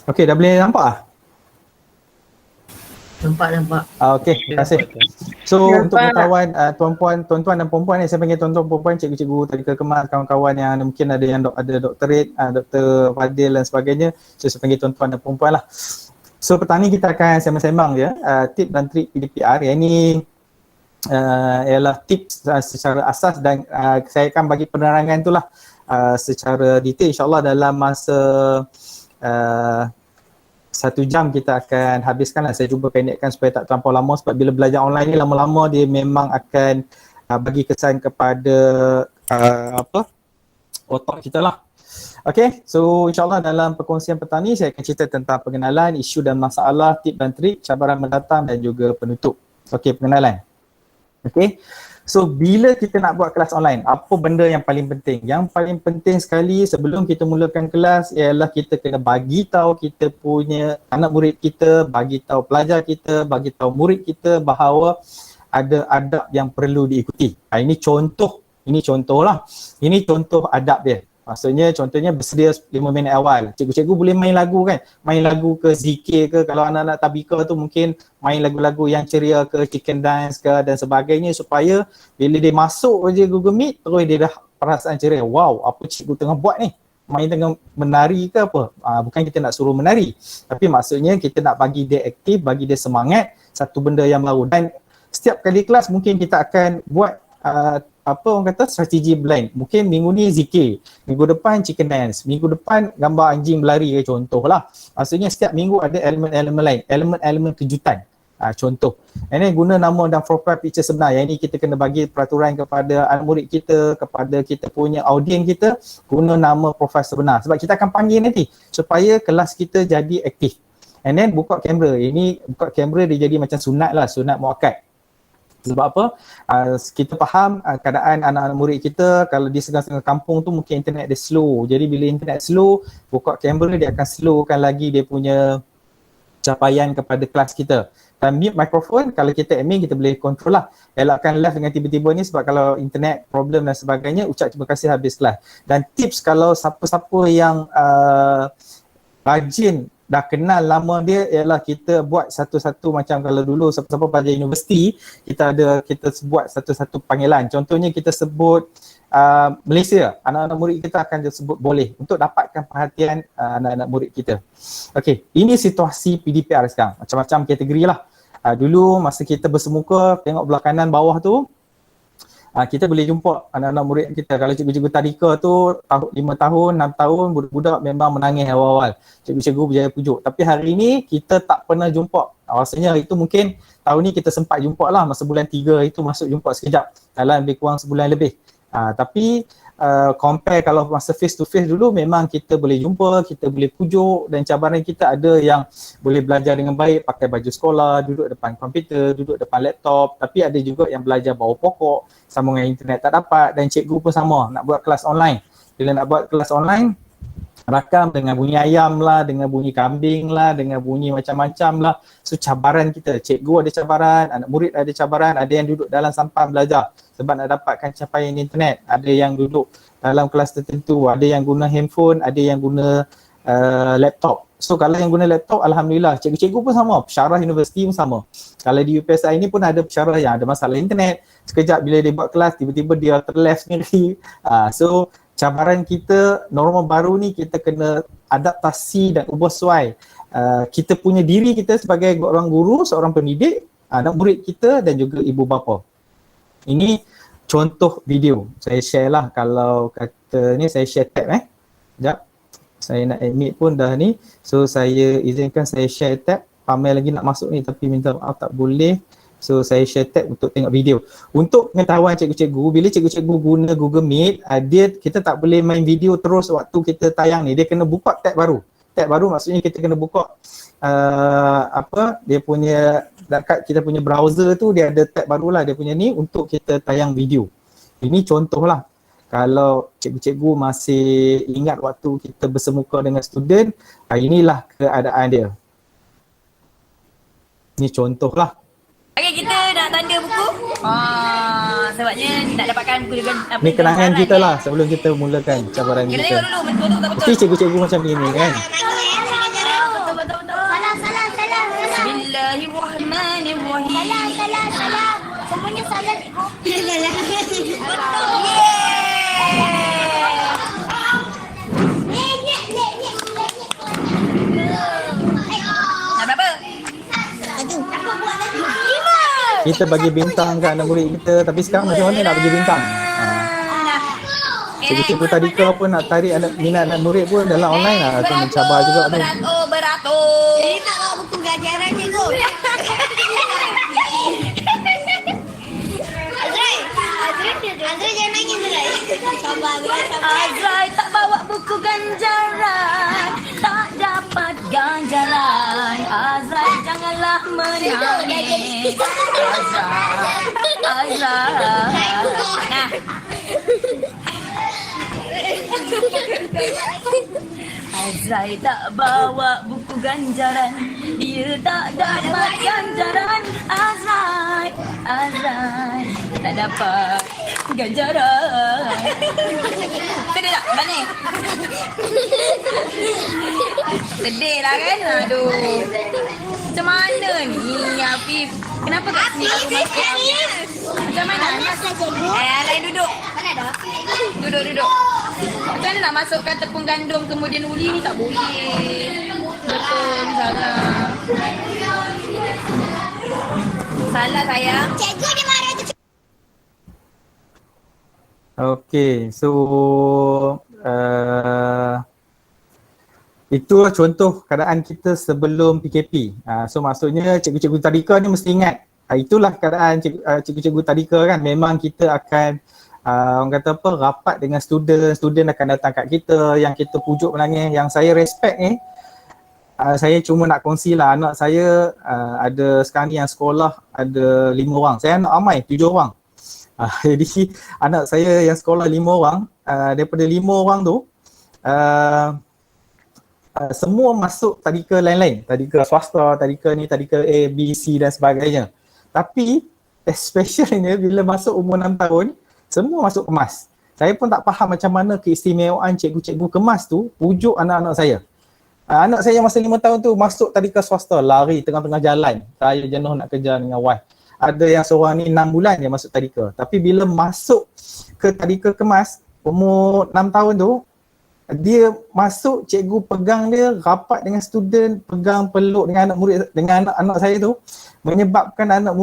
Okey, dah boleh nampak ah? Nampak. Okey, terima kasih. So untuk pengetahuan tuan-tuan dan perempuan ni, saya panggil tuan-tuan perempuan, cikgu-cikgu tadi kemas, kawan-kawan yang mungkin ada yang ada doktorate, Dr. Fadil dan sebagainya. So saya panggil tuan-tuan dan perempuan lah. So petang ni kita akan sembang-sembang je tip dan trik PDPR. Yang ini ialah tips secara asas dan saya akan bagi penerangan itulah secara detail insyaAllah dalam masa 1 jam kita akan habiskan lah. Saya cuba pendekkan supaya tak terlampau lama sebab bila belajar online ni lama-lama dia memang akan bagi kesan kepada otak kita lah. Okay, so insyaAllah dalam perkongsian petang ni saya akan cerita tentang pengenalan, isu dan masalah, tip dan trik, cabaran mendatang dan juga penutup. Okay, pengenalan. Okay, so bila kita nak buat kelas online, apa benda yang paling penting? Yang paling penting sekali sebelum kita mulakan kelas ialah kita kena bagi tahu kita punya anak murid kita, bagi tahu pelajar kita, bagi tahu murid kita bahawa ada adab yang perlu diikuti. Ini contoh lah. Ini contoh adab dia. Maksudnya contohnya bersedia 5 minit awal. Cikgu-cikgu boleh main lagu kan? Main lagu ke zikir ke, kalau anak-anak tabika tu mungkin main lagu-lagu yang ceria ke, chicken dance ke dan sebagainya supaya bila dia masuk je Google Meet terus dia dah perasaan ceria. Wow, apa cikgu tengah buat ni? Main tengah menari ke apa? Bukan kita nak suruh menari. Tapi maksudnya kita nak bagi dia aktif, bagi dia semangat, satu benda yang baru. Dan setiap kali kelas mungkin kita akan buat orang kata strategi blend. Mungkin minggu ni zikir, minggu depan chicken dance, minggu depan gambar anjing berlari ke contohlah. Maksudnya setiap minggu ada elemen-elemen lain, elemen-elemen kejutan. Contoh. Ini guna nama dan profile picture sebenar. Yang ini kita kena bagi peraturan kepada anak murid kita, kepada kita punya audien kita, guna nama profile sebenar. Sebab kita akan panggil nanti supaya kelas kita jadi aktif. And then buka kamera. Ini buka kamera dia jadi macam sunat lah, sunat muakkad. Sebab apa? Kita faham keadaan anak-anak murid kita kalau di setengah-setengah kampung tu mungkin internet dia slow. Jadi bila internet slow, buka kamera dia akan slowkan lagi dia punya capaian kepada kelas kita. Dan mute mikrofon, kalau kita admin kita boleh control lah. Elakkan live dengan tiba-tiba ni sebab kalau internet problem dan sebagainya, ucap terima kasih habis kelas. Dan tips kalau siapa-siapa yang rajin dah kenal lama dia ialah kita buat satu-satu macam kalau dulu siapa-siapa pelajar universiti kita buat satu-satu panggilan. Contohnya kita sebut Malaysia, anak-anak murid kita akan sebut boleh untuk dapatkan perhatian anak-anak murid kita. Okey, ini situasi PDPR sekarang. Macam-macam kategori lah. Dulu masa kita bersemuka tengok belah kanan bawah tu kita boleh jumpa anak-anak murid kita. Kalau cikgu-cikgu tadika tu 5 tahun, 6 tahun, budak-budak memang menangis awal-awal. Cikgu-cikgu berjaya pujuk. Tapi hari ni kita tak pernah jumpa. Rasanya itu mungkin tahun ni kita sempat jumpa lah masa bulan 3 itu masuk jumpa sekejap. Dalam lebih kurang sebulan lebih. Tapi compare kalau masa face to face dulu memang kita boleh jumpa, kita boleh pujuk dan cabaran kita ada yang boleh belajar dengan baik pakai baju sekolah, duduk depan komputer, duduk depan laptop, tapi ada juga yang belajar bawah pokok, sambungan internet tak dapat dan cikgu pun sama nak buat kelas online. Bila nak buat kelas online rakam dengan bunyi ayam lah, dengan bunyi kambing lah, dengan bunyi macam-macam lah. So cabaran kita, cikgu ada cabaran, anak murid ada cabaran, ada yang duduk dalam sampan belajar sebab nak dapatkan capaian internet, ada yang duduk dalam kelas tertentu, ada yang guna handphone, ada yang guna laptop. So kalau yang guna laptop, Alhamdulillah, cikgu-cikgu pun sama, pensyarah universiti pun sama. Kalau di UPSI ini pun ada pensyarah yang ada masalah internet, sekejap bila dia buat kelas, tiba-tiba dia terleft sendiri. So cabaran kita, norma baru ni kita kena adaptasi dan ubah sesuai. Kita punya diri kita sebagai orang guru, seorang pendidik, anak murid kita dan juga ibu bapa. Ini contoh video. Saya share lah kalau kata ni saya share tab Sekejap. Saya nak admit pun dah ni. So saya izinkan saya share tab. Ramai lagi nak masuk ni tapi minta maaf tak boleh. So saya share tab untuk tengok video. Untuk pengetahuan cikgu-cikgu, bila cikgu-cikgu guna Google Meet, kita tak boleh main video terus waktu kita tayang ni. Dia kena buka tab baru. Tab baru maksudnya kita kena buka dia punya dekat kita punya browser tu dia ada tab barulah dia punya ni untuk kita tayang video. Ini contoh lah. Kalau cikgu-cikgu masih ingat waktu kita bersemuka dengan student, inilah keadaan dia. Ini contoh lah. Okay, kita nak tanda buku. Sebabnya nak dapatkan buku dengan ni kenangan kita lah sebelum kita mulakan cabaran kita. Kita tengok dulu betul tak betul. Mesti cikgu-cikgu macam ni kan. Nak berapa? Kita bagi bintang kat anak murid kita, tapi sekarang macam mana nak bagi bintang? Cikgu-cikgu tadika pun nak tarik minat anak murid pun dalam online lah, tu mencabar juga tu. Beratur. Ini tak bawa buku ganjaran cikgu. Azrai jangan nangis Azrai. Sabar Azrai, sabar. Azrai tak bawa buku ganjaran, tak dapat ganjaran. Azrai janganlah menangis. Azrai. Nah. Azrai tak bawa buku ganjaran, dia tak dapat ganjaran. Azrai tak dapat ganjaran. Sedih tak? Bani? Sedih lah kan? Aduh. Macam mana ni Afif? Kenapa kat sini aku masuk Afif? Macam mana? Lain duduk. Mana dah? Duduk. Macam mana nak masukkan tepung gandum kemudian uli ni tak boleh. Betul, salah. Salah sayang. Cikgu dia marah tu. Okay, so itulah contoh keadaan kita sebelum PKP. So maksudnya cikgu-cikgu tadika ni mesti ingat, itulah keadaan cikgu-cikgu tadika kan. Memang kita akan orang kata apa, rapat dengan student akan datang kat kita, yang kita pujuk menangis. Yang saya respect ni, saya cuma nak kongsi lah, anak saya ada sekarang ni yang sekolah ada 5 orang. Saya anak ramai 7 orang. Jadi anak saya yang sekolah 5 orang, daripada 5 orang tu semua masuk tadika lain-lain, tadika swasta, tadika ni, tadika A, B, C dan sebagainya. Tapi especialnya bila masuk umur 6 tahun, semua masuk kemas. Saya pun tak faham macam mana keistimewaan cikgu-cikgu kemas tu pujuk anak-anak saya. Anak saya yang masa 5 tahun tu masuk tadika swasta, lari tengah-tengah jalan. Saya jenuh nak kerja dengan wife. Ada yang seorang ni 6 bulan dia masuk tadika. Tapi bila masuk ke tadika kemas, umur 6 tahun tu, dia masuk, cikgu pegang dia, rapat dengan student, pegang peluk dengan anak murid, dengan anak saya tu, menyebabkan anak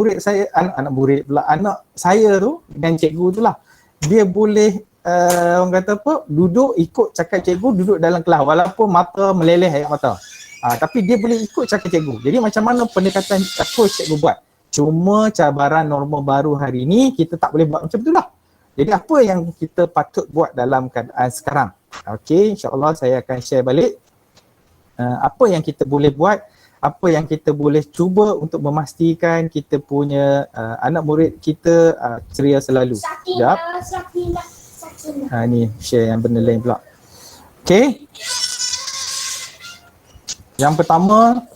saya tu dengan cikgu tu lah, dia boleh orang kata apa, duduk ikut cakap cikgu, duduk dalam kelas walaupun mata meleleh air mata. Tapi dia boleh ikut cakap cikgu. Jadi macam mana pendekatan approach cikgu buat? Cuma cabaran norma baru hari ni kita tak boleh buat macam tu lah. Jadi apa yang kita patut buat dalam keadaan sekarang? Okey, insya-Allah saya akan share balik apa yang kita boleh buat, apa yang kita boleh cuba untuk memastikan kita punya anak murid kita ceria selalu. Sekejap. Ni share yang benda lain pula. Okey. Yang pertama,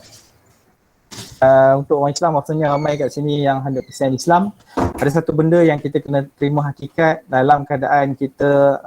untuk orang Islam, maksudnya ramai kat sini yang 100% Islam, ada satu benda yang kita kena terima hakikat dalam keadaan kita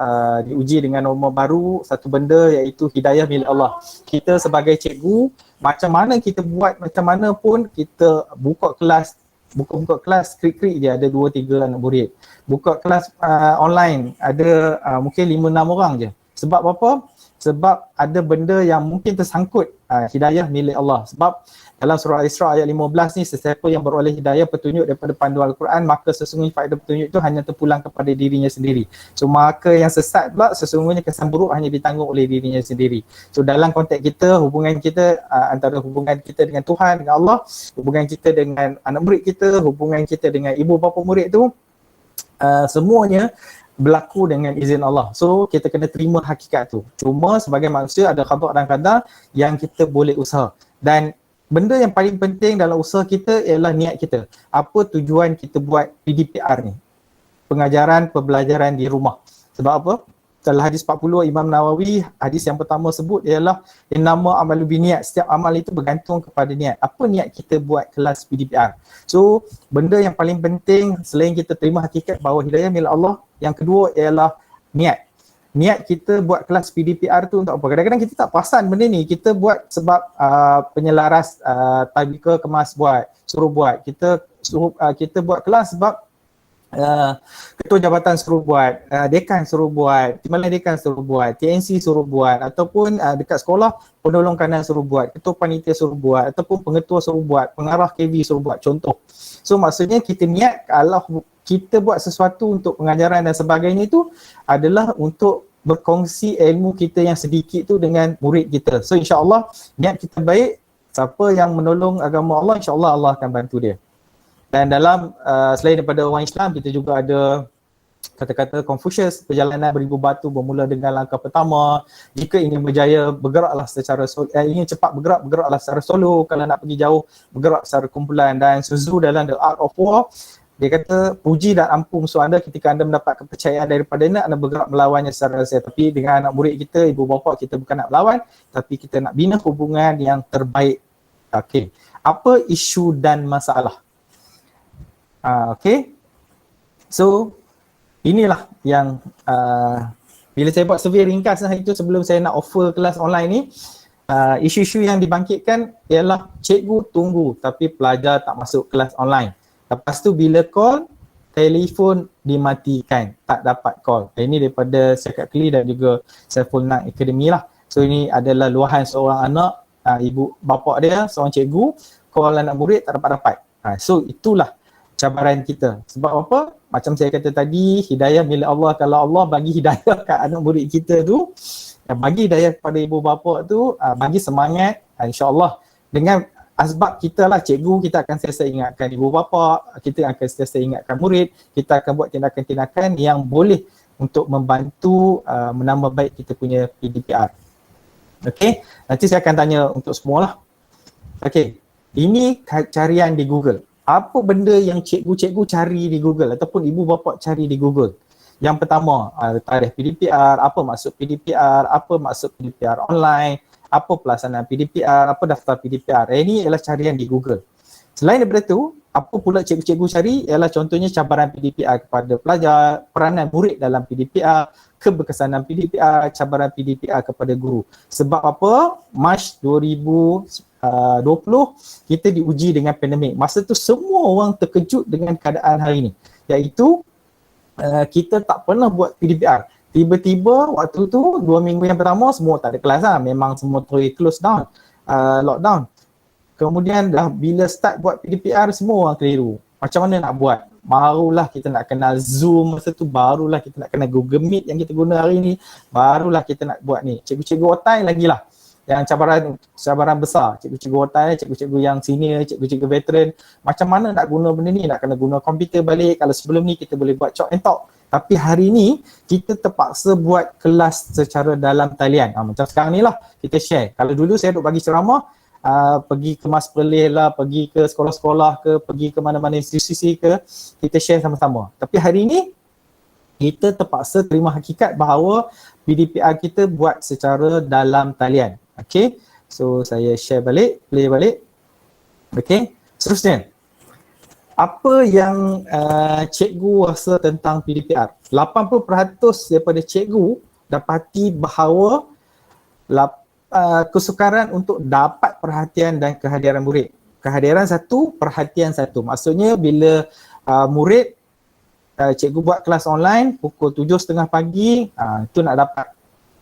diuji dengan norma baru. Satu benda iaitu hidayah milik Allah. Kita sebagai cikgu, macam mana kita buat, macam mana pun kita buka kelas, buka kelas krik-krik je ada 2-3 anak murid. Buka kelas online ada mungkin 5-6 orang je. Sebab apa? Sebab ada benda yang mungkin tersangkut hidayah milik Allah. Sebab dalam surah Al-Isra ayat 15 ni, sesiapa yang beroleh hidayah petunjuk daripada panduan Al-Quran, maka sesungguhnya faedah petunjuk itu hanya terpulang kepada dirinya sendiri. So maka yang sesat pula, sesungguhnya kesan buruk hanya ditanggung oleh dirinya sendiri. So dalam konteks kita, hubungan kita antara hubungan kita dengan Tuhan, dengan Allah, hubungan kita dengan anak murid kita, hubungan kita dengan ibu bapa murid tu, semuanya berlaku dengan izin Allah. So kita kena terima hakikat tu. Cuma sebagai manusia ada qada dan qadar yang kita boleh usaha. Dan benda yang paling penting dalam usaha kita ialah niat kita. Apa tujuan kita buat PDPR ni? Pengajaran, pembelajaran di rumah. Sebab apa? Dalam hadis 40 Imam Nawawi, hadis yang pertama sebut ialah innama amalu biniat. Setiap amal itu bergantung kepada niat. Apa niat kita buat kelas PDPR? So, benda yang paling penting selain kita terima hakikat bahawa hidayah milik Allah, yang kedua ialah niat. Niat kita buat kelas PDPR tu untuk apa? Kadang-kadang kita tak perasan benda ni. Kita buat sebab penyelaras tadika kemas buat, suruh buat. Kita buat kelas sebab Ketua Jabatan suruh buat, dekan suruh buat, timbalan dekan suruh buat, TNC suruh buat, ataupun dekat sekolah penolong kanan suruh buat, ketua panitia suruh buat, ataupun pengetua suruh buat, pengarah KV suruh buat, contoh. So maksudnya kita niat kalau kita buat sesuatu untuk pengajaran dan sebagainya itu adalah untuk berkongsi ilmu kita yang sedikit tu dengan murid kita. So insya-Allah niat kita baik, siapa yang menolong agama Allah, insya-Allah Allah akan bantu dia. Dan dalam selain daripada orang Islam, kita juga ada kata-kata Confucius, perjalanan beribu batu bermula dengan langkah pertama. Jika ingin berjaya, bergeraklah secara ingin cepat bergeraklah secara solo. Kalau nak pergi jauh, bergerak secara kumpulan. Dan Sun Tzu dalam The Art of War, dia kata, puji dan ampuh musuh anda ketika anda mendapat kepercayaan daripadanya, anda bergerak melawannya secara rasa. Tapi dengan anak murid kita, ibu bapa, kita bukan nak melawan, tapi kita nak bina hubungan yang terbaik. Okey. Apa isu dan masalah? Okay. So, inilah yang bila saya buat survey ringkas itu sebelum saya nak offer kelas online ni, isu-isu yang dibangkitkan ialah cikgu tunggu tapi pelajar tak masuk kelas online. Lepas tu bila call, telefon dimatikan, tak dapat call. Ini daripada Syakat Kli dan juga Saiful Nang Academy lah. So ini adalah luahan seorang anak, ibu bapa dia, seorang cikgu, call anak murid tak dapat-dapat. So itulah cabaran kita. Sebab apa? Macam saya kata tadi, hidayah milik Allah. Kalau Allah bagi hidayah kat anak murid kita tu, bagi hidayah kepada ibu bapa tu, bagi semangat, insya-Allah dengan asbab kita lah, cikgu kita akan sentiasa ingatkan ibu bapa, kita akan sentiasa ingatkan murid, kita akan buat tindakan-tindakan yang boleh untuk membantu menambah baik kita punya PDPR. Okey, nanti saya akan tanya untuk semualah. Okey, ini carian di Google. Apa benda yang cikgu-cikgu cari di Google ataupun ibu bapa cari di Google? Yang pertama, tarikh PDPR, apa maksud PDPR, apa maksud PDPR online, apa pelaksanaan PDPR, apa daftar PDPR. Ini ialah carian di Google. Selain daripada itu, apa pula cikgu-cikgu cari ialah contohnya cabaran PDPR kepada pelajar, peranan murid dalam PDPR, keberkesanan PDPR, cabaran PDPR kepada guru. Sebab apa? Mac 2020 kita diuji dengan pandemik. Masa tu semua orang terkejut dengan keadaan hari ini. Iaitu kita tak pernah buat PDPR. Tiba-tiba waktu tu 2 minggu yang pertama semua tak ada kelas lah. Memang semua terus close down, lockdown. Kemudian dah bila start buat PDPR semua orang keliru. Macam mana nak buat? Barulah kita nak kenal Zoom masa tu, barulah kita nak kenal Google Meet yang kita guna hari ni, barulah kita nak buat ni. Cikgu-cikgu otai lagi lah yang cabaran besar, cikgu-cikgu otai, cikgu-cikgu yang senior, cikgu-cikgu veteran, macam mana nak guna benda ni, nak kena guna komputer balik. Kalau sebelum ni kita boleh buat chalk and talk, tapi hari ni kita terpaksa buat kelas secara dalam talian. Macam sekarang ni lah kita share. Kalau dulu saya duk bagi ceramah, pergi ke Mas Perlis lah, pergi ke sekolah-sekolah ke, pergi ke mana-mana institusi ke, kita share sama-sama. Tapi hari ni kita terpaksa terima hakikat bahawa PDPR kita buat secara dalam talian. Okay, so saya share balik, play balik. Okay, seterusnya. Apa yang cikgu rasa tentang PDPR? 80% daripada cikgu dapati bahawa kesukaran untuk dapat perhatian dan kehadiran murid. Kehadiran satu, perhatian satu. Maksudnya bila murid, cikgu buat kelas online pukul 7.30 pagi, itu nak dapat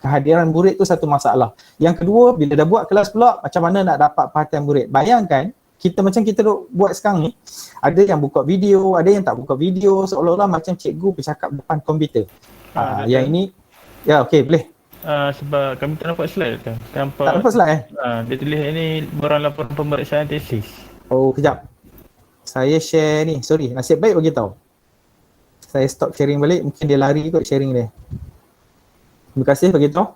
kehadiran murid tu satu masalah. Yang kedua, bila dah buat kelas pula, macam mana nak dapat perhatian murid? Bayangkan, kita macam kita buat sekarang ni, ada yang buka video, ada yang tak buka video, seolah-olah macam cikgu bercakap depan komputer. Yang ini, ya okey, boleh. Sebab kami tak nampak slide kan? Tak nampak slide dia tulis ini borang laporan pemeriksaan tesis. Oh, kejap. Saya share ni, sorry, nasib baik bagi tahu. Saya stop sharing balik, mungkin dia lari kot sharing dia. Terima kasih bagi tahu.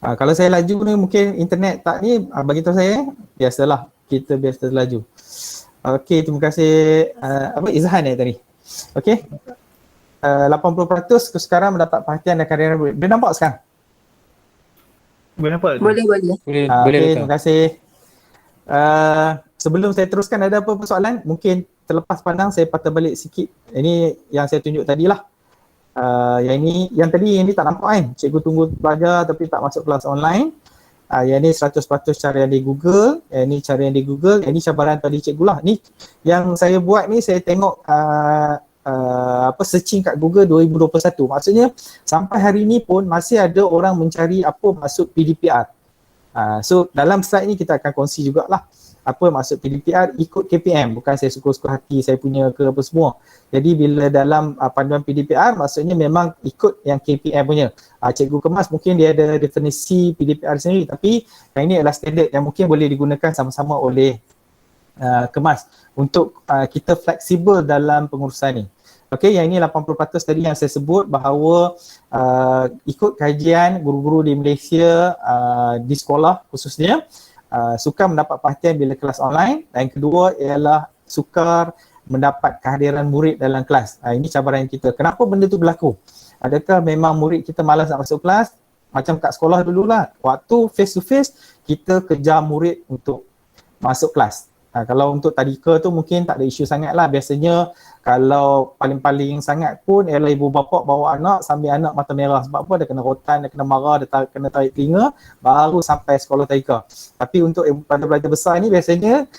Kalau saya laju ni mungkin internet tak ni, bagi tahu saya. Biasalah, kita biasa laju. Okey, terima kasih. Izhan tadi. Okey. 80% sekarang mendapat perhatian dan kehadiran murid. Boleh nampak sekarang? Boleh nampak? Boleh. Okey, terima kasih. Sebelum saya teruskan, ada apa persoalan? Mungkin terlepas pandang saya patah balik sikit. Ini yang saya tunjuk tadilah. Yang tadi tak nampak kan? Cikgu tunggu pelajar tapi tak masuk kelas online. Yang ni 100% cara yang di Google, yang ni cara yang di Google, yang ni cabaran tadi cikgu lah. Ni yang saya buat ni saya tengok searching kat Google 2021. Maksudnya sampai hari ni pun masih ada orang mencari apa maksud PDPR. So dalam slide ni kita akan kongsi jugalah apa maksud PDPR ikut KPM, bukan saya suka-suka hati saya punya ke apa semua. Jadi bila dalam panduan PDPR maksudnya memang ikut yang KPM punya. Cikgu kemas mungkin dia ada definisi PDPR sendiri, tapi yang ini adalah standard yang mungkin boleh digunakan sama-sama oleh kemas untuk kita fleksibel dalam pengurusan ni. Okey, yang ini 80% tadi yang saya sebut bahawa ikut kajian guru-guru di Malaysia di sekolah khususnya sukar mendapat perhatian bila kelas online, dan yang kedua ialah sukar mendapat kehadiran murid dalam kelas. Ini cabaran kita. Kenapa benda tu berlaku? Adakah memang murid kita malas nak masuk kelas? Macam kat sekolah dululah, waktu face to face kita kejar murid untuk masuk kelas. Kalau untuk tadika tu mungkin tak ada isu sangat lah. Biasanya kalau paling-paling sangat pun ialah ibu bapa bawa anak sambil anak mata merah. Sebab apa? Dia kena rotan, dia kena marah, dia kena tarik telinga, baru sampai sekolah tadika. Tapi untuk pada pelajar besar ni biasanya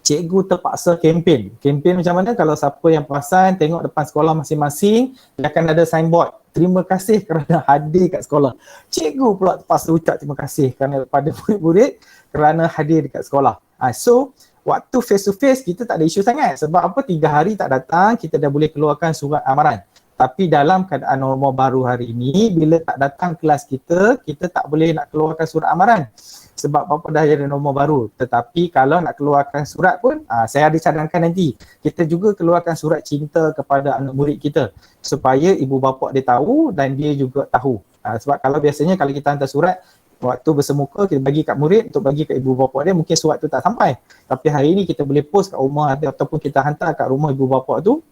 cikgu terpaksa kempen. Kempen macam mana? Kalau siapa yang perasan tengok depan sekolah masing-masing, dia akan ada signboard. Terima kasih kerana hadir kat sekolah. Cikgu pula terpaksa ucap terima kasih kerana pada murid-murid kerana hadir dekat sekolah. So, waktu face to face kita tak ada isu sangat. Sebab apa? 3 hari tak datang, kita dah boleh keluarkan surat amaran. Tapi dalam keadaan normal baru hari ini, bila tak datang kelas kita tak boleh nak keluarkan surat amaran. Sebab apa dah jadi normal baru. Tetapi kalau nak keluarkan surat pun, saya ada cadangkan nanti. Kita juga keluarkan surat cinta kepada anak murid kita. Supaya ibu bapa dia tahu dan dia juga tahu. Sebab kalau biasanya kalau kita hantar surat, waktu bersemuka kita bagi kat murid untuk bagi kat ibu bapa dia, mungkin surat tu tak sampai. Tapi hari ni kita boleh post kat rumah ataupun kita hantar kat rumah ibu bapa tu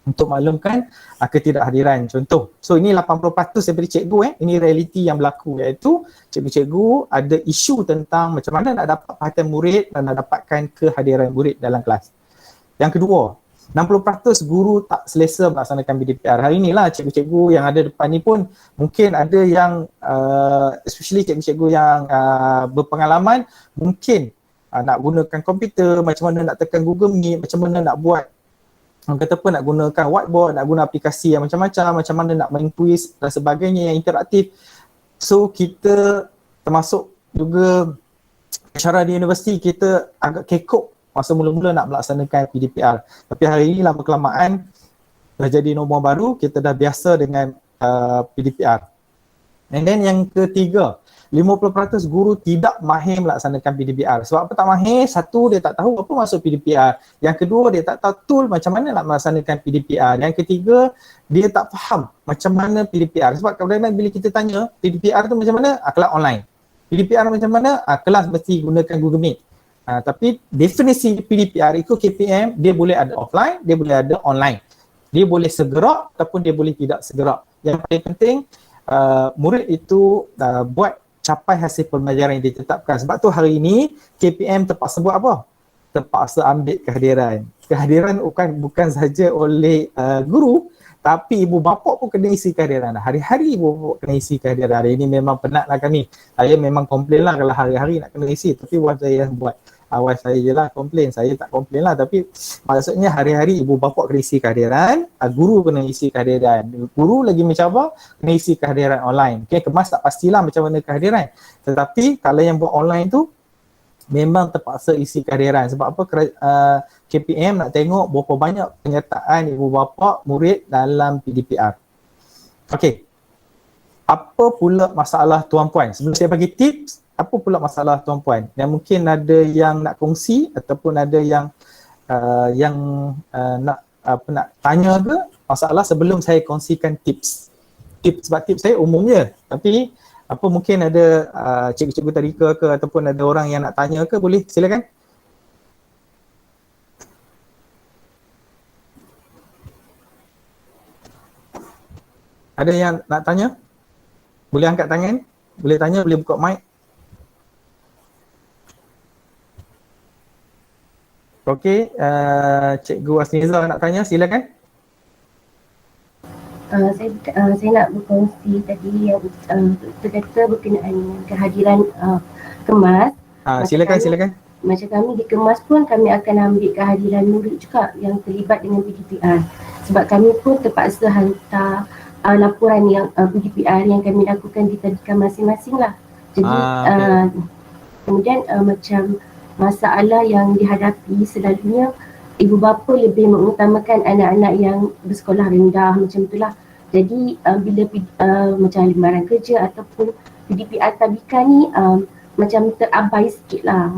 untuk maklumkan ketidakhadiran contoh. So ini 80% daripada cikgu ini realiti yang berlaku, iaitu cikgu-cikgu ada isu tentang macam mana nak dapat perhatian murid dan nak dapatkan kehadiran murid dalam kelas. Yang kedua, 60% guru tak selesa melaksanakan PDPR. Hari inilah cikgu-cikgu yang ada depan ni pun mungkin ada yang especially cikgu-cikgu yang berpengalaman mungkin nak gunakan komputer, macam mana nak tekan Google Meet, macam mana nak buat kata apa, nak gunakan whiteboard, nak guna aplikasi yang macam-macam, macam mana nak main quiz dan sebagainya yang interaktif. So kita termasuk juga cara di universiti kita agak kekok masa mula-mula nak melaksanakan PDPR. Tapi hari ini lama kelamaan dah jadi normal baru, kita dah biasa dengan PDPR. And then yang ketiga, 50% guru tidak mahir melaksanakan PDPR. Sebab apa tak mahir? Satu, dia tak tahu apa maksud PDPR. Yang kedua, dia tak tahu tool macam mana nak melaksanakan PDPR. Yang ketiga, dia tak faham macam mana PDPR. Sebab kadang-kadang bila kita tanya PDPR tu macam mana? Kelas online. PDPR macam mana? Kelas mesti gunakan Google Meet. Tapi definisi PDPR ikut KPM, dia boleh ada offline, dia boleh ada online. Dia boleh segera ataupun dia boleh tidak segera. Yang paling penting, murid itu buat capai hasil pembelajaran yang ditetapkan. Sebab tu hari ini KPM terpaksa buat apa? Terpaksa ambil kehadiran. Kehadiran bukan saja oleh guru, tapi ibu bapa pun kena isi kehadiran. Hari-hari ibu bapa kena isi kehadiran. Hari ini memang penatlah kami. Saya memang komplain lah kalau hari-hari nak kena isi. Tapi wife saya yang buat. Wife saya je lah komplain. Saya tak komplain lah. Tapi maksudnya hari-hari ibu bapa kena isi kehadiran. Guru kena isi kehadiran. Guru lagi mencabar kena isi kehadiran online. Okay, kemas tak pastilah macam mana kehadiran. Tetapi kalau yang buat online tu memang terpaksa isi kehadiran. Sebab apa? KPM nak tengok berapa banyak penyertaan ibu bapa murid dalam PDPR. Okey. Apa pula masalah tuan-puan? Sebelum saya bagi tips, apa pula masalah tuan-puan? Yang mungkin ada yang nak kongsi ataupun ada yang nak tanya ke masalah sebelum saya kongsikan tips. Sebab tips saya umumnya. Tapi apa mungkin ada cikgu-cikgu tadika ke ataupun ada orang yang nak tanya ke, boleh silakan. Ada yang nak tanya? Boleh angkat tangan? Boleh tanya, boleh buka mic. Okey, Cikgu Asniza nak tanya, silakan. Saya nak berkongsi tadi yang berkata berkenaan dengan kehadiran kemas. Silakan. Macam kami di kemas pun kami akan ambil kehadiran murid juga yang terlibat dengan PDPR. Sebab kami pun terpaksa hantar laporan yang PDPR yang kami lakukan di tadika masing-masing lah. Jadi kemudian macam masalah yang dihadapi selalunya ibu bapa lebih mengutamakan anak-anak yang bersekolah rendah macam itulah. Jadi bila macam lembaran kerja ataupun PDPR tadika ni macam terabai sikit lah.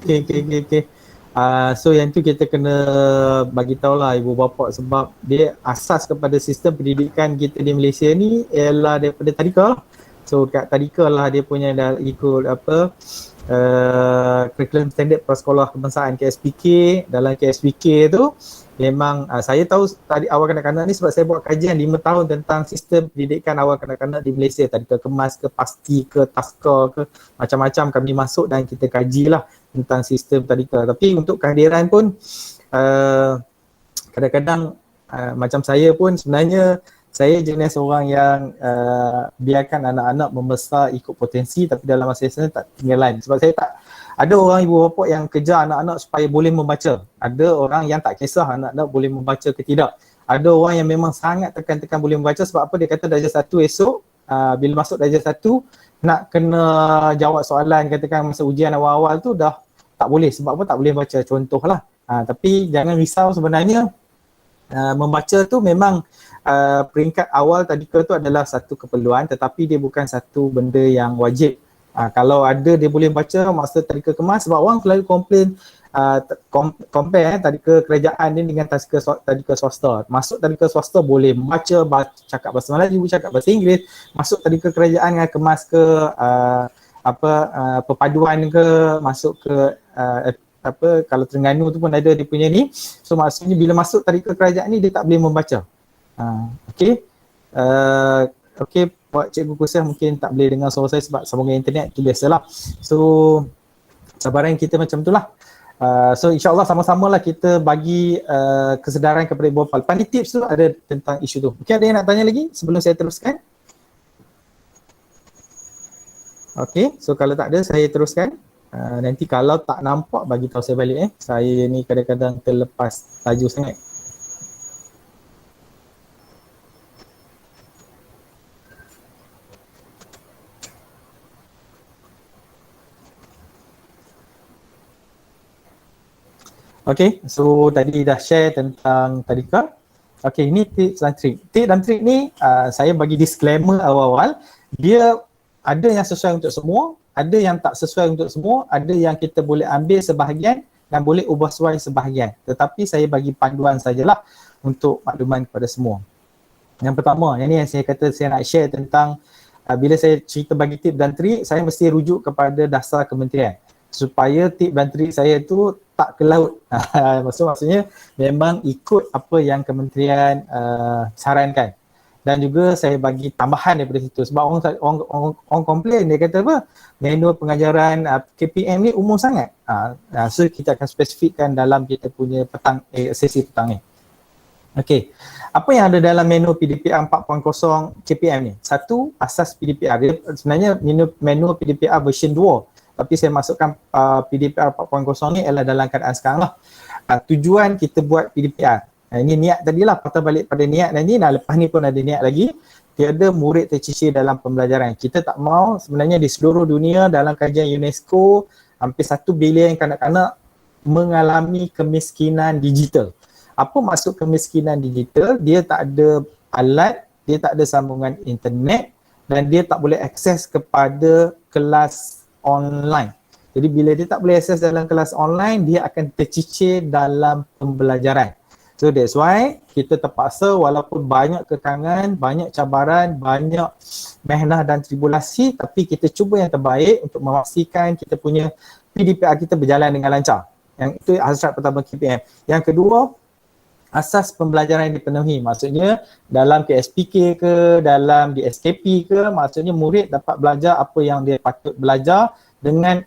Okay. So yang tu kita kena bagi tahulah ibu bapa sebab dia asas kepada sistem pendidikan kita di Malaysia ni ialah daripada tadika lah. So kat tadika lah dia punya dah ikut curriculum standard prasekolah kebangsaan KSPK. Dalam KSPK tu memang saya tahu tadi awal kanak-kanak ni sebab saya buat kajian 5 tahun tentang sistem pendidikan awal kanak-kanak di Malaysia. Tadika kemas ke, pasti ke, taska ke, macam-macam kami masuk dan kita kajilah tentang sistem tadika. Tapi untuk kehadiran pun kadang-kadang macam saya pun sebenarnya saya jenis orang yang biarkan anak-anak membesar ikut potensi tapi dalam masa yang sama tak tinggalan. Sebab saya tak ada orang ibu bapa yang kejar anak-anak supaya boleh membaca. Ada orang yang tak kisah anak-anak boleh membaca ke tidak. Ada orang yang memang sangat tekan-tekan boleh membaca sebab apa dia kata darjah 1 esok bila masuk darjah 1 nak kena jawab soalan katakan masa ujian awal-awal tu dah tak boleh. Sebab apa tak boleh baca contohlah. Tapi jangan risau sebenarnya membaca tu memang peringkat awal tadika tu adalah satu keperluan tetapi dia bukan satu benda yang wajib. Kalau ada dia boleh baca masa tadika kemas sebab orang selalu komplain compare tadika kerajaan ni dengan tadika swasta. Masuk tadika swasta boleh membaca, cakap bahasa Melayu, cakap bahasa Inggeris. Masuk tadika kerajaan dengan kemas ke perpaduan ke, masuk ke kalau Terengganu tu pun ada dia punya ni. So maksudnya bila masuk tadika kerajaan ni dia tak boleh membaca. Okey, Pak Cikgu Kusah mungkin tak boleh dengar suara saya sebab sambungan internet tu biasalah. So cabaran kita macam itulah. So insyaAllah sama-sama lah kita bagi kesedaran kepada ibu bapa. Lepas ni tips tu ada tentang isu tu. Mungkin ada yang nak tanya lagi sebelum saya teruskan? Okey, so kalau tak ada saya teruskan. Nanti kalau tak nampak bagi tahu saya balik Saya ni kadang-kadang terlepas laju sangat. Okay, so tadi dah share tentang tadika. Okay, ini tips dan trik. Tips dan trik ni saya bagi disclaimer awal-awal. Dia ada yang sesuai untuk semua, ada yang tak sesuai untuk semua, ada yang kita boleh ambil sebahagian dan boleh ubah suai sebahagian. Tetapi saya bagi panduan sajalah untuk makluman kepada semua. Yang pertama, yang ni yang saya kata saya nak share tentang bila saya cerita bagi tips dan trik, saya mesti rujuk kepada dasar kementerian. Supaya tip dan trik saya tu tak ke laut. Maksudnya memang ikut apa yang kementerian sarankan. Dan juga saya bagi tambahan daripada situ sebab orang komplain dia kata apa? Manual pengajaran KPM ni umum sangat. So kita akan spesifikkan dalam kita punya sesi petang ni. Okey. Apa yang ada dalam manual PDPR 4.0 KPM ni? Satu, asas PDPR. Dia sebenarnya manual PDPR version 2. Tapi saya masukkan PDPR 4.0 ni adalah dalam keadaan sekarang lah. Tujuan kita buat PDPR. Ini niat tadilah, patah balik pada niat tadi. Lepas ni pun ada niat lagi. Tiada murid tercicir dalam pembelajaran. Kita tak mau sebenarnya di seluruh dunia dalam kajian UNESCO hampir 1 bilion kanak-kanak mengalami kemiskinan digital. Apa maksud kemiskinan digital? Dia tak ada alat, dia tak ada sambungan internet dan dia tak boleh akses kepada kelas online. Jadi bila dia tak boleh akses dalam kelas online, dia akan tercicir dalam pembelajaran. So that's why kita terpaksa walaupun banyak kekangan, banyak cabaran, banyak mehnah dan tribulasi, tapi kita cuba yang terbaik untuk memastikan kita punya PDPR kita berjalan dengan lancar. Yang itu hasrat pertama KPM. Yang kedua, asas pembelajaran yang dipenuhi. Maksudnya dalam KSPK ke, dalam di SKP ke, maksudnya murid dapat belajar apa yang dia patut belajar dengan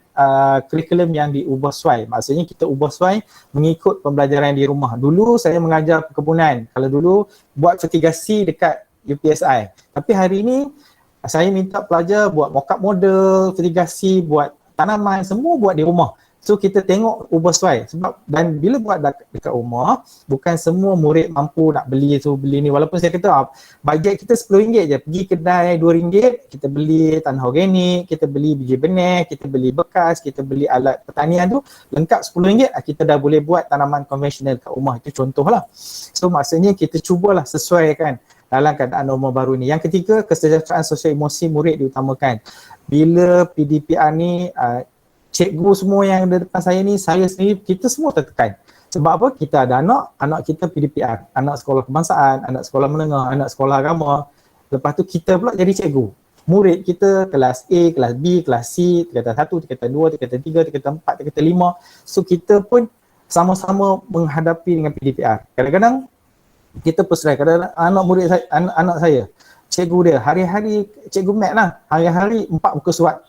kurikulum yang diubah sesuai. Maksudnya kita ubah sesuai mengikut pembelajaran di rumah. Dulu saya mengajar perkebunan. Kalau dulu buat fertigasi dekat UPSI. Tapi hari ini saya minta pelajar buat mock-up model, fertigasi, buat tanaman, semua buat di rumah. So kita tengok ubah sesuai sebab dan bila buat dekat rumah bukan semua murid mampu nak beli tu beli ni, walaupun saya kata bajet kita RM10 je, pergi kedai RM2 kita beli tanah organik, kita beli biji benih, kita beli bekas, kita beli alat pertanian tu lengkap RM10 kita dah boleh buat tanaman konvensional kat rumah. Itu contohlah. So maksudnya kita cubalah sesuaikan dalam keadaan norma baru ni. Yang ketiga, kesejahteraan sosial emosi murid diutamakan. Bila PDPR ni cikgu semua yang ada depan saya ni, saya sendiri, kita semua tertekan. Sebab apa? Kita ada anak kita PDPR, anak sekolah kebangsaan, anak sekolah menengah, anak sekolah agama. Lepas tu kita pula jadi cikgu. Murid kita kelas A, kelas B, kelas C, tingkatan 1, tingkatan 2, tingkatan 3, tingkatan 4, tingkatan 5. So kita pun sama-sama menghadapi dengan PDPR. Kadang-kadang kita peserai, kadang-kadang anak murid saya, anak saya, cikgu dia hari-hari, cikgu Mat lah, hari-hari 4 muka surat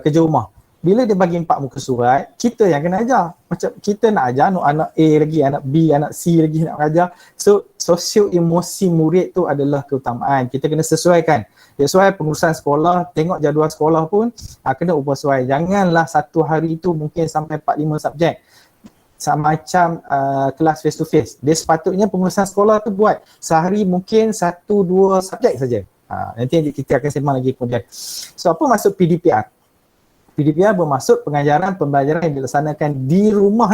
kerja rumah. Bila dia bagi 4 muka surat, kita yang kena ajar. Macam kita nak ajar anak A lagi, anak B, anak C lagi nak ajar. So sosio emosi murid tu adalah keutamaan. Kita kena sesuaikan. That's why pengurusan sekolah, tengok jadual sekolah pun kena ubah sesuai. Janganlah satu hari tu mungkin sampai 4-5 subjek. Macam kelas face to face. Dia sepatutnya pengurusan sekolah tu buat sehari mungkin 1-2 subjek saja. Nanti kita akan sembang lagi kemudian. So apa maksud PDPR? PDPR bermaksud pengajaran pembelajaran yang dilaksanakan di rumah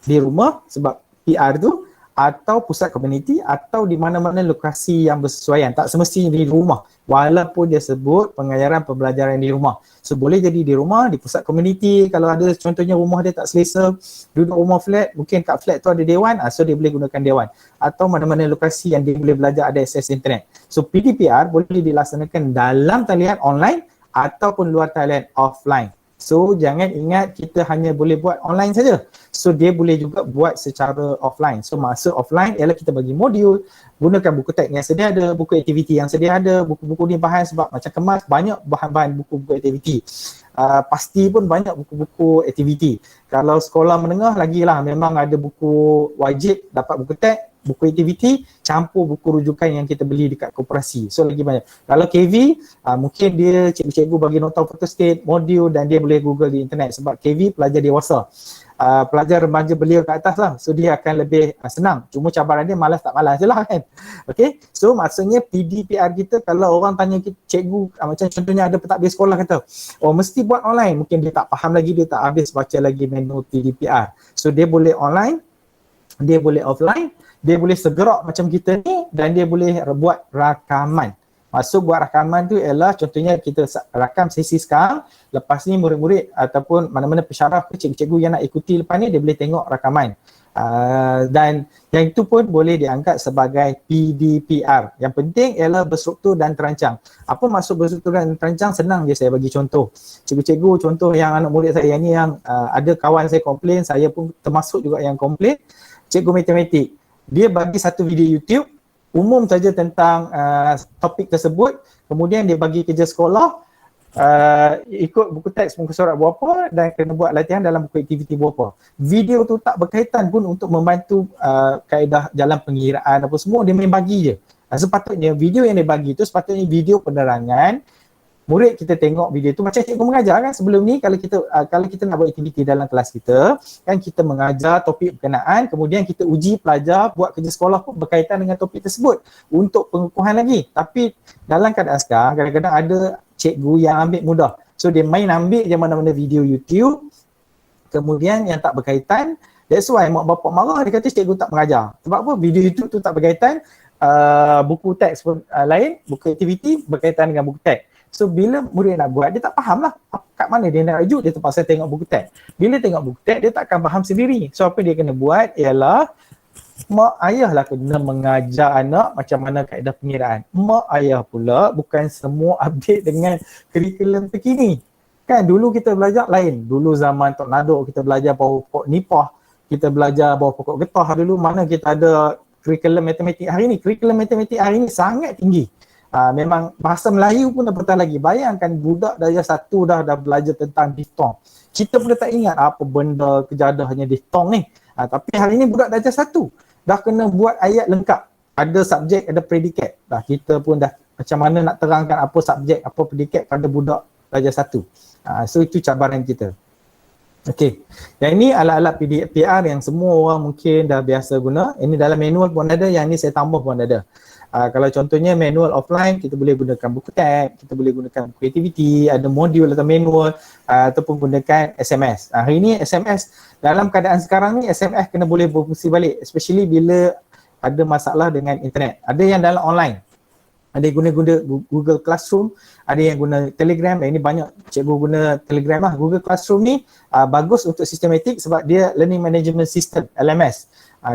di rumah sebab PR tu atau pusat komuniti atau di mana-mana lokasi yang bersesuaian. Tak semestinya di rumah walaupun dia sebut pengajaran pembelajaran di rumah. So boleh jadi di rumah, di pusat komuniti. Kalau ada contohnya rumah dia tak selesa, duduk rumah flat, mungkin kat flat tu ada dewan, so dia boleh gunakan dewan. Atau mana-mana lokasi yang dia boleh belajar ada akses internet. So PDPR boleh dilaksanakan dalam talian online ataupun luar talian offline. So jangan ingat kita hanya boleh buat online saja. So dia boleh juga buat secara offline. So maksud offline ialah kita bagi modul, gunakan buku teks yang sedia ada, buku aktiviti yang sedia ada, buku-buku ni bahan sebab macam kemas banyak bahan-bahan buku-buku aktiviti. Pasti pun banyak buku-buku aktiviti. Kalau sekolah menengah lagilah memang ada buku wajib dapat buku teks, buku aktiviti, campur buku rujukan yang kita beli dekat koperasi. So lagi banyak. Kalau KV, mungkin dia cikgu-cikgu bagi nota photostat, modul dan dia boleh google di internet sebab KV pelajar dewasa. Pelajar remaja belia ke atas lah. So dia akan lebih senang. Cuma cabaran dia malas tak malas je lah kan. Okay. So maksudnya PDPR kita kalau orang tanya kita, cikgu macam contohnya ada pentadbir sekolah kata, oh mesti buat online. Mungkin dia tak faham lagi, dia tak habis baca lagi menu PDPR. So dia boleh online, dia boleh offline, dia boleh segerak macam kita ni dan dia boleh buat rakaman. Maksud buat rakaman tu ialah contohnya kita rakam sesi sekarang, lepas ni murid-murid ataupun mana-mana pensyarah ke cikgu-cikgu yang nak ikuti lepas ni dia boleh tengok rakaman. Dan yang itu pun boleh diangkat sebagai PDPR. Yang penting ialah berstruktur dan terancang. Apa maksud berstruktur dan terancang? Senang je saya bagi contoh. Cikgu-cikgu contoh yang anak murid saya ni yang ada kawan saya komplain, saya pun termasuk juga yang komplain, cikgu matematik. Dia bagi satu video YouTube umum saja tentang topik tersebut, kemudian dia bagi kerja sekolah, ikut buku teks muka surat berapa dan kena buat latihan dalam buku aktiviti berapa. Video tu tak berkaitan pun untuk membantu kaedah jalan pengiraan apa semua, dia main bagi je. Sepatutnya video yang dia bagi tu sepatutnya video penerangan. Murid kita tengok video tu macam cikgu mengajar kan sebelum ni kalau kita nak buat aktiviti dalam kelas kita kan kita mengajar topik berkenaan, kemudian kita uji pelajar buat kerja sekolah pun berkaitan dengan topik tersebut untuk pengukuhan lagi. Tapi dalam keadaan sekarang kadang-kadang ada cikgu yang ambil mudah. So dia main ambil je mana-mana video YouTube kemudian yang tak berkaitan. That's why mak bapak marah, dia kata cikgu tak mengajar. Sebab apa? Video YouTube tu tak berkaitan, buku teks pun lain, buku aktiviti berkaitan dengan buku teks. So bila murid nak buat, dia tak faham lah kat mana dia nak rujuk, dia terpaksa tengok buku teks. Bila tengok buku teks, dia tak akan faham sendiri. So apa dia kena buat ialah mak ayah lah kena mengajar anak macam mana kaedah pengiraan. Mak ayah pula bukan semua update dengan kurikulum terkini. Kan dulu kita belajar lain. Dulu zaman tornado kita belajar bawah pokok nipah, kita belajar bawah pokok getah dulu, mana kita ada kurikulum matematik hari ni. Kurikulum matematik hari ni sangat tinggi. Memang bahasa Melayu pun dah patah lagi. Bayangkan budak darjah 1 dah belajar tentang diftong. Kita pun dah tak ingat apa benda kejadahnya diftong ni. Tapi hari ni budak darjah 1 dah kena buat ayat lengkap. Ada subjek, ada predikat. Kita pun dah macam mana nak terangkan apa subjek, apa predikat pada budak darjah 1. So itu cabaran kita. Okey. Yang ini alat-alat PDPR yang semua orang mungkin dah biasa guna. Ini dalam manual pun ada, yang ni saya tambah pun ada. Kalau contohnya manual offline, kita boleh gunakan buku tab, kita boleh gunakan buku aktiviti, ada modul atau manual, ataupun gunakan SMS. Hari ini SMS, dalam keadaan sekarang ni SMS kena boleh berfungsi balik, especially bila ada masalah dengan internet. Ada yang dalam online, ada yang guna Google Classroom, ada yang guna Telegram. Ini banyak cikgu guna Telegram lah. Google Classroom ni bagus untuk sistematik sebab dia Learning Management System, LMS.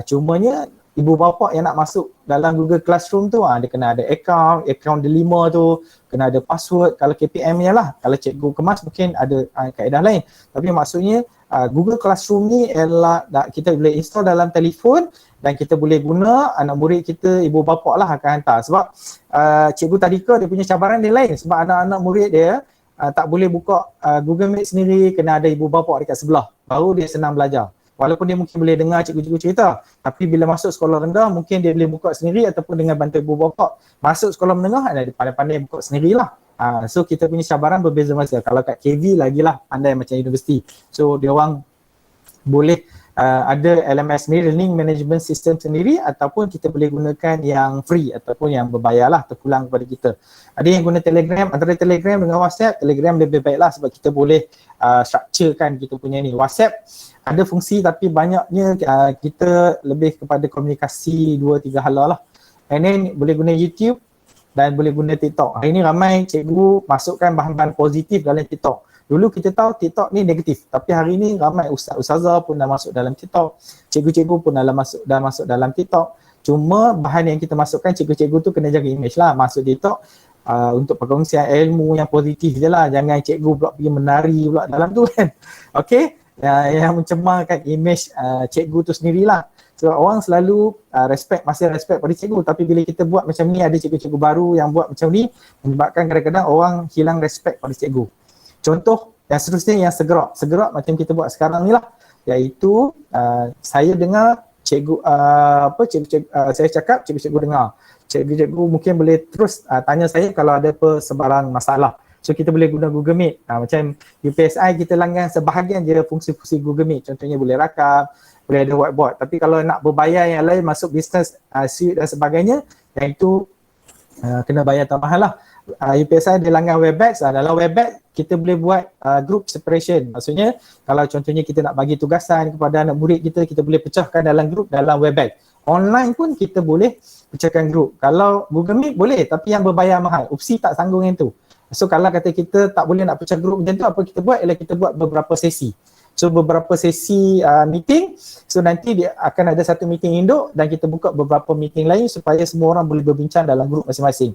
Cumanya ibu bapa yang nak masuk dalam Google Classroom tu, dia kena ada account delima tu, kena ada password. Kalau KPM nya lah, kalau cikgu kemas mungkin ada kaedah lain. Tapi maksudnya Google Classroom ni ialah kita boleh install dalam telefon dan kita boleh guna, anak murid kita, ibu bapa lah akan hantar. Sebab cikgu tadika dia punya cabaran dia lain sebab anak-anak murid dia tak boleh buka Google Meet sendiri, kena ada ibu bapa dekat sebelah, baru dia senang belajar. Walaupun dia mungkin boleh dengar cikgu-cikgu cerita, tapi bila masuk sekolah rendah mungkin dia boleh buka sendiri ataupun dengan bantu ibu bapa. Masuk sekolah menengah dia pandai-pandai buka sendirilah. So kita punya cabaran berbeza masa. Kalau kat KV lagilah pandai macam universiti. So dia orang boleh ada LMS sendiri, Learning Management System sendiri, ataupun kita boleh gunakan yang free ataupun yang berbayar lah, terpulang kepada kita. Ada yang guna Telegram, antara Telegram dengan WhatsApp, Telegram lebih baik lah sebab kita boleh structurekan kita punya ni. WhatsApp ada fungsi tapi banyaknya kita lebih kepada komunikasi 2-3 hala lah. And then boleh guna YouTube dan boleh guna TikTok. Hari ni ramai cikgu masukkan bahan-bahan positif dalam TikTok. Dulu kita tahu TikTok ni negatif, tapi hari ni ramai ustaz-ustazah pun dah masuk dalam TikTok, cikgu-cikgu pun dah masuk dalam TikTok. Cuma bahan yang kita masukkan, cikgu-cikgu tu kena jaga image lah masuk TikTok untuk perkongsian ilmu yang positif je lah. Jangan cikgu pula pergi menari pula dalam tu kan. Okay, yang mencemarkan image cikgu tu sendirilah. So orang selalu masih respect pada cikgu, tapi bila kita buat macam ni, ada cikgu-cikgu baru yang buat macam ni, menyebabkan kadang-kadang orang hilang respect pada cikgu. Contoh yang seterusnya yang segerak macam kita buat sekarang ni lah, iaitu saya dengar cikgu saya cakap, cikgu-cikgu dengar. Cikgu-cikgu mungkin boleh terus tanya saya kalau ada apa sebarang masalah. So kita boleh guna Google Meet. Macam UPSI kita langgan sebahagian je fungsi-fungsi Google Meet. Contohnya boleh rakam, boleh ada whiteboard. Tapi kalau nak berbayar yang lain, masuk business suite dan sebagainya, yang itu kena bayar tambahan lah. UPSI dia langgan Webex. Dalam Webex kita boleh buat group separation. Maksudnya kalau contohnya kita nak bagi tugasan kepada anak murid kita, kita boleh pecahkan dalam group dalam Webex. Online pun kita boleh pecahkan group. Kalau Google Meet boleh, tapi yang berbayar mahal. UPSI tak sanggung yang tu. So kalau kata kita tak boleh nak pecah group macam tu, apa kita buat ialah kita buat beberapa sesi. So beberapa sesi meeting, so nanti dia akan ada satu meeting induk dan kita buka beberapa meeting lain supaya semua orang boleh berbincang dalam grup masing-masing.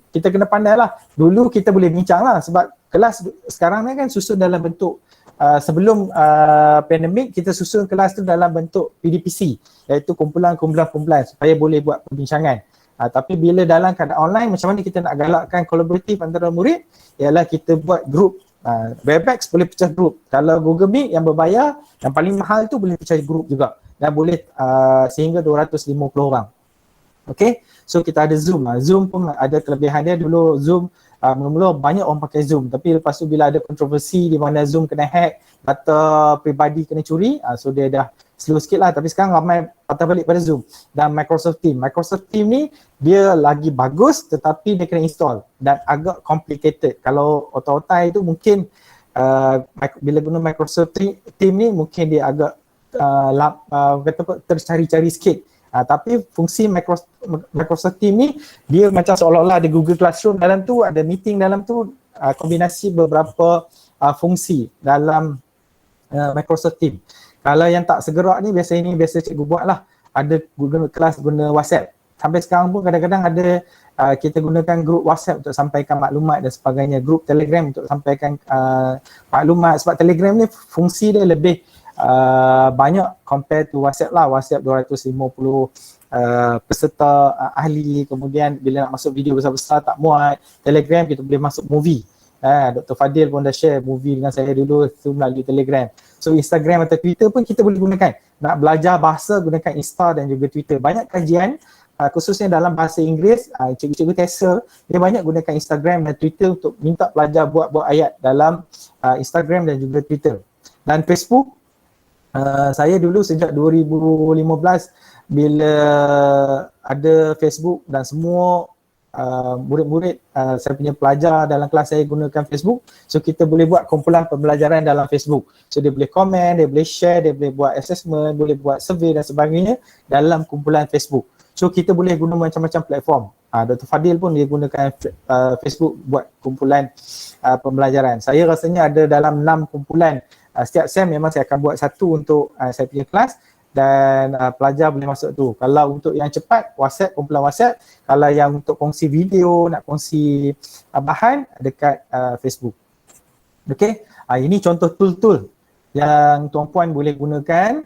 Kita kena pandai lah. Dulu kita boleh bincang lah sebab kelas sekarang ni kan susun dalam bentuk sebelum pandemik, kita susun kelas tu dalam bentuk PDPC, iaitu kumpulan-kumpulan supaya boleh buat perbincangan. Tapi bila dalam keadaan online, macam mana kita nak galakkan kolaboratif antara murid, ialah kita buat grup. Webex boleh pecah grup. Kalau Google Meet yang berbayar, yang paling mahal tu boleh pecah grup juga. Dan boleh sehingga 250 orang. Okay, so kita ada Zoom. Zoom pun ada kelebihan dia. Dulu Zoom, mula-mula banyak orang pakai Zoom. Tapi lepas tu bila ada kontroversi di mana Zoom kena hack, data peribadi kena curi, so dia dah slow sikit lah. Tapi sekarang ramai patah balik pada Zoom. Dan Microsoft Team ni dia lagi bagus tetapi dia kena install dan agak complicated. Kalau otak-otak itu mungkin bila guna Microsoft Team ni mungkin dia agak tercari-cari sikit. Tapi fungsi Microsoft Team ni dia macam seolah-olah ada Google Classroom dalam tu, ada meeting dalam tu, kombinasi beberapa fungsi dalam Microsoft Team. Kalau yang tak segerak ni biasa cikgu buat lah. Ada Google Class, guna WhatsApp. Sampai sekarang pun kadang-kadang ada kita gunakan grup WhatsApp untuk sampaikan maklumat dan sebagainya. Grup Telegram untuk sampaikan maklumat. Sebab Telegram ni fungsi dia lebih banyak compare to WhatsApp lah. WhatsApp 250 peserta ahli, kemudian bila nak masuk video besar-besar tak muat. Telegram kita boleh masuk movie. Dr. Fadil pun dah share movie dengan saya dulu tu melalui Telegram. So Instagram atau Twitter pun kita boleh gunakan. Nak belajar bahasa gunakan Insta dan juga Twitter. Banyak kajian khususnya dalam bahasa Inggeris, cikgu-cikgu TESOL dia banyak gunakan Instagram dan Twitter untuk minta pelajar buat ayat dalam Instagram dan juga Twitter. Dan Facebook, saya dulu sejak 2015 bila ada Facebook dan semua murid-murid saya punya pelajar dalam kelas saya gunakan Facebook, so kita boleh buat kumpulan pembelajaran dalam Facebook. So dia boleh komen, dia boleh share, dia boleh buat assessment, boleh buat survey dan sebagainya dalam kumpulan Facebook. So kita boleh guna macam-macam platform. Dr. Fadil pun dia gunakan Facebook buat kumpulan pembelajaran. Saya rasanya ada dalam 6 kumpulan. Setiap sem memang saya akan buat satu untuk saya punya kelas dan pelajar boleh masuk tu. Kalau untuk yang cepat, WhatsApp, kumpulan WhatsApp. Kalau yang untuk kongsi video, nak kongsi bahan dekat Facebook. Okay, ini contoh tool-tool yang tuan-puan boleh gunakan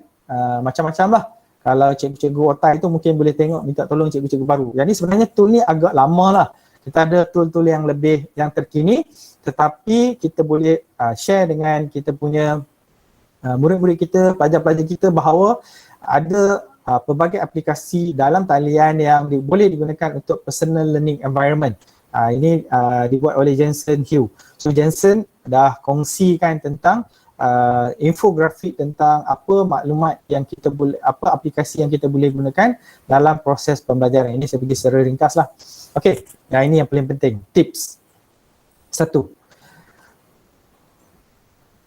macam-macam lah. Kalau cikgu-cikgu otai tu mungkin boleh tengok minta tolong cikgu-cikgu baru. Jadi sebenarnya tool ni agak lama lah. Kita ada tool-tool yang lebih yang terkini tetapi kita boleh share dengan kita punya murid-murid kita, pelajar-pelajar kita bahawa ada pelbagai aplikasi dalam talian yang boleh digunakan untuk personal learning environment. Ini dibuat oleh Jensen Hu. So Jensen dah kongsikan tentang infografik tentang apa maklumat yang kita boleh, apa aplikasi yang kita boleh gunakan dalam proses pembelajaran. Ini saya bagi secara ringkas lah. Okey, yang ini yang paling penting, tips. 1.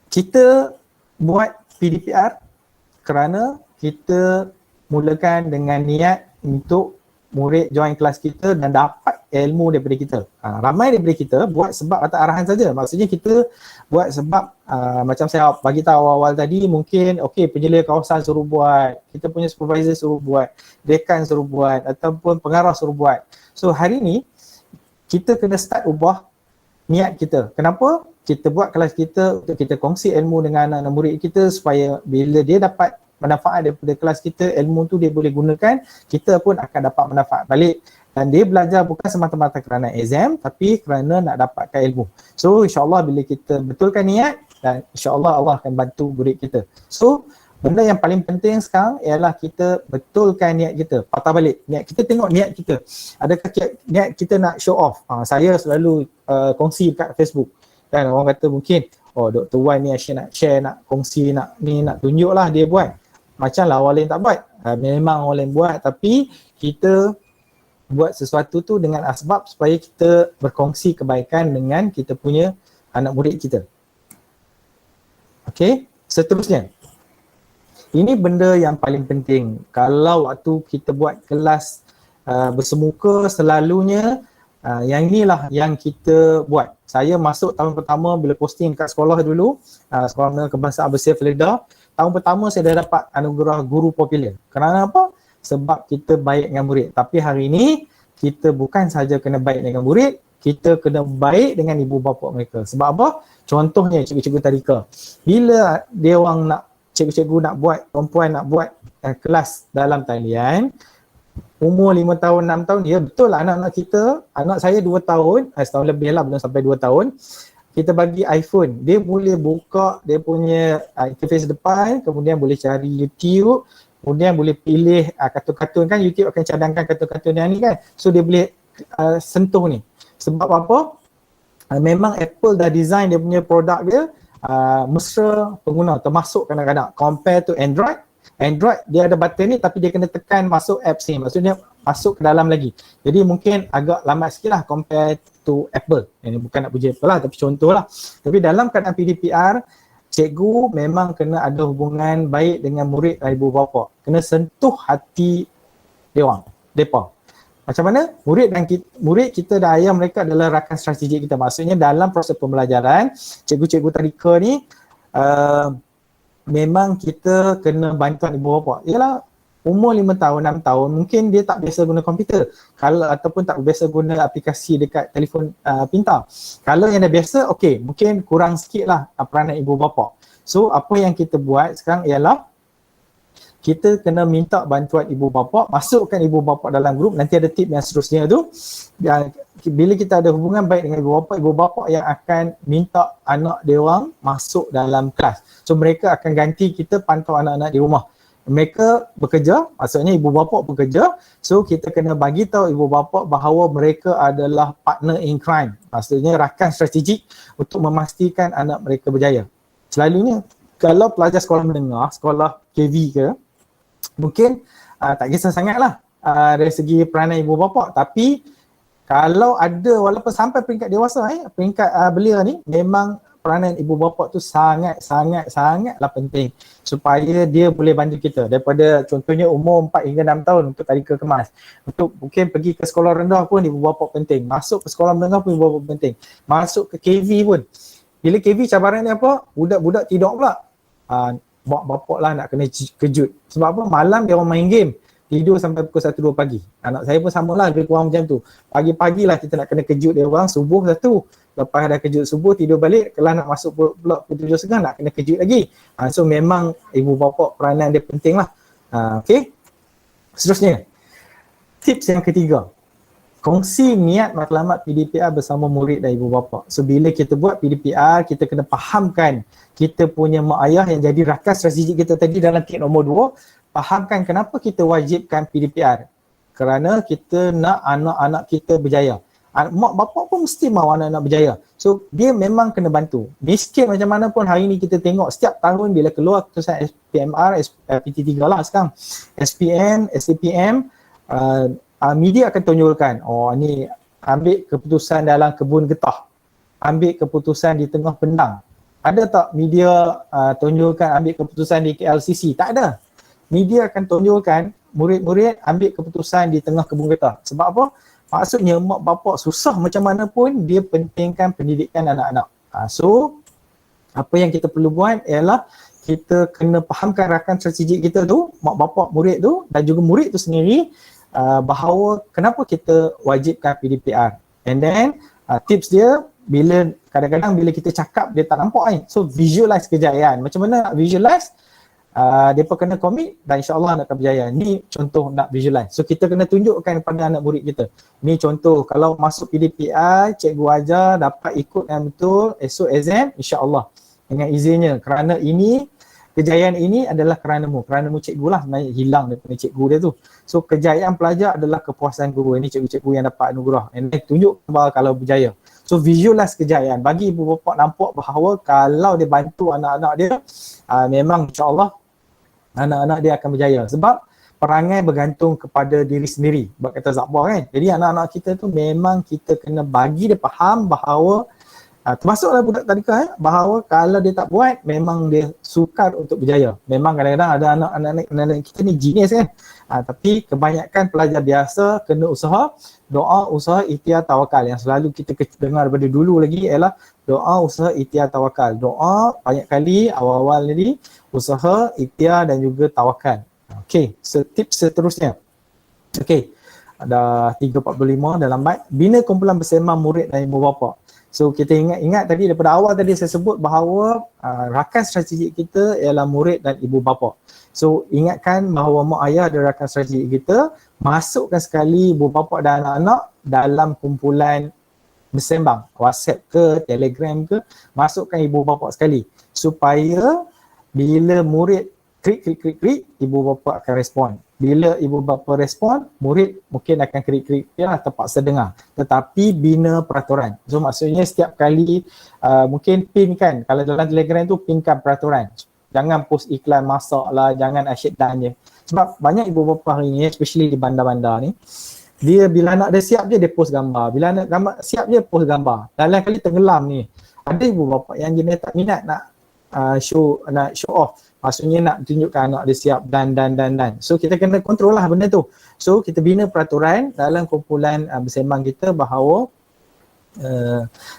Kita buat PDPR kerana kita mulakan dengan niat untuk murid join kelas kita dan dapat ilmu daripada kita. Ramai daripada kita buat sebab atas arahan saja. Maksudnya kita buat sebab macam saya bagi tahu awal-awal tadi, mungkin okey penjelia kawasan suruh buat, kita punya supervisor suruh buat, dekan suruh buat ataupun pengarah suruh buat. So hari ni kita kena start ubah niat kita. Kenapa? Kita buat kelas kita untuk kita kongsi ilmu dengan anak-anak murid kita supaya bila dia dapat manfaat daripada kelas kita, ilmu tu dia boleh gunakan, kita pun akan dapat manfaat balik. Dan dia belajar bukan semata-mata kerana exam tapi kerana nak dapatkan ilmu. So insyaAllah bila kita betulkan niat dan insyaAllah Allah akan bantu murid kita. So benda yang paling penting sekarang ialah kita betulkan niat kita. Patah balik niat kita, tengok niat kita. Adakah niat kita nak show off? Saya selalu kongsi kat Facebook. Dan orang kata mungkin, Dr. Wan ni asyik nak share, nak kongsi, nak tunjuk lah dia buat. Macam lah orang lain tak buat. Memang orang lain buat tapi kita buat sesuatu tu dengan asbab supaya kita berkongsi kebaikan dengan kita punya anak murid kita. Okey, seterusnya. Ini benda yang paling penting. Kalau waktu kita buat kelas bersemuka selalunya yang inilah yang kita buat. Saya masuk tahun pertama bila posting kat sekolah dulu, Sekolah Menengah Kebangsaan Bersih Felida. Tahun pertama saya dah dapat anugerah guru popular. Kerana apa? Sebab kita baik dengan murid. Tapi hari ini kita bukan sahaja kena baik dengan murid, kita kena baik dengan ibu bapa mereka. Sebab apa? Contohnya cikgu-cikgu tadika. Bila dia orang nak, cikgu-cikgu nak buat, perempuan nak buat kelas dalam talian, umur 5 tahun, 6 tahun, ya betul lah anak-anak kita, anak saya 2 tahun, setahun lebih lah, belum sampai 2 tahun, kita bagi iPhone, dia boleh buka dia punya interface depan, kemudian boleh cari YouTube, kemudian boleh pilih kartun-kartun kan, YouTube akan cadangkan kartun-kartun yang ni kan, so dia boleh sentuh ni. Sebab apa? Memang Apple dah design dia punya produk dia mesra pengguna, termasuk kadang-kadang compare to Android. Android dia ada button ni tapi dia kena tekan masuk apps ni, maksudnya masuk ke dalam lagi. Jadi mungkin agak lambat sikit lah compare to Apple. Ini bukan nak puji Apple lah tapi contoh lah. Tapi dalam keadaan PDPR, cikgu memang kena ada hubungan baik dengan murid dan ibu bapa. Kena sentuh hati mereka. Macam mana? Murid kita dan ayah mereka adalah rakan strategik kita. Maksudnya dalam proses pembelajaran, cikgu-cikgu tadika ni memang kita kena bantuan ibu bapa. Ialah umur 5 tahun, 6 tahun, mungkin dia tak biasa guna komputer. Kalau ataupun tak biasa guna aplikasi dekat telefon pintar. Kalau yang dah biasa, okey, mungkin kurang sikit lah peranan ibu bapa. So apa yang kita buat sekarang ialah kita kena minta bantuan ibu bapa, masukkan ibu bapa dalam grup. Nanti ada tip yang seterusnya tu. Dan bila kita ada hubungan baik dengan ibu bapa yang akan minta anak dia orang masuk dalam kelas. So mereka akan ganti kita pantau anak-anak di rumah. Mereka bekerja, maksudnya ibu bapa bekerja. So kita kena bagi tahu ibu bapa bahawa mereka adalah partner in crime. Maksudnya rakan strategik untuk memastikan anak mereka berjaya. Selalunya kalau pelajar sekolah menengah, sekolah KV ke, mungkin tak kisah sangat lah dari segi peranan ibu bapa. Tapi kalau ada, walaupun sampai peringkat dewasa, peringkat belia ni, memang peranan ibu bapa tu sangatlah penting supaya dia boleh bantu kita. Daripada contohnya umur 4 hingga 6 tahun untuk tadika kemas, untuk mungkin pergi ke sekolah rendah pun ibu bapa penting, masuk ke sekolah menengah pun ibu bapa penting, masuk ke KV pun. Bila KV cabaran dia apa? Budak-budak tidur pula. Mak bapak lah nak kena kejut. Sebab apa? Malam dia orang main game, tidur sampai pukul 1-2 pagi. Anak saya pun sama lah, lebih kurang macam tu. Pagi-pagi lah kita nak kena kejut dia orang, subuh 1. Lepas dah kejut subuh, tidur balik. Kalau nak masuk pula pukul 7.30 nak kena kejut lagi. So memang ibu bapa peranan dia penting lah. Okay. Seterusnya, tips yang ketiga. Kongsi niat matlamat PDPR bersama murid dan ibu bapa. So bila kita buat PDPR, kita kena fahamkan kita punya mak ayah yang jadi rakan strategik kita tadi dalam tip nombor 2. Fahamkan kenapa kita wajibkan PDPR. Kerana kita nak anak-anak kita berjaya. Mak bapak pun mesti mahu anak-anak berjaya. So dia memang kena bantu. Miskin macam mana pun hari ni kita tengok setiap tahun bila keluar keputusan SPMR, PT3 lah sekarang, SPM, SAPM, media akan tunjulkan, ni ambil keputusan dalam kebun getah, ambil keputusan di tengah pendang. Ada tak media tunjulkan ambil keputusan di KLCC? Tak ada. Media akan tunjulkan murid-murid ambil keputusan di tengah kebun getah. Sebab apa? Maksudnya mak bapak susah macam mana pun dia pentingkan pendidikan anak-anak. So apa yang kita perlu buat ialah kita kena fahamkan rakan strategik kita tu, mak bapak murid tu dan juga murid tu sendiri, bahawa kenapa kita wajibkan PDPR. And then tips dia, bila kadang-kadang bila kita cakap dia tak nampak kan. So visualize kejayaan. Macam mana nak visualize? Mereka kena komit dan insyaAllah nak akan berjaya. Ni contoh nak visualize. So kita kena tunjukkan kepada anak murid kita. Ni contoh kalau masuk PDPR, cikgu ajar dapat ikut yang betul, esok exam insyaAllah dengan izinnya. Kerana ini, kejayaan ini adalah keranamu cikgu lah, sebenarnya hilang daripada cikgu dia tu. So kejayaan pelajar adalah kepuasan guru. Ini cikgu-cikgu yang dapat anugerah. And then tunjuk kalau berjaya. So visualize kejayaan. Bagi ibu bapa nampak bahawa kalau dia bantu anak-anak dia, memang insyaAllah anak-anak dia akan berjaya. Sebab perangai bergantung kepada diri sendiri. Sebab kata Zakbar kan. Jadi anak-anak kita tu memang kita kena bagi dia faham bahawa termasuklah budak tadika bahawa kalau dia tak buat memang dia sukar untuk berjaya. Memang kadang-kadang ada anak-anak kita ni genius kan. Tapi kebanyakan pelajar biasa kena usaha, doa, usaha, ikhtiar, tawakal. Yang selalu kita dengar daripada dulu lagi ialah doa, usaha, ikhtiar, tawakal. Doa banyak kali awal-awal ni, usaha, ikhtiar dan juga tawakal. Okey, tips seterusnya. Okey. Ada 3.45 dalam lambat. Bina kumpulan bersama murid dan ibu bapa. So kita ingat tadi daripada awal tadi saya sebut bahawa rakan strategik kita ialah murid dan ibu bapa. So ingatkan bahawa mak ayah adalah rakan strategik kita, masukkan sekali ibu bapa dan anak-anak dalam kumpulan bersembang, WhatsApp ke, Telegram ke, masukkan ibu bapa sekali supaya bila murid klik, ibu bapa akan respon. Bila ibu bapa respon, murid mungkin akan klik, ya terpaksa dengar. Tetapi bina peraturan. So maksudnya setiap kali mungkin pin kan, kalau dalam Telegram tu pinkan peraturan. Jangan post iklan masak lah, jangan asyik dan je. Sebab banyak ibu bapa hari ni, especially di bandar-bandar ni, dia bila anak dia siap je, dia post gambar. Bila anak siap je, post gambar. Dalam kali tenggelam ni, ada ibu bapa yang jenis tak minat nak show off. Maksudnya nak tunjukkan anak dia siap dan. So kita kena kontrol lah benda tu. So kita bina peraturan dalam kumpulan bersembang kita bahawa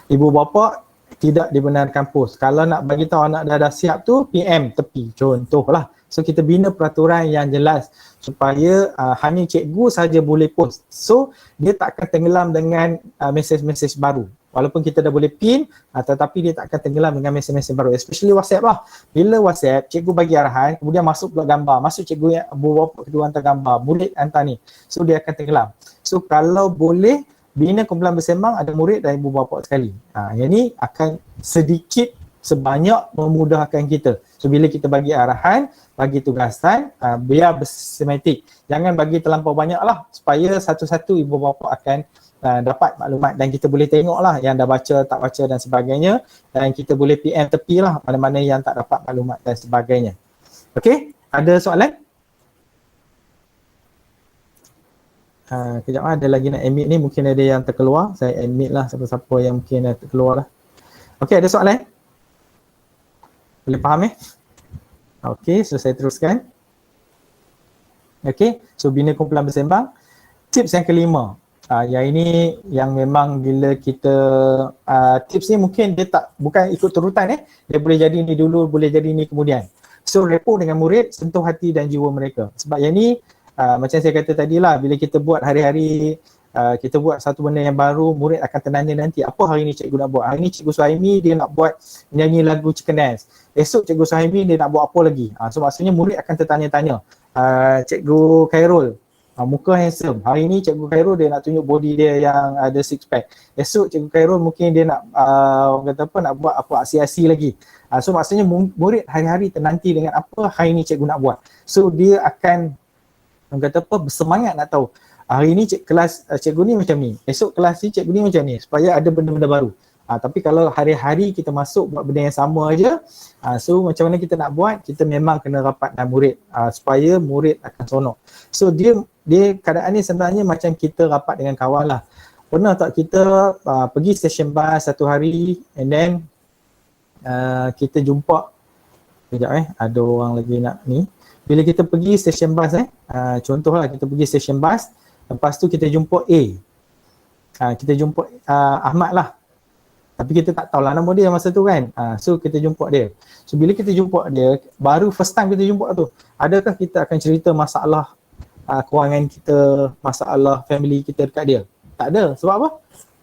ibu bapa tidak dibenarkan post. Kalau nak bagi tahu anak dah siap tu, PM tepi contohlah. So kita bina peraturan yang jelas supaya hanya cikgu saja boleh post. So dia tak akan tenggelam dengan mesej-mesej baru. Walaupun kita dah boleh pin, tetapi dia tak akan tenggelam dengan mesin-mesin baru. Especially WhatsApp lah. Bila WhatsApp, cikgu bagi arahan, kemudian masuk pula gambar. Masuk cikgu yang bapa kedua hantar gambar. Murid hantar ni. So dia akan tenggelam. So kalau boleh, bina kumpulan bersembang ada murid dan ibu bapa sekali. Yang ni akan sedikit sebanyak memudahkan kita. So bila kita bagi arahan, bagi tugasan, biar bersistematik. Jangan bagi terlampau banyak lah supaya satu-satu ibu bapa akan dapat maklumat dan kita boleh tengok lah yang dah baca, tak baca dan sebagainya, dan kita boleh PM tepi lah mana-mana yang tak dapat maklumat dan sebagainya. Okey, ada soalan? Kejap ada lagi nak admit ni, mungkin ada yang terkeluar. Saya admit lah siapa-siapa yang mungkin dah terkeluar lah. Okey, ada soalan? Boleh faham Okey, so saya teruskan. Okey, so bina kumpulan bersembang. Tips yang kelima. Yang ini yang memang bila kita tips ni mungkin dia bukan ikut turutan dia boleh jadi ni dulu, boleh jadi ni kemudian. So repo dengan murid, sentuh hati dan jiwa mereka. Sebab yang ni macam saya kata tadi lah, bila kita buat hari-hari, kita buat satu benda yang baru, murid akan ternanya nanti, apa hari ni cikgu nak buat? Hari ni cikgu Suhaimi dia nak buat nyanyi lagu Chicken Dance. Esok cikgu Suhaimi dia nak buat apa lagi? So maksudnya murid akan tertanya-tanya. Cikgu Khairul, muka handsome. Hari ni cikgu Khairul dia nak tunjuk body dia yang ada six pack. Esok cikgu Khairul mungkin dia nak orang kata apa, nak buat apa aksi-aksi lagi. So maksudnya murid hari-hari ternanti dengan apa hari ni cikgu nak buat. So dia akan orang kata apa, bersemangat nak tahu. Hari ni kelas cikgu ni macam ni. Esok kelas ni cikgu ni macam ni, supaya ada benda-benda baru. Tapi kalau hari-hari kita masuk buat benda yang sama aja, so macam mana kita nak buat, kita memang kena rapat dengan murid supaya murid akan sonok. So dia keadaan ni sebenarnya macam kita rapat dengan kawan lah. Pernah tak kita pergi stesen bas satu hari and then kita jumpa, kejap ada orang lagi nak ni. Bila kita pergi stesen bas contohlah kita pergi stesen bas, lepas tu kita jumpa A. Kita jumpa Ahmad lah. Tapi kita tak tahulah nama dia masa tu kan. So kita jumpa dia. So bila kita jumpa dia, baru first time kita jumpa tu, adakah kita akan cerita masalah kewangan kita, masalah family kita dekat dia? Tak ada. Sebab apa?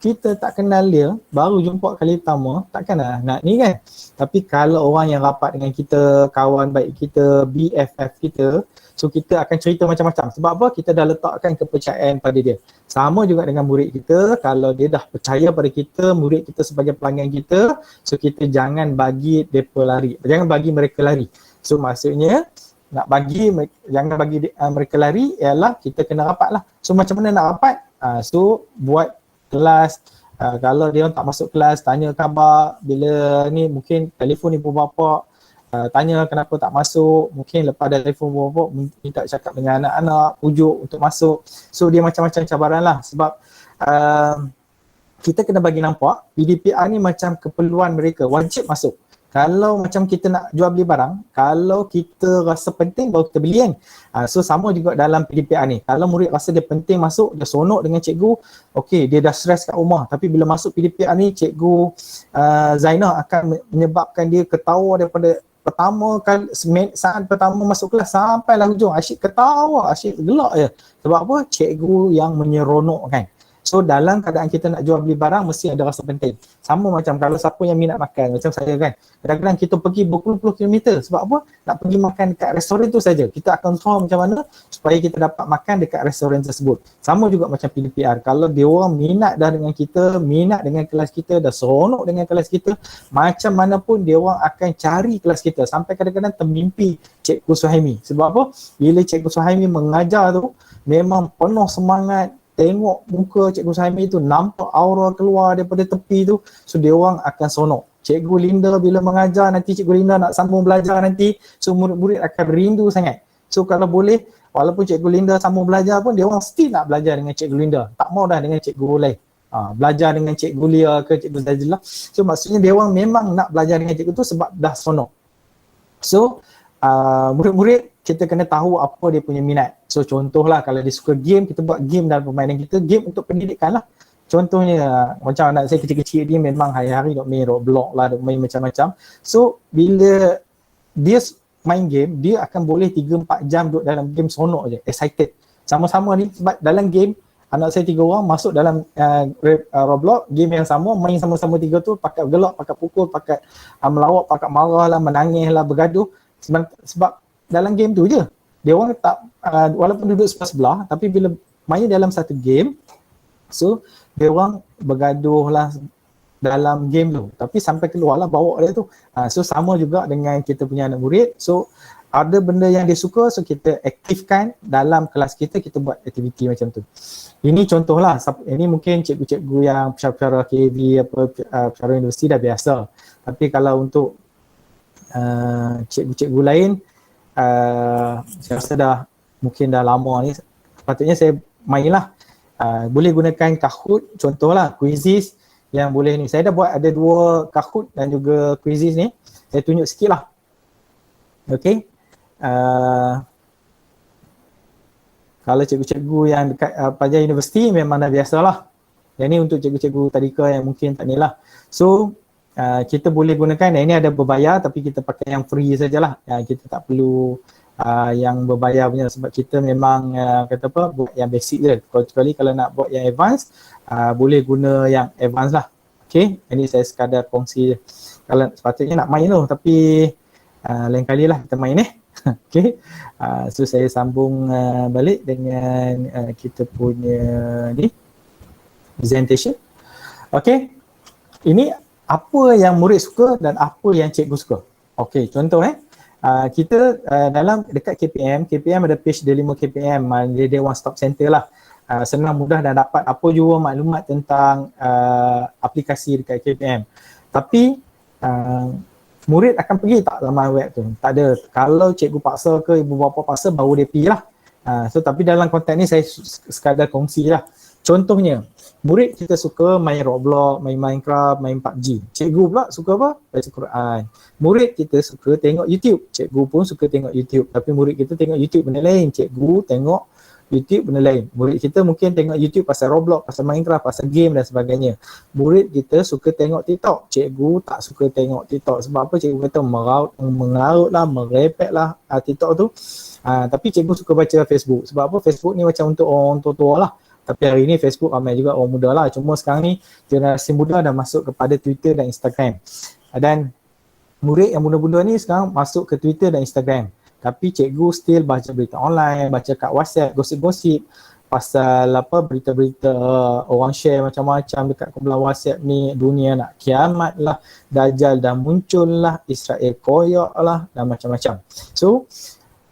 Kita tak kenal dia, baru jumpa kali pertama, takkanlah nak ni kan. Tapi kalau orang yang rapat dengan kita, kawan baik kita, BFF kita, so kita akan cerita macam-macam. Sebab apa? Kita dah letakkan kepercayaan pada dia. Sama juga dengan murid kita, kalau dia dah percaya pada kita, murid kita sebagai pelanggan kita, so kita jangan bagi mereka lari. Jangan bagi mereka lari. So maksudnya, jangan bagi mereka lari ialah kita kena rapat lah. So macam mana nak rapat? So buat kelas, kalau dia tak masuk kelas, tanya khabar. Bila ni mungkin telefon ibu bapa, tanya kenapa tak masuk. Mungkin lepas dah telefon ibu bapa, minta cakap dengan anak-anak, pujuk untuk masuk. So dia macam-macam cabaran lah. Sebab kita kena bagi nampak PDPR ni macam keperluan mereka, wajib masuk. Kalau macam kita nak jual beli barang, kalau kita rasa penting baru kita beli kan. So sama juga dalam PDPR ni. Kalau murid rasa dia penting masuk, dia sonok dengan cikgu, okey dia dah stres kat rumah. Tapi bila masuk PDPR ni, cikgu Zainah akan menyebabkan dia ketawa daripada saat pertama masuk kelas sampailah hujung. Asyik ketawa, asyik gelak je. Sebab apa? Cikgu yang menyeronokkan. So dalam keadaan kita nak jual beli barang, mesti ada rasa penting. Sama macam kalau siapa yang minat makan, macam saya kan. Kadang-kadang kita pergi berpuluh-puluh kilometer. Sebab apa? Nak pergi makan dekat restoran tu saja. Kita akan tahu macam mana supaya kita dapat makan dekat restoran tersebut. Sama juga macam PDPR. Kalau dia orang minat dah dengan kita, minat dengan kelas kita, dah seronok dengan kelas kita, macam mana pun dia orang akan cari kelas kita. Sampai kadang-kadang termimpi Cikgu Suhaimi. Sebab apa? Bila Cikgu Suhaimi mengajar tu, memang penuh semangat. Tengok muka Cikgu Suhaimi tu, nampak aura keluar daripada tepi tu, so dia orang akan sonok. Cikgu Linda bila mengajar, nanti Cikgu Linda nak sambung belajar nanti, so murid-murid akan rindu sangat. So kalau boleh, walaupun Cikgu Linda sambung belajar pun, dia orang still nak belajar dengan Cikgu Linda. Tak mau dah dengan Cikgu lain. Belajar dengan Cikgu Lia ke Cikgu Zajilah. So maksudnya dia orang memang nak belajar dengan cikgu tu sebab dah sonok. So murid-murid kita kena tahu apa dia punya minat. So contohlah kalau dia suka game, kita buat game dalam permainan kita, game untuk pendidikan lah. Contohnya macam anak saya kecil-kecil dia memang hari-hari duk main Roblox lah, duk main macam-macam. So bila dia main game, dia akan boleh 3-4 jam duduk dalam game sonok je, excited. Sama-sama ni sebab dalam game anak saya 3 orang masuk dalam Roblox, game yang sama, main sama-sama 3 tu, pakat gelak, pakat pukul, pakat melawak, pakat marah lah, menangis lah, bergaduh. Sebab dalam game tu je. Dia orang tak, walaupun duduk sebelah-sebelah, tapi bila main dalam satu game, so dia orang bergaduh lah dalam game tu, tapi sampai keluar lah bawa dia tu. So sama juga dengan kita punya anak murid. So ada benda yang dia suka, so kita aktifkan dalam kelas kita, kita buat aktiviti macam tu. Ini contohlah, ini mungkin cikgu-cikgu yang pensyarah KV, pensyarah universiti dah biasa. Tapi kalau untuk cikgu-cikgu lain, saya rasa mungkin dah lama ni, sepatutnya saya mainlah. Boleh gunakan Kahoot, contohlah Quizizz yang boleh ni. Saya dah buat ada 2 Kahoot dan juga Quizizz ni. Saya tunjuk sikit lah. Okay. Kalau cikgu-cikgu yang dekat pelajar universiti memang dah biasalah. Yang ni untuk cikgu-cikgu tadika yang mungkin tak ni lah. So kita boleh gunakan, yang ini ada berbayar tapi kita pakai yang free sajalah. Kita tak perlu yang berbayar punya, sebab kita memang kata apa, buat yang basic je. Kecuali kalau nak buat yang advance, boleh guna yang advance lah. Okay, ini saya sekadar kongsi je. Kalau sepatutnya nak main tu, tapi lain kali lah kita main Okay, so saya sambung balik dengan kita punya ni presentation. Okay, ini apa yang murid suka dan apa yang cikgu suka. Okay, contoh kita dalam dekat KPM ada page dia 5 KPM, dia one stop center lah. Senang mudah dan dapat apa jua maklumat tentang aplikasi dekat KPM. Tapi murid akan pergi tak laman web tu? Tak ada. Kalau cikgu paksa ke ibu bapa paksa, baru dia pergi lah. So tapi dalam konteks ni saya sekadar kongsi lah. Contohnya, murid kita suka main Roblox, main Minecraft, main PUBG. Cikgu pula suka apa? Baca Quran. Murid kita suka tengok YouTube. Cikgu pun suka tengok YouTube. Tapi murid kita tengok YouTube benda lain. Cikgu tengok YouTube benda lain. Murid kita mungkin tengok YouTube pasal Roblox, pasal Minecraft, pasal game dan sebagainya. Murid kita suka tengok TikTok. Cikgu tak suka tengok TikTok. Sebab apa? Cikgu kata mengarut lah, merepek lah TikTok tu. Tapi cikgu suka baca Facebook. Sebab apa? Facebook ni macam untuk orang tua-tua lah. Tapi hari ni Facebook ramai juga orang muda lah. Cuma sekarang ni generasi muda dah masuk kepada Twitter dan Instagram. Dan murid yang muda-muda ni sekarang masuk ke Twitter dan Instagram. Tapi cikgu still baca berita online, baca kat WhatsApp, gosip-gosip pasal apa, berita-berita orang share macam-macam dekat kumpulan WhatsApp ni. Dunia nak kiamat lah, Dajjal dah muncul lah, Israel koyak lah dan macam-macam. So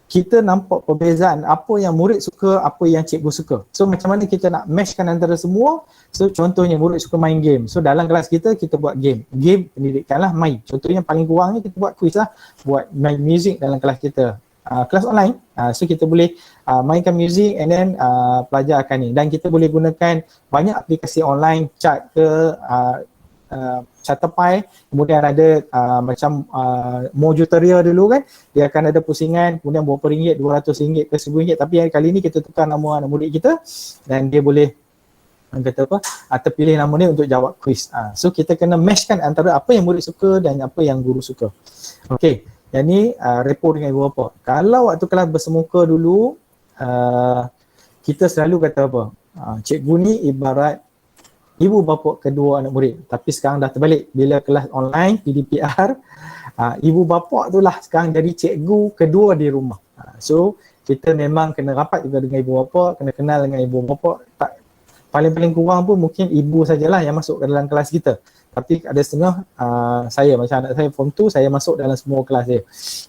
kita nampak perbezaan apa yang murid suka, apa yang cikgu suka. So macam mana kita nak meshkan antara semua. So contohnya murid suka main game. So dalam kelas kita buat game. Game pendidikan lah, main. Contohnya paling kurang ni kita buat quiz lah. Buat main music dalam kelas kita. Kelas online. So kita boleh mainkan music and then pelajar akan ni. Dan kita boleh gunakan banyak aplikasi online, chat ke, Chatterpie, kemudian ada macam Mojoteria dulu kan, dia akan ada pusingan, kemudian berapa ringgit, RM200 ke RM1,000, tapi kali ni kita tukar nama anak murid kita dan dia boleh kata apa, terpilih nama dia untuk jawab quiz. So kita kena meshkan antara apa yang murid suka dan apa yang guru suka. Okey, yang ni repo dengan ibu bapa. Kalau waktu kelas bersemuka dulu, kita selalu kata apa, cikgu ni ibarat ibu bapa kedua anak murid. Tapi sekarang dah terbalik. Bila kelas online, PDPR, ibu bapa tu lah sekarang jadi cikgu kedua di rumah. So, kita memang kena rapat juga dengan ibu bapa, kena kenal dengan ibu bapa. Paling-paling kurang pun mungkin ibu sajalah yang masuk ke dalam kelas kita. Tapi ada setengah, saya macam anak saya form 2, saya masuk dalam semua kelas dia.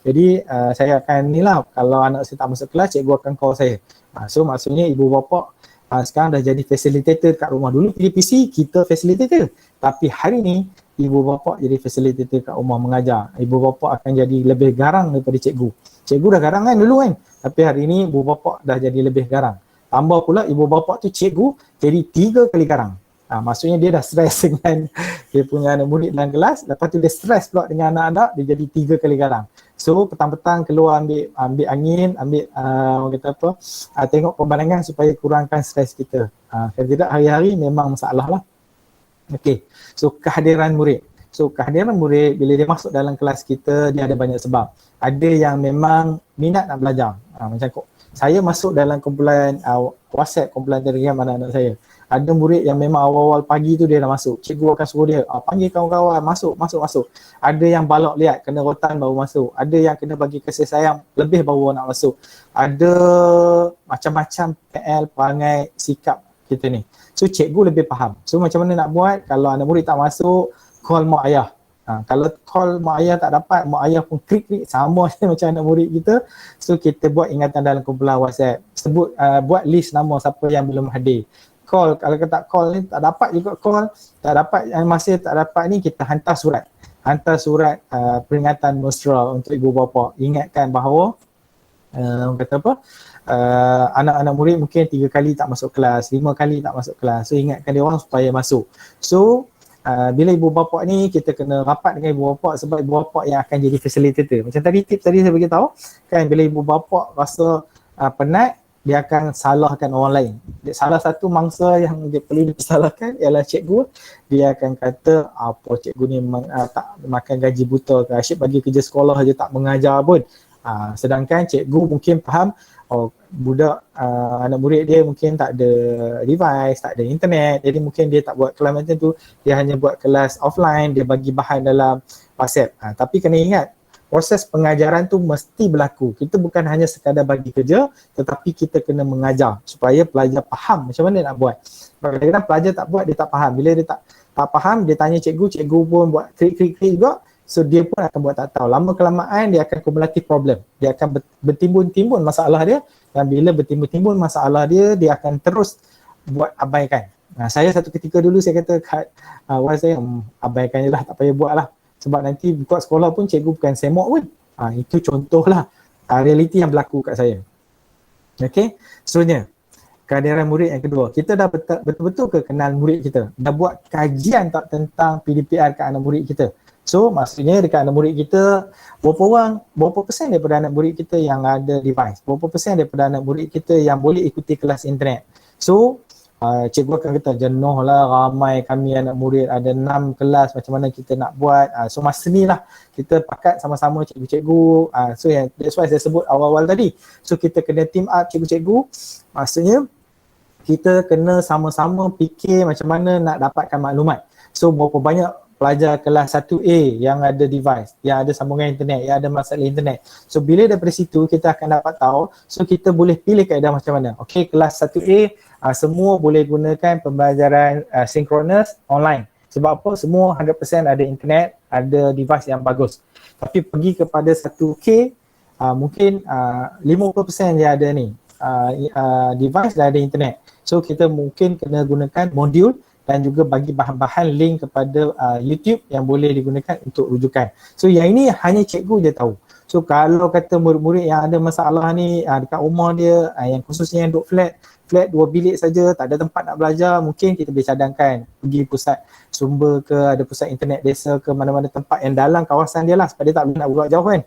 Jadi, saya akan ni lah, kalau anak saya tak masuk kelas, cikgu akan call saya. So, maksudnya ibu bapa sekarang dah jadi facilitator kat rumah. Dulu PDPC kita facilitator, tapi hari ni ibu bapa jadi facilitator kat rumah mengajar. Ibu bapa akan jadi lebih garang daripada cikgu. Cikgu dah garang kan dulu kan, tapi hari ni ibu bapa dah jadi lebih garang. Tambah pula ibu bapa tu cikgu jadi 3 kali garang. Maksudnya dia dah stres dengan dia punya anak murid dalam kelas, lepas tu dia stres pula dengan anak-anak, dia jadi 3 kali garang. So petang-petang keluar ambil angin, orang kata apa, tengok pemandangan supaya kurangkan stres kita. Kalau tidak hari-hari memang masalah lah. Okay, so kehadiran murid. So kehadiran murid bila dia masuk dalam kelas kita, dia ada banyak sebab. Ada yang memang minat nak belajar. Macam saya masuk dalam kumpulan WhatsApp kumpulan Telegram anak-anak saya. Ada murid yang memang awal-awal pagi tu dia dah masuk. Cikgu akan suruh dia, panggil kawan-kawan, masuk. Ada yang balok liat, kena rotan baru masuk. Ada yang kena bagi kasih sayang lebih baru nak masuk. Ada macam-macam PL, perangai, sikap kita ni. So cikgu lebih faham. So macam mana nak buat kalau anak murid tak masuk, call mak ayah. Kalau call mak ayah tak dapat, mak ayah pun klik sama je macam anak murid kita. So kita buat ingatan dalam kumpulan WhatsApp. Sebut buat list nama siapa yang belum hadir. Call, kalau kita tak call ni, tak dapat juga call. Tak dapat, masih tak dapat ni, kita hantar surat. Hantar surat peringatan mesra untuk ibu bapa. Ingatkan bahawa kata apa, anak-anak murid mungkin 3 kali tak masuk kelas, 5 kali tak masuk kelas. So ingatkan dia orang supaya masuk. So bila ibu bapa ni kita kena rapat dengan ibu bapa sebab ibu bapa yang akan jadi facilitator. Macam tadi tips tadi saya bagi tahu kan, bila ibu bapa rasa penat, dia akan salahkan orang lain. Salah satu mangsa yang dia perlu disalahkan ialah cikgu. Dia akan kata apa cikgu ni tak makan gaji buta ke, asyik bagi kerja sekolah je tak mengajar pun. Sedangkan cikgu mungkin faham budak anak murid dia mungkin tak ada device, tak ada internet, jadi mungkin dia tak buat kelas macam tu, dia hanya buat kelas offline, dia bagi bahan dalam WhatsApp. Tapi kena ingat, proses pengajaran tu mesti berlaku. Kita bukan hanya sekadar bagi kerja, tetapi kita kena mengajar supaya pelajar faham macam mana nak buat. Kadang-kadang pelajar tak buat, dia tak faham. Bila dia tak faham, dia tanya cikgu, cikgu pun buat klik juga. So dia pun akan buat tak tahu. Lama kelamaan dia akan kumulatif problem. Dia akan bertimbun-timbun masalah dia, dan bila bertimbun-timbun masalah dia, dia akan terus buat abaikan. Saya satu ketika dulu saya kata kat saya, abaikan je lah, tak payah buat lah. Sebab nanti buka sekolah pun cikgu bukan semok pun. Itu contohlah realiti yang berlaku kat saya. Okay, seterusnya. Kehadiran murid yang kedua. Kita dah betul-betul ke kenal murid kita? Dah buat kajian tak tentang PDPR kat anak murid kita? So maksudnya dekat anak murid kita, berapa persen daripada anak murid kita yang ada device? Berapa persen daripada anak murid kita yang boleh ikuti kelas internet? So cikgu akan kata jenuh lah, ramai kami anak murid, ada 6 kelas, macam mana kita nak buat. So masa ni lah kita pakat sama-sama cikgu-cikgu. So that's why saya sebut awal-awal tadi. So kita kena team up cikgu-cikgu. Maksudnya kita kena sama-sama fikir macam mana nak dapatkan maklumat. So berapa banyak pelajar kelas 1A yang ada device, yang ada sambungan internet, yang ada masalah internet. So bila daripada situ kita akan dapat tahu, so kita boleh pilih kaedah macam mana. Okay, kelas 1A semua boleh gunakan pembelajaran synchronous online. Sebab apa? Semua 100% ada internet, ada device yang bagus. Tapi pergi kepada 1K, mungkin 50% dia ada ni, device dah ada internet. So kita mungkin kena gunakan modul dan juga bagi bahan-bahan link kepada YouTube yang boleh digunakan untuk rujukan. So yang ini hanya cikgu je tahu. So kalau kata murid-murid yang ada masalah ni dekat rumah dia, yang khususnya yang duduk flat 2 bilik saja, tak ada tempat nak belajar, mungkin kita boleh cadangkan pergi pusat sumber ke, ada pusat internet desa ke, mana-mana tempat yang dalam kawasan dia lah, sebab dia tak boleh nak keluar jauh kan.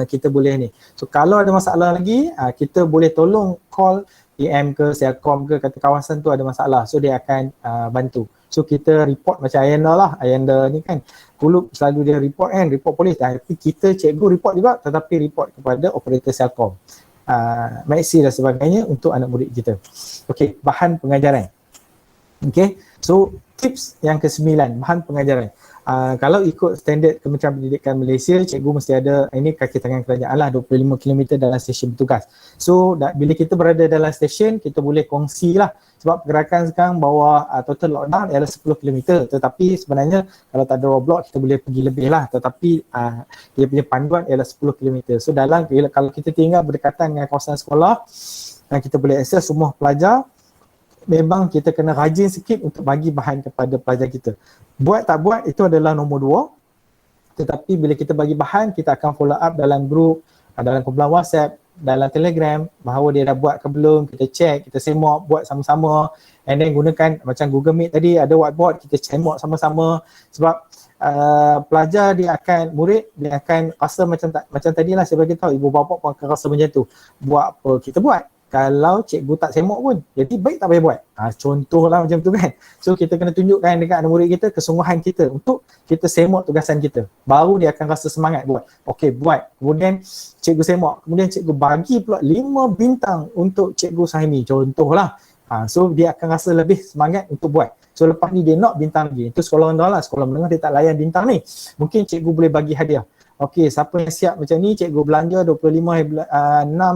Kita boleh ni. So kalau ada masalah lagi, kita boleh tolong call PM ke, Selcom ke, kata kawasan tu ada masalah. So dia akan bantu. So kita report macam Ayanda lah. Ayanda ni kan Kulub selalu dia report kan, report polis. Tapi kita cikgu report juga, tetapi report kepada operator Selcom, Maxi dan sebagainya untuk anak murid kita. Okey, bahan pengajaran. Okey, so tips yang ke-9, bahan pengajaran. Kalau ikut standard Kementerian Pendidikan Malaysia, cikgu mesti ada, ini kaki tangan kerajaan lah, 25 km dalam stesen bertugas. So bila kita berada dalam stesen, kita boleh kongsi lah. Sebab pergerakan sekarang bawah total lockdown ialah 10 km. Tetapi sebenarnya kalau tak ada roadblock, kita boleh pergi lebih lah. Tetapi dia punya panduan ialah 10 km. So kalau kita tinggal berdekatan dengan kawasan sekolah, dan kita boleh akses semua pelajar, memang kita kena rajin sikit untuk bagi bahan kepada pelajar kita. Buat tak buat itu adalah nombor 2. Tetapi bila kita bagi bahan, kita akan follow up dalam grup, dalam kumpulan WhatsApp, dalam Telegram, bahawa dia dah buat ke belum, kita check, kita semak, buat sama-sama, and then gunakan macam Google Meet tadi, ada whiteboard, kita semak sama-sama. Sebab pelajar murid dia akan rasa macam tadi lah saya bagi tahu, ibu bapa pun akan rasa macam tu. Buat apa kita buat? kalau cikgu tak semok pun. Jadi baik tak payah buat. Contohlah macam tu kan. So kita kena tunjukkan dekat anak murid kita kesungguhan kita untuk kita semok tugasan kita. Baru dia akan rasa semangat buat. Okey, buat. Kemudian cikgu semok. Kemudian cikgu bagi pula 5 bintang untuk cikgu Sahimi. Contohlah. So dia akan rasa lebih semangat untuk buat. So lepas ni dia nak bintang lagi. Itu sekolah rendah lah. Sekolah menengah dia tak layan bintang ni. Mungkin cikgu boleh bagi hadiah. Okey, siapa yang siap macam ni, cikgu belanja 25/6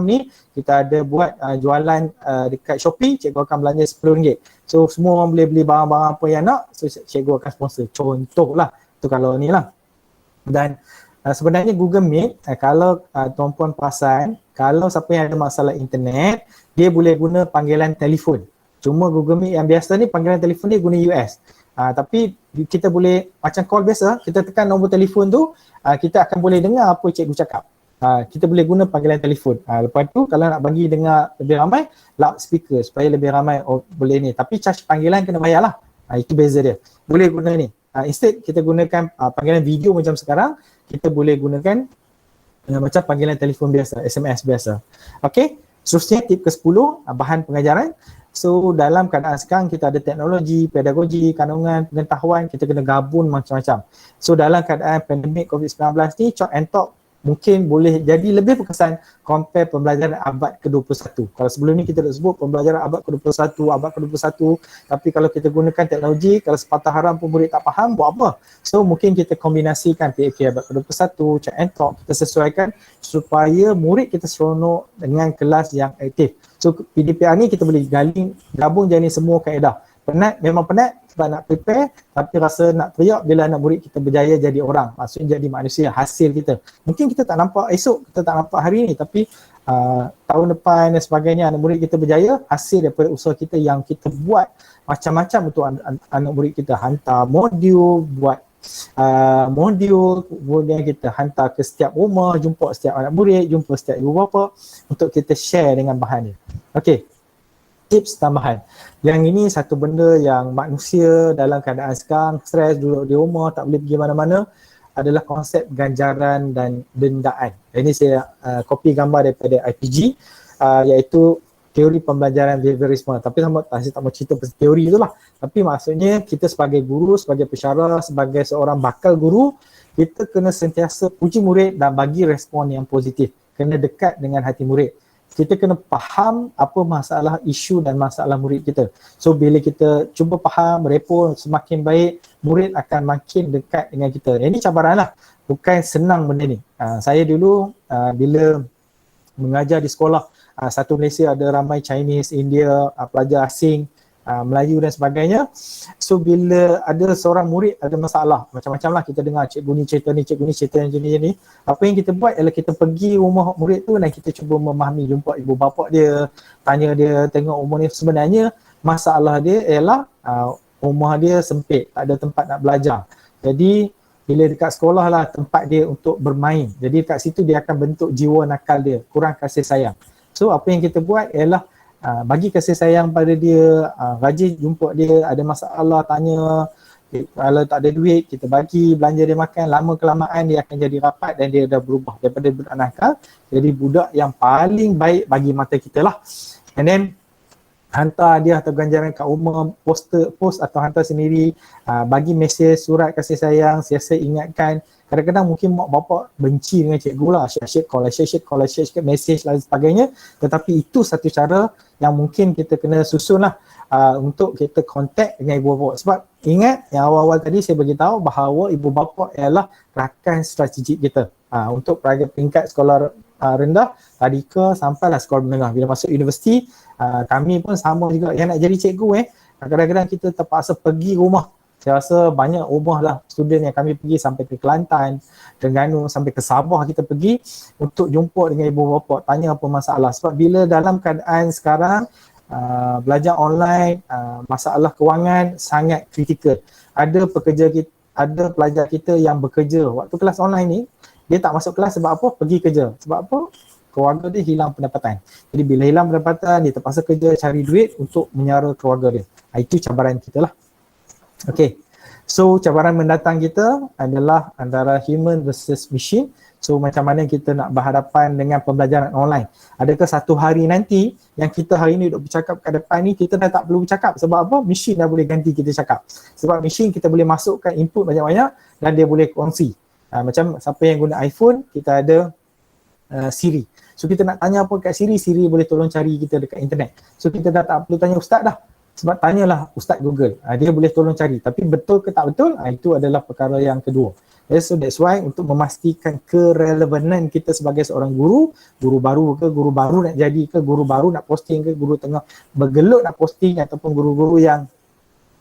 ni, kita ada buat jualan dekat Shopee, cikgu akan belanja RM10. So semua orang boleh beli barang-barang apa yang nak, so cikgu akan sponsor. Contohlah, tu kalau ni lah. Dan sebenarnya Google Meet, kalau tuan-puan perasan, kalau siapa yang ada masalah internet, dia boleh guna panggilan telefon. Cuma Google Meet yang biasa ni, panggilan telefon dia guna US. Tapi kita boleh macam call biasa, kita tekan nombor telefon tu, kita akan boleh dengar apa cikgu cakap. Kita boleh guna panggilan telefon. Lepas tu kalau nak bagi dengar lebih ramai, loudspeaker supaya lebih ramai boleh ni. Tapi charge panggilan kena bayar lah. Itu beza dia. Boleh guna ni. Instead kita gunakan panggilan video macam sekarang, kita boleh gunakan macam panggilan telefon biasa, SMS biasa. Okey, seterusnya tip ke-10, bahan pengajaran. So dalam keadaan sekarang kita ada teknologi, pedagogi, kandungan, pengetahuan, kita kena gabung macam-macam. So dalam keadaan pandemik COVID-19 ni, Chalk and Talk mungkin boleh jadi lebih berkesan compare pembelajaran abad ke-21. Kalau sebelum ni kita dah sebut pembelajaran abad ke-21, tapi kalau kita gunakan teknologi, kalau sepatah haram pun murid tak faham, buat apa? So mungkin kita kombinasikan PAK abad ke-21, Chalk and Talk, kita sesuaikan supaya murid kita seronok dengan kelas yang aktif. So PDPR ni kita boleh gabung jadi semua kaedah. Penat, memang penat sebab nak prepare, tapi rasa nak teriak bila anak murid kita berjaya jadi orang. Maksudnya jadi manusia, hasil kita. Mungkin kita tak nampak esok, kita tak nampak hari ni, tapi tahun depan dan sebagainya anak murid kita berjaya, hasil daripada usaha kita yang kita buat macam-macam untuk anak murid kita. Hantar modul, buat modul, kemudian kita hantar ke setiap rumah, jumpa setiap anak murid, jumpa setiap ibu bapa untuk kita share dengan bahan dia. Okey. Tips tambahan. Yang ini satu benda yang manusia dalam keadaan sekarang stres, duduk di rumah, tak boleh pergi mana-mana, adalah konsep ganjaran dan dendaan. Ini saya copy gambar daripada IPG, iaitu teori pembelajaran behaviorisme. Tapi saya tak mau cerita pasal teori itulah. Tapi maksudnya kita sebagai guru, sebagai pensyarah, sebagai seorang bakal guru, kita kena sentiasa puji murid dan bagi respon yang positif. Kena dekat dengan hati murid. Kita kena faham apa masalah, isu dan masalah murid kita. So bila kita cuba faham, respon semakin baik, murid akan makin dekat dengan kita. Ini cabaran lah. Bukan senang benda ni. Saya dulu bila mengajar di sekolah, satu Malaysia ada ramai Chinese, India, pelajar asing, Melayu dan sebagainya. So bila ada seorang murid ada masalah, macam-macam lah kita dengar cikgu ni cerita ni, cikgu ni cerita ni. Apa yang kita buat ialah kita pergi rumah murid tu dan kita cuba memahami, jumpa ibu bapa dia, tanya dia, tengok umur ni. Sebenarnya masalah dia ialah rumah dia sempit, tak ada tempat nak belajar. Jadi bila dekat sekolah lah tempat dia untuk bermain. Jadi dekat situ dia akan bentuk jiwa nakal dia, kurang kasih sayang. So apa yang kita buat ialah bagi kasih sayang pada dia, rajin jumpa dia, ada masalah tanya, kalau tak ada duit kita bagi, belanja dia makan, lama kelamaan dia akan jadi rapat dan dia dah berubah daripada budak nakal jadi budak yang paling baik bagi mata kita lah. And then hantar dia atau ganjaran kat rumah, post atau hantar sendiri, bagi mesej, surat kasih sayang, siasa ingatkan. Kadang-kadang mungkin mak bapak benci dengan cikgu lah, share call, message dan sebagainya, tetapi itu satu cara yang mungkin kita kena susun lah untuk kita kontak dengan ibu bapa. Sebab ingat yang awal-awal tadi saya beritahu bahawa ibu bapa ialah rakan strategik kita untuk peringkat sekolah rendah, tadika sampailah sekolah menengah. Bila masuk universiti, kami pun sama juga yang nak jadi cikgu kadang-kadang kita terpaksa pergi rumah. Saya rasa banyak rumah lah student yang kami pergi sampai ke Kelantan, Terengganu, sampai ke Sabah kita pergi untuk jumpa dengan ibu bapa, tanya apa masalah. Sebab bila dalam keadaan sekarang belajar online, masalah kewangan sangat kritikal. Ada pelajar kita yang bekerja waktu kelas online ni, dia tak masuk kelas sebab apa? Pergi kerja. Sebab apa? Keluarga dia hilang pendapatan. Jadi bila hilang pendapatan, dia terpaksa kerja cari duit untuk menyara keluarga dia. Itu cabaran kita lah. Okay, so cabaran mendatang kita adalah antara human versus machine. So macam mana kita nak berhadapan dengan pembelajaran online? Adakah satu hari nanti yang kita hari ni duduk bercakap ke depan ni kita dah tak perlu bercakap? Sebab apa? Mesin dah boleh ganti kita cakap. Sebab mesin kita boleh masukkan input banyak-banyak dan dia boleh kongsi. Macam siapa yang guna iPhone, kita ada Siri. So kita nak tanya apa kat Siri, Siri boleh tolong cari kita dekat internet. So kita dah tak perlu tanya ustaz dah. Sebab tanyalah Ustaz Google. Dia boleh tolong cari. Tapi betul ke tak betul, itu adalah perkara yang kedua. So that's why untuk memastikan kerelevanan kita sebagai seorang guru, guru baru ke, guru baru nak jadi ke, guru baru nak posting ke, guru tengah bergelut nak posting ataupun guru-guru yang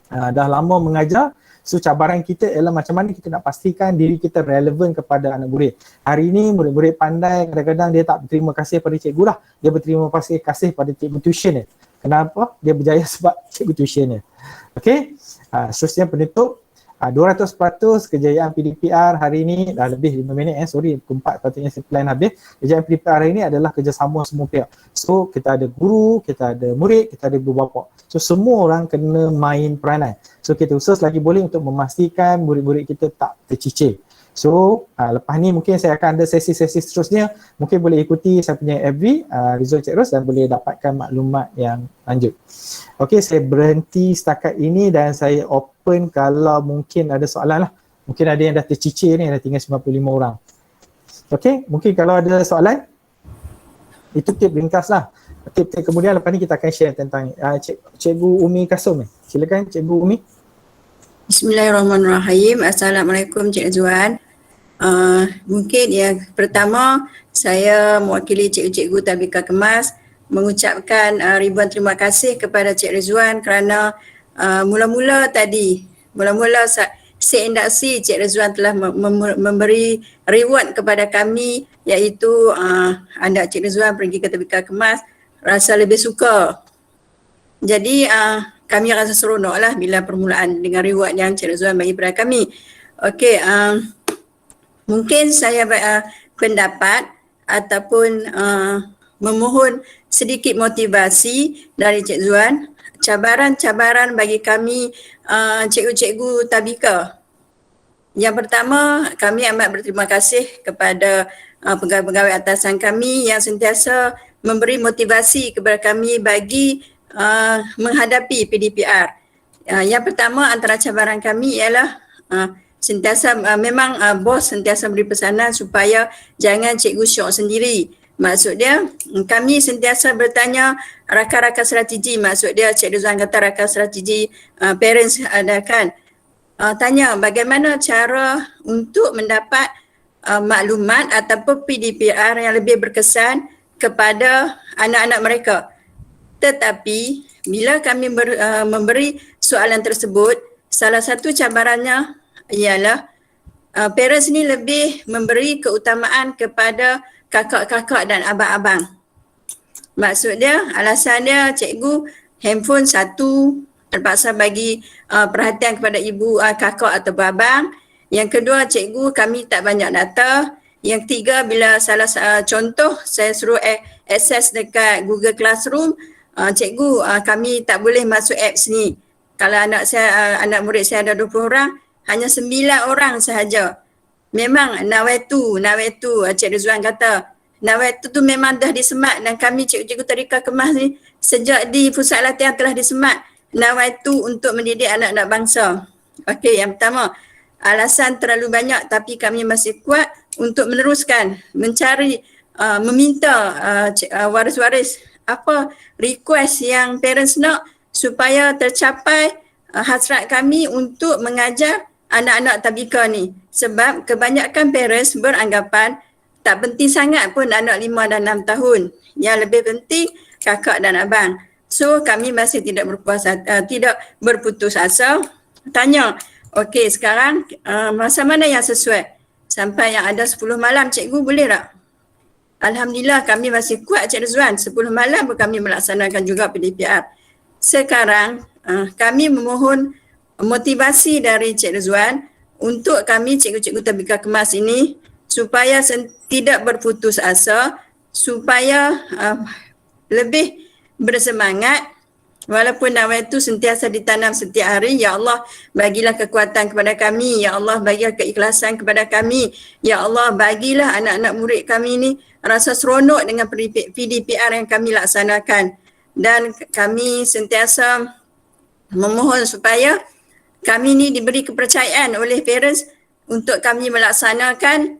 dah lama mengajar. So cabaran kita ialah macam mana kita nak pastikan diri kita relevan kepada anak murid. Hari ini murid-murid pandai, kadang-kadang dia tak berterima kasih pada cikgu lah. Dia berterima kasih pada cikgu tuition dia. Kenapa? Dia berjaya sebab cikgu tuition dia. Okay, seterusnya penutup. 200% kejayaan PDPR hari ini dah lebih 5 minit sorry, pukul 4 patutnya plan habis. Kejayaan PDPR hari ini adalah kerjasama semua pihak. So kita ada guru, kita ada murid, kita ada ibu bapa. So semua orang kena main peranan. So kita usaha lagi boleh untuk memastikan murid-murid kita tak tercicir. So lepas ni mungkin saya akan ada sesi-sesi seterusnya. Mungkin boleh ikuti saya punya FB Rizal Cik Ros dan boleh dapatkan maklumat yang lanjut. Okey, saya berhenti setakat ini dan saya open kalau mungkin ada soalan lah. Mungkin ada yang dah tercicir ni, dah tinggal 95 orang. Okey, mungkin kalau ada soalan, itu tip ringkas lah. Tip kemudian lepas ni kita akan share tentang Cikgu Umi Kasum ni. Silakan Cikgu Umi. Bismillahirrahmanirrahim. Assalamualaikum Cik Zuan. Mungkin yang pertama saya mewakili cikgu-cikgu Tabika Kemas mengucapkan ribuan terima kasih kepada Cik Rizwan kerana mula-mula seindaksi Cik Rizwan telah memberi reward kepada kami iaitu anda Cik Rizwan pergi ke Tabika Kemas rasa lebih suka. Jadi kami rasa seronoklah bila permulaan dengan reward yang Cik Rizwan bagi kepada kami. Okey, mungkin saya pendapat ataupun memohon sedikit motivasi dari Cik Zuan. Cabaran-cabaran bagi kami cikgu-cikgu Tabika. Yang pertama, kami amat berterima kasih kepada pegawai-pegawai atasan kami yang sentiasa memberi motivasi kepada kami bagi menghadapi PDPR. Yang pertama antara cabaran kami ialah sentiasa memang bos sentiasa beri pesanan supaya jangan cikgu syok sendiri. Maksud dia kami sentiasa bertanya rakan-rakan strategi, maksud dia Cik Rizwan kata rakan strategi parents adakan tanya bagaimana cara untuk mendapat maklumat ataupun PDPR yang lebih berkesan kepada anak-anak mereka. Tetapi bila kami memberi soalan tersebut, salah satu cabarannya ialah parents ni lebih memberi keutamaan kepada kakak-kakak dan abang-abang. Maksud dia, alasan dia cikgu handphone satu terpaksa bagi perhatian kepada ibu, kakak atau abang. Yang kedua, cikgu kami tak banyak data. Yang ketiga, bila salah contoh saya suruh akses dekat Google Classroom, cikgu kami tak boleh masuk apps ni. Kalau anak murid saya ada 20 orang, hanya 9 orang sahaja. Memang nawaitu Cik Rizwan kata nawaitu tu memang dah disemat dan kami cikgu-cikgu Tadika Kemas ni sejak di pusat latihan telah disemat nawaitu untuk mendidik anak-anak bangsa. Okey, yang pertama alasan terlalu banyak tapi kami masih kuat untuk meneruskan mencari meminta waris-waris apa request yang parents nak supaya tercapai hasrat kami untuk mengajar anak-anak Tabika ni. Sebab kebanyakan parents beranggapan tak penting sangat pun anak 5 dan 6 tahun. Yang lebih penting kakak dan abang. So kami masih tidak berputus asa. Tanya, okey sekarang masa mana yang sesuai? Sampai yang ada 10 malam cikgu boleh tak? Alhamdulillah kami masih kuat Cik Rizwan. 10 malam pun kami melaksanakan juga PDPR. Sekarang kami memohon motivasi dari Cik Rizwan untuk kami cikgu-cikgu Tabika Kemas ini supaya tidak berputus asa, supaya lebih bersemangat walaupun dakwah itu sentiasa ditanam setiap hari. Ya Allah, bagilah kekuatan kepada kami. Ya Allah, bagilah keikhlasan kepada kami. Ya Allah, bagilah anak-anak murid kami ni rasa seronok dengan PDPR yang kami laksanakan. Dan kami sentiasa memohon supaya kami ni diberi kepercayaan oleh parents untuk kami melaksanakan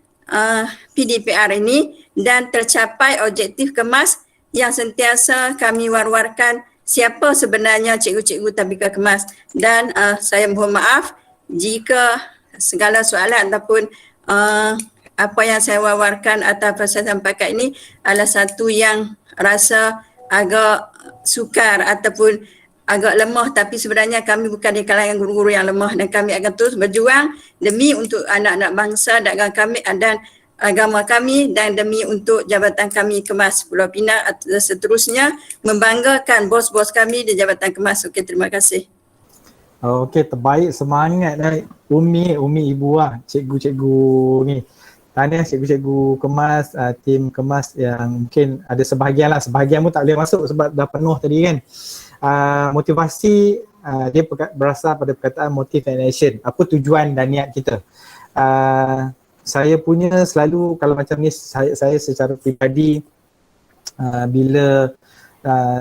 PDPR ini dan tercapai objektif kemas yang sentiasa kami war-warkan siapa sebenarnya cikgu-cikgu Tabika Kemas. Dan saya mohon maaf jika segala soalan ataupun apa yang saya war-warkan atau apa saya sampaikan ini adalah satu yang rasa agak sukar ataupun agak lemah, tapi sebenarnya kami bukan di kalangan guru-guru yang lemah dan kami akan terus berjuang demi untuk anak-anak bangsa dan agama kami dan demi untuk jabatan kami Kemas Pulau Pinang dan seterusnya membanggakan bos-bos kami di Jabatan Kemas. Okey, terima kasih. Okey, terbaik, semangat dari Umi Ibu lah, cikgu-cikgu ni. Tahniah cikgu-cikgu Kemas, tim Kemas yang mungkin ada sebahagian pun tak boleh masuk sebab dah penuh tadi kan. Motivasi dia berasal pada perkataan motive and action. Apa tujuan dan niat kita? Saya punya selalu kalau macam ni, saya secara peribadi bila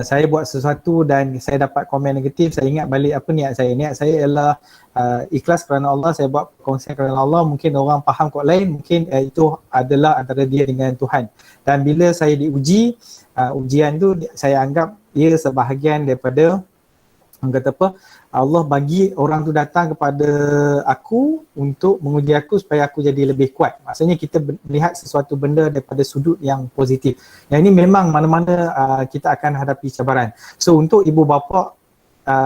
saya buat sesuatu dan saya dapat komen negatif, saya ingat balik apa niat saya. Niat saya ialah ikhlas kerana Allah, saya buat perkongsian kerana Allah. Mungkin orang faham kot lain, mungkin itu adalah antara dia dengan Tuhan. Dan bila saya diuji, ujian tu saya anggap ia sebahagian daripada, orang kata apa, Allah bagi orang tu datang kepada aku untuk menguji aku supaya aku jadi lebih kuat. Maksudnya kita melihat sesuatu benda daripada sudut yang positif. Yang ini memang mana-mana kita akan hadapi cabaran. So untuk ibu bapa,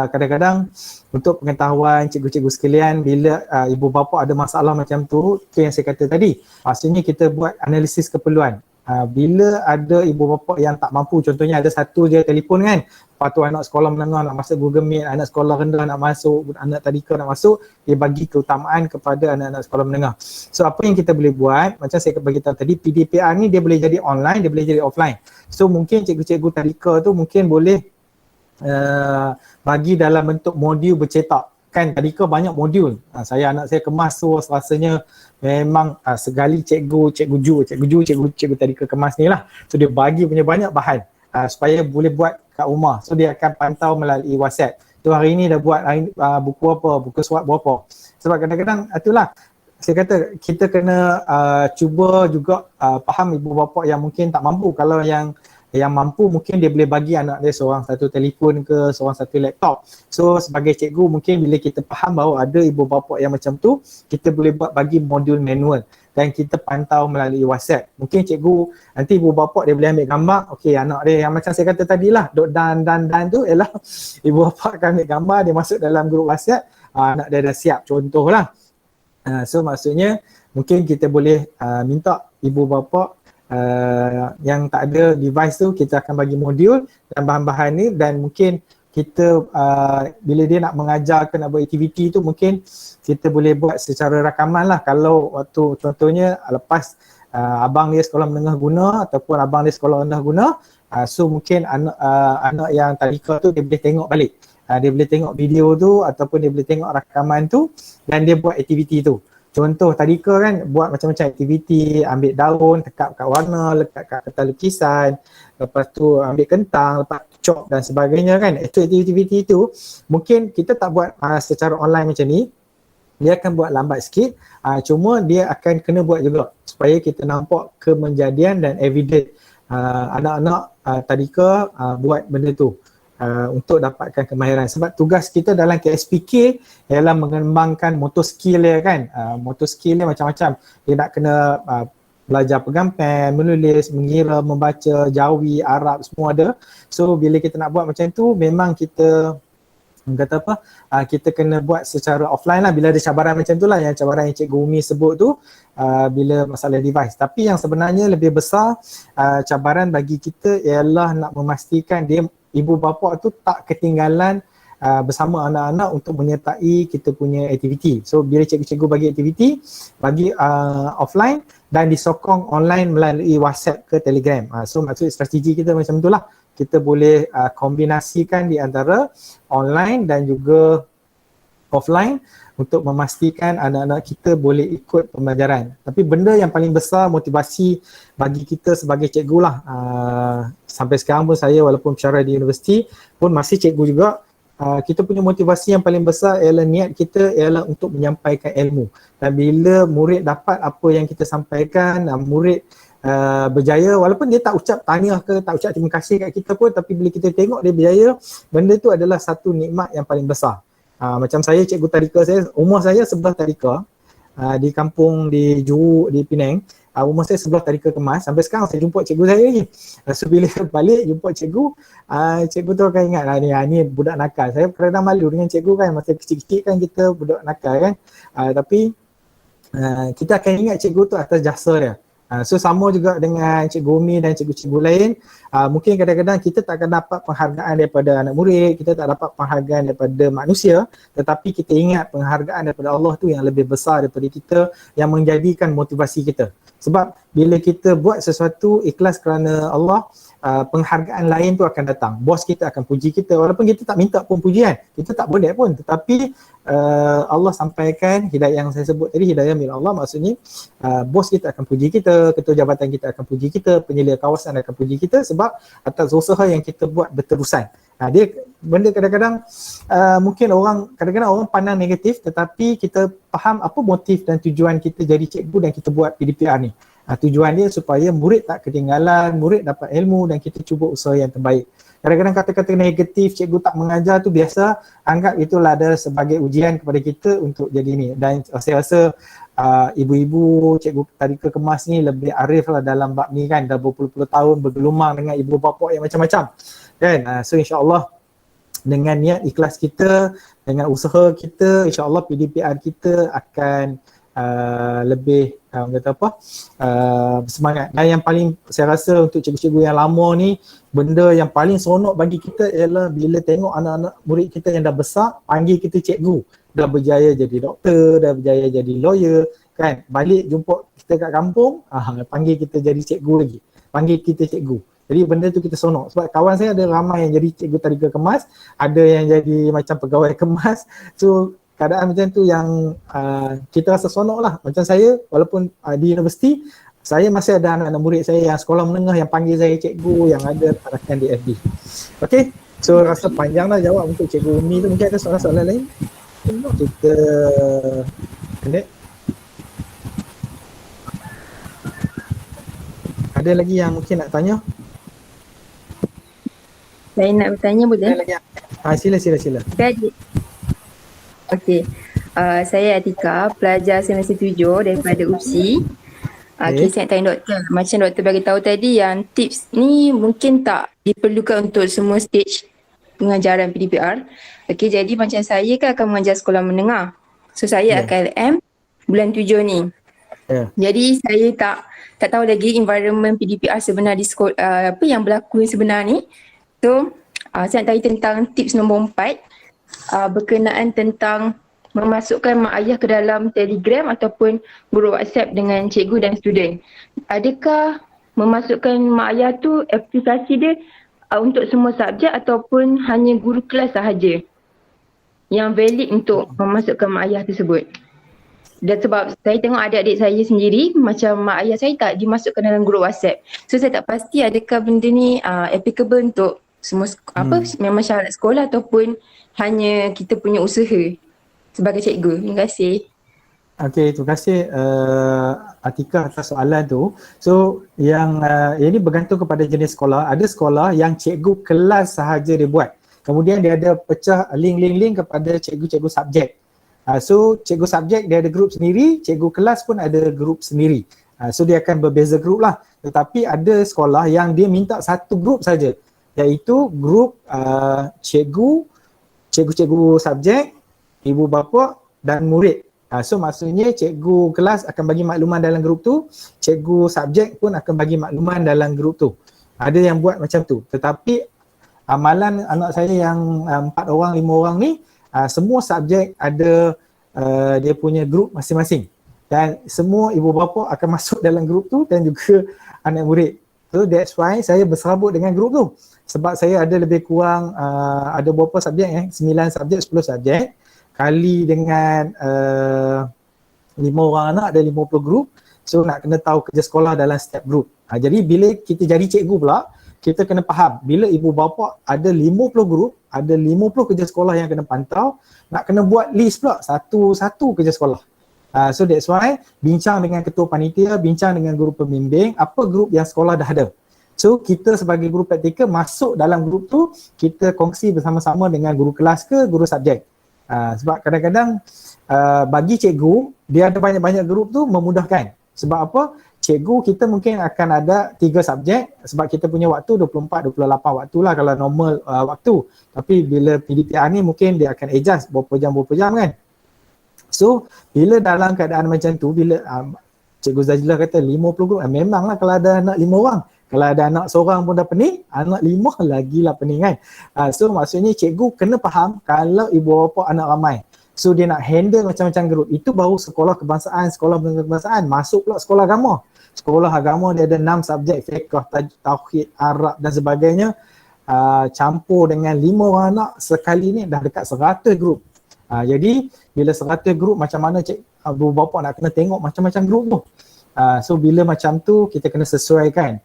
kadang-kadang untuk pengetahuan cikgu-cikgu sekalian, bila ibu bapa ada masalah macam tu yang saya kata tadi, maksudnya kita buat analisis keperluan. Bila ada ibu bapa yang tak mampu, contohnya ada satu je telefon kan, lepas tu anak sekolah menengah nak masuk Google Meet, anak sekolah rendah nak masuk, anak tadika nak masuk, dia bagi keutamaan kepada anak-anak sekolah menengah. So apa yang kita boleh buat, macam saya bagi tahu tadi, PDPR ni dia boleh jadi online, dia boleh jadi offline. So mungkin cikgu-cikgu tadika tu mungkin boleh bagi dalam bentuk modul bercetak. Kan tadika banyak modul. Anak saya Kemas tu rasanya memang segali cikgu tadika Kemas ni lah. So dia bagi punya banyak bahan supaya boleh buat kat rumah. So dia akan pantau melalui WhatsApp. Tu hari ni dah buat buku apa, buku surat berapa. Sebab kadang-kadang itulah saya kata kita kena cuba juga faham ibu bapa yang mungkin tak mampu. Kalau yang mampu mungkin dia boleh bagi anak dia seorang satu telefon ke, seorang satu laptop. So sebagai cikgu mungkin bila kita faham bahawa ada ibu bapa yang macam tu, kita boleh buat bagi modul manual dan kita pantau melalui WhatsApp. Mungkin cikgu nanti ibu bapa dia boleh ambil gambar, okey anak dia yang macam saya kata tadilah, dot dan tu ialah ibu bapa akan ambil gambar, dia masuk dalam grup WhatsApp, anak dia dah siap, contohlah. So maksudnya mungkin kita boleh minta ibu bapa yang tak ada device tu, kita akan bagi modul dan bahan-bahan ni, dan mungkin kita bila dia nak mengajar ke nak buat aktiviti tu mungkin kita boleh buat secara rakaman lah. Kalau waktu contohnya lepas abang dia sekolah menengah guna ataupun abang dia sekolah rendah guna, so mungkin anak yang tadika tu dia boleh tengok balik, dia boleh tengok video tu ataupun dia boleh tengok rakaman tu dan dia buat aktiviti tu. Contoh tadika kan buat macam-macam aktiviti, ambil daun, tekap kat warna, lekat kat kertas lukisan, lepas tu ambil kentang, lepas cok dan sebagainya kan. Itu aktiviti tu mungkin kita tak buat secara online macam ni, dia akan buat lambat sikit, cuma dia akan kena buat juga supaya kita nampak kemenjadian dan evident anak-anak tadika buat benda tu. Untuk dapatkan kemahiran. Sebab tugas kita dalam KSPK ialah mengembangkan motor skill dia kan. Motor skill dia macam-macam. Dia nak kena belajar pegang pen, menulis, mengira, membaca, jawi, Arab, semua ada. So bila kita nak buat macam tu, memang kita kata apa, kita kena buat secara offline lah. Bila ada cabaran macam tu lah, yang cabaran yang Cikgu Umi sebut tu, bila masalah device. Tapi yang sebenarnya lebih besar cabaran bagi kita ialah nak memastikan dia ibu bapa tu tak ketinggalan bersama anak-anak untuk menyertai kita punya aktiviti. So bila cikgu-cikgu bagi aktiviti, bagi offline dan disokong online melalui WhatsApp ke Telegram. So maksud strategi kita macam itulah. kita boleh kombinasikan di antara online dan juga offline untuk memastikan anak-anak kita boleh ikut pembelajaran. Tapi benda yang paling besar motivasi bagi kita sebagai cikgu lah. Sampai sekarang pun saya walaupun bicara di universiti pun masih cikgu juga. Kita punya motivasi yang paling besar ialah niat kita ialah untuk menyampaikan ilmu. Dan bila murid dapat apa yang kita sampaikan, murid berjaya, walaupun dia tak ucap tahniah ke, tak ucap terima kasih kat kita pun, tapi bila kita tengok dia berjaya, benda tu adalah satu nikmat yang paling besar. Macam saya, cikgu tadika saya, umur saya sebelah tadika di kampung di Juru, di Penang. Umur saya sebelah tadika kemas. Sampai sekarang saya jumpa cikgu saya lagi. So bila balik jumpa cikgu, cikgu tu akan ingat ni budak nakal. Saya kadang malu dengan cikgu kan, masa kecil-kecil kan kita budak nakal kan. Tapi kita akan ingat cikgu tu atas jasa dia. So sama juga dengan Cikgu Umi dan cikgu-cikgu lain, mungkin kadang-kadang kita tak akan dapat penghargaan daripada anak murid, kita tak dapat penghargaan daripada manusia, tetapi kita ingat penghargaan daripada Allah tu yang lebih besar daripada kita, yang menjadikan motivasi kita. Sebab bila kita buat sesuatu ikhlas kerana Allah, penghargaan lain tu akan datang. Bos kita akan puji kita walaupun kita tak minta pun pujian. Kita tak boleh pun, tetapi Allah sampaikan hidayah yang saya sebut tadi, hidayah milik Allah, maksudnya bos kita akan puji kita, ketua jabatan kita akan puji kita, penyelia kawasan akan puji kita sebab atas usaha yang kita buat berterusan. Dia benda kadang-kadang mungkin kadang-kadang orang pandang negatif, tetapi kita faham apa motif dan tujuan kita jadi cikgu dan kita buat PDPR ni. Tujuan dia supaya murid tak ketinggalan, murid dapat ilmu dan kita cuba usaha yang terbaik. Kadang-kadang kata-kata negatif, cikgu tak mengajar tu biasa, anggap itulah ada sebagai ujian kepada kita untuk jadi ni. Dan saya rasa ibu-ibu, cikgu tadika kemas ni lebih arif lah dalam bab ni kan, dah berpuluh-puluh tahun bergelumang dengan ibu bapa yang macam-macam kan. So insyaAllah dengan niat ikhlas kita, dengan usaha kita, insyaAllah PDPR kita akan lebih semangat. Dan yang paling saya rasa untuk cikgu-cikgu yang lama ni, benda yang paling seronok bagi kita ialah bila tengok anak-anak murid kita yang dah besar panggil kita cikgu, dah berjaya jadi doktor, dah berjaya jadi lawyer kan, balik jumpa kita kat kampung, panggil kita jadi cikgu lagi, panggil kita cikgu. Jadi benda tu kita seronok sebab kawan saya ada ramai yang jadi cikgu tadika kemas, ada yang jadi macam pegawai kemas. So keadaan macam tu yang kita rasa seronok lah. Macam saya walaupun di universiti, saya masih ada anak-anak murid saya yang sekolah menengah yang panggil saya cikgu, yang ada tarakan di FB. Okay, so rasa panjang lah jawab untuk Cikgu Umi tu. Mungkin ada soalan-soalan lain kita pendek. Ada lagi yang mungkin nak tanya? Saya nak bertanya boleh? Ada lagi? Sila. Okey. Saya Atika, pelajar semester 7 daripada UPSI. Okay, saya nak tanya doktor. Macam doktor bagi tahu tadi yang tips ni mungkin tak diperlukan untuk semua stage pengajaran PDPR. Okey, jadi macam saya kan akan mengajar sekolah menengah. So saya akan LM bulan 7 ni. Jadi saya tak tahu lagi environment PDPR sebenar di sekolah, apa yang berlaku sebenar ni. So saya nak tanya tentang tips nombor 4 berkenaan tentang memasukkan mak ayah ke dalam Telegram ataupun grup WhatsApp dengan cikgu dan student. Adakah memasukkan mak ayah tu aplikasi dia untuk semua subjek ataupun hanya guru kelas sahaja yang valid untuk memasukkan mak ayah tersebut? Dan sebab saya tengok adik-adik saya sendiri, macam mak ayah saya tak dimasukkan dalam grup WhatsApp. So saya tak pasti adakah benda ni applicable untuk semua memang syarat sekolah ataupun hanya kita punya usaha sebagai cikgu. Terima kasih. Okey, terima kasih Atika atas soalan tu. So yang ini bergantung kepada jenis sekolah. Ada sekolah yang cikgu kelas sahaja dia buat. Kemudian dia ada pecah link kepada cikgu-cikgu subjek. So cikgu subjek dia ada grup sendiri, cikgu kelas pun ada grup sendiri. So dia akan berbeza grup lah. Tetapi ada sekolah yang dia minta satu grup saja, iaitu grup cikgu-cikgu subjek, ibu bapa dan murid. So maksudnya cikgu kelas akan bagi makluman dalam grup tu, cikgu subjek pun akan bagi makluman dalam grup tu. Ada yang buat macam tu. Tetapi amalan anak saya yang 4 orang, 5 orang ni, semua subjek ada dia punya grup masing-masing. Dan semua ibu bapa akan masuk dalam grup tu dan juga anak murid. So that's why saya berserabut dengan grup tu. Sebab saya ada lebih kurang ada berapa subjek 9 subjek, 10 subjek kali dengan 5 orang anak, ada 50 grup. So nak kena tahu kerja sekolah dalam setiap grup. Jadi bila kita jadi cikgu pula, kita kena faham bila ibu bapa ada 50 grup, ada 50 kerja sekolah yang kena pantau, nak kena buat list pula satu-satu kerja sekolah. So that's why bincang dengan ketua panitia, bincang dengan guru pembimbing, apa grup yang sekolah dah ada. So kita sebagai guru praktikal masuk dalam grup tu, kita kongsi bersama-sama dengan guru kelas ke guru subjek. Sebab kadang-kadang bagi cikgu, dia ada banyak-banyak grup tu memudahkan. Sebab apa? Cikgu kita mungkin akan ada 3 subjek sebab kita punya waktu 24-28 waktu lah kalau normal waktu. Tapi bila PDPR ni mungkin dia akan adjust berapa jam kan. So bila dalam keadaan macam tu, bila Cikgu Zajlah kata 50 grup, memanglah kalau ada anak 5 orang. Kalau ada anak seorang pun dah pening, anak 5 lagi lah pening kan. So maksudnya cikgu kena faham kalau ibu bapa anak ramai. So dia nak handle macam-macam grup. Itu baru sekolah kebangsaan, sekolah kebangsaan. Masuk pula sekolah agama. Sekolah agama dia ada 6 subjek, fiqh, tauhid, Arab dan sebagainya. Campur dengan 5 orang anak sekali ni dah dekat 100 grup. Jadi bila 100 grup macam mana ibu bapa nak kena tengok macam-macam grup tu. So bila macam tu kita kena sesuaikan.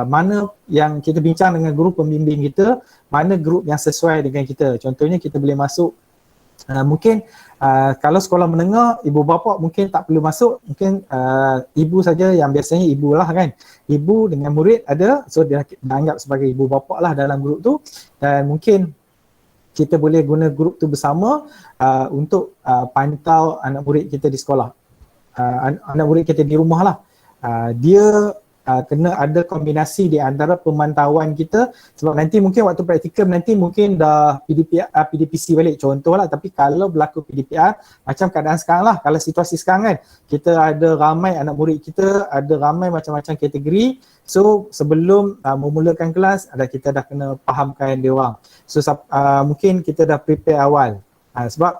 Mana yang kita bincang dengan guru pembimbing kita, mana grup yang sesuai dengan kita. Contohnya kita boleh masuk mungkin kalau sekolah menengah, ibu bapa mungkin tak perlu masuk, mungkin ibu saja yang biasanya ibu lah kan. Ibu dengan murid ada, so dia anggap sebagai ibu bapa lah dalam grup tu. Dan mungkin kita boleh guna grup tu bersama untuk pantau anak murid kita di sekolah. Anak murid kita di rumah lah. Dia kena ada kombinasi di antara pemantauan kita sebab nanti mungkin waktu praktikal nanti mungkin dah PDPC balik contohlah, tapi kalau berlaku PDPR macam keadaan sekarang lah, kalau situasi sekarang kan kita ada ramai anak murid kita, ada ramai macam-macam kategori, so sebelum memulakan kelas kita dah kena fahamkan dia orang. So mungkin kita dah prepare awal. Sebab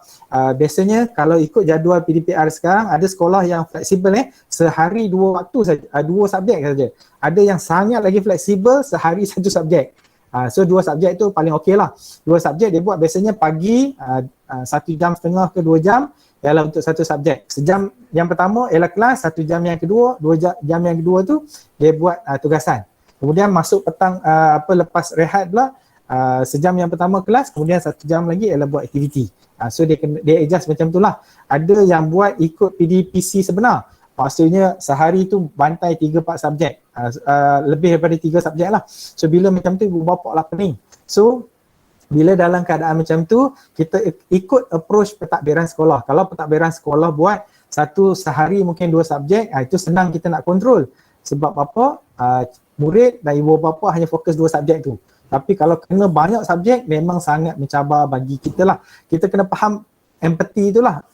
biasanya kalau ikut jadual PDPR sekarang ada sekolah yang fleksibel sehari 2 waktu saja, 2 subjek saja. Ada yang sangat lagi fleksibel sehari 1 subjek. So 2 subjek tu paling okey lah. 2 subjek dia buat biasanya pagi 1 jam setengah ke 2 jam ialah untuk 1 subjek. Sejam yang pertama ialah kelas, 1 jam yang kedua, 2 jam yang kedua tu dia buat tugasan. Kemudian masuk petang lepas rehat pula sejam yang pertama kelas, kemudian 1 jam lagi ialah buat aktiviti. So dia adjust macam tu lah. Ada yang buat ikut PDPC sebenar. Maksudnya sehari tu bantai 3-4 subjek. Lebih daripada 3 subjek lah. So bila macam tu ibu bapa lah pening. So bila dalam keadaan macam tu, kita ikut approach pentadbiran sekolah. Kalau pentadbiran sekolah buat sehari mungkin 2 subjek, itu senang kita nak kontrol. Sebab apa? Murid dan ibu bapa hanya fokus 2 subjek tu. Tapi kalau kena banyak subjek memang sangat mencabar bagi kita lah. Kita kena faham empathy itulah.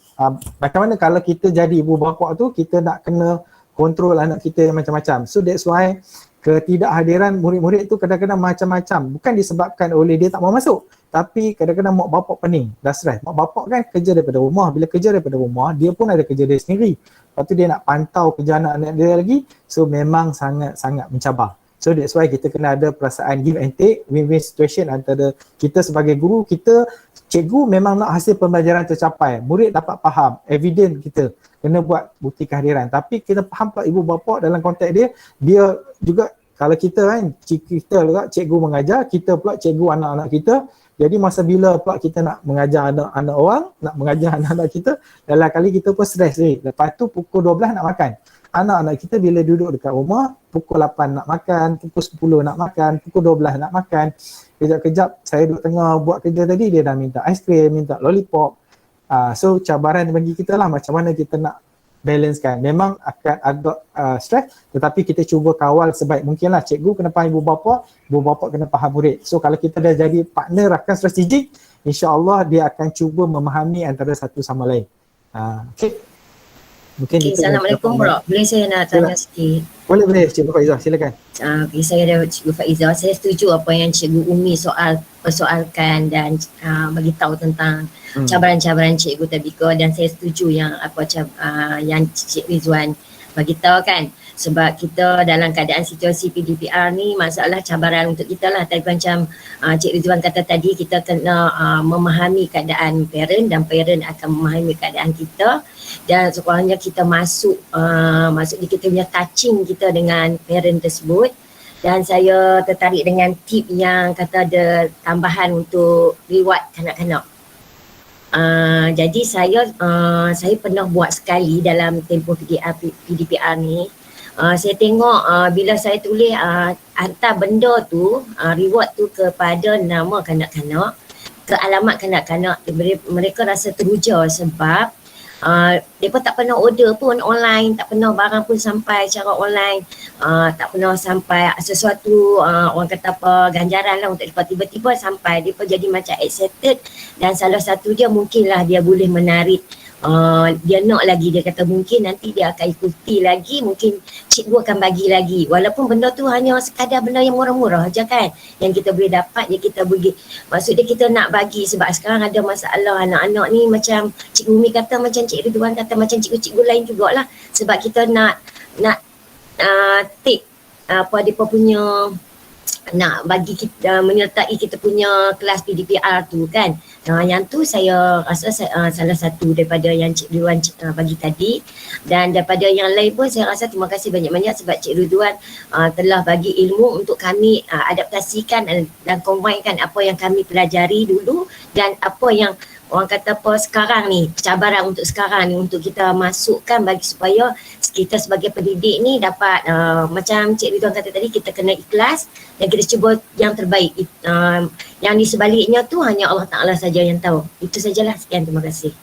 Macam mana kalau kita jadi ibu bapa tu, kita nak kena kontrol anak kita yang macam-macam. So that's why ketidakhadiran murid-murid tu kadang-kadang macam-macam. Bukan disebabkan oleh dia tak mau masuk. Tapi kadang-kadang mak bapak pening, dah stress. Mak bapak kan kerja daripada rumah. Bila kerja daripada rumah, dia pun ada kerja dia sendiri. Lepas tu dia nak pantau kerja anak-anak dia lagi. So memang sangat-sangat mencabar. So that's why kita kena ada perasaan give and take, win-win situation antara kita sebagai guru, cikgu memang nak hasil pembelajaran tercapai. Murid dapat faham, evidence kita kena buat bukti kehadiran. Tapi kita faham pula ibu bapa dalam konteks dia juga kalau kita kan, kita juga cikgu mengajar, kita pula cikgu anak-anak kita. Jadi masa bila pula kita nak mengajar anak-anak orang, nak mengajar anak-anak kita, dalam kali kita pun stres ni. Lepas tu pukul 12 nak makan. Anak-anak kita bila duduk dekat rumah, pukul 8 nak makan, pukul 10 nak makan, pukul 12 nak makan. Kejap-kejap saya duduk tengah buat kerja tadi, dia dah minta aiskrim, minta lollipop. So cabaran bagi kita lah macam mana kita nak balancekan. Memang akan agak stres, tetapi kita cuba kawal sebaik mungkin lah. Cikgu kena faham ibu bapa kena faham murid. So kalau kita dah jadi partner rakan strategik, insya-Allah dia akan cuba memahami antara satu sama lain. Okay. Mungkin Assalamualaikum bro. Boleh saya nak tanya sikit? Boleh Cikgu Faizah, silakan. Saya ada Cikgu Faizah. Saya setuju apa yang Cikgu Umi persoalkan dan bagi tahu tentang cabaran-cabaran Cikgu Tabika, dan saya setuju yang yang Cik Rizwan bagi tahu kan. sebab kita dalam keadaan situasi PDPR ni masalah cabaran untuk kita lah. Tadi macam Cik Ridwan kata tadi, kita kena memahami keadaan parent dan parent akan memahami keadaan kita, dan sekurang-kurangnya kita masuk di kita punya touching kita dengan parent tersebut. Dan saya tertarik dengan tip yang kata ada tambahan untuk reward kanak-kanak. Jadi saya pernah buat sekali dalam tempoh PDPR ni. Saya tengok bila saya tulis hantar benda tu, reward tu kepada nama kanak-kanak, ke alamat kanak-kanak, mereka rasa teruja sebab mereka tak pernah order pun online, tak pernah barang pun sampai secara online, tak pernah sampai sesuatu orang kata apa ganjaran lah untuk mereka, tiba-tiba sampai mereka jadi macam excited, dan salah satu dia mungkinlah dia boleh menarik dia nak lagi, dia kata mungkin nanti dia akan ikuti lagi, mungkin cikgu akan bagi lagi, walaupun benda tu hanya sekadar benda yang murah-murah je kan yang kita boleh dapat, yang kita bagi, maksudnya kita nak bagi sebab sekarang ada masalah anak-anak ni macam Cikgu Umi kata, macam Cik Ridwan kata, macam cikgu-cikgu lain jugalah, sebab kita nak take apa dia punya, nak bagi kita menyertai kita punya kelas PDPR tu kan. Yang tu saya rasa salah satu daripada yang Cik Ridwan bagi tadi, dan daripada yang lain pun saya rasa terima kasih banyak-banyak sebab Cik Ridwan telah bagi ilmu untuk kami adaptasikan dan combinekan apa yang kami pelajari dulu dan apa yang orang kata apa sekarang ni, cabaran untuk sekarang ni untuk kita masukkan bagi supaya kita sebagai pendidik ni dapat macam Cik Ridwan kata tadi, kita kena ikhlas dan kita cuba yang terbaik. Yang di sebaliknya tu hanya Allah Ta'ala saja yang tahu. Itu sajalah, sekian, terima kasih.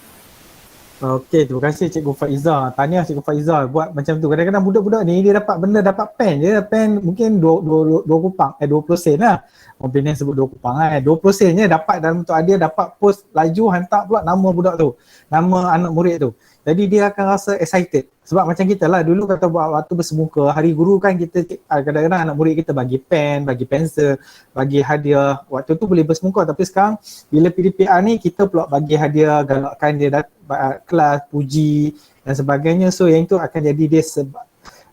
Okey, terima kasih Cikgu Faiza. Tahniah Cikgu Faiza buat macam tu. Kadang-kadang budak-budak ni dia dapat benda, dapat pen je. Pen mungkin 2 kupang, 20 sen lah. Orang Penang sebut 2 kupang kan. 20 sen je dapat dalam bentuk hadiah, dapat post laju hantar pula nama budak tu. Nama anak murid tu. Jadi dia akan rasa excited. Sebab macam kita lah dulu kata buat waktu bersemuka, hari guru kan kita kadang-kadang anak murid kita bagi pen, bagi pensel, bagi hadiah. Waktu tu boleh bersemuka, tapi sekarang bila PDPR ni kita pula bagi hadiah, galakkan dia kelas, puji dan sebagainya. So yang itu akan jadi dia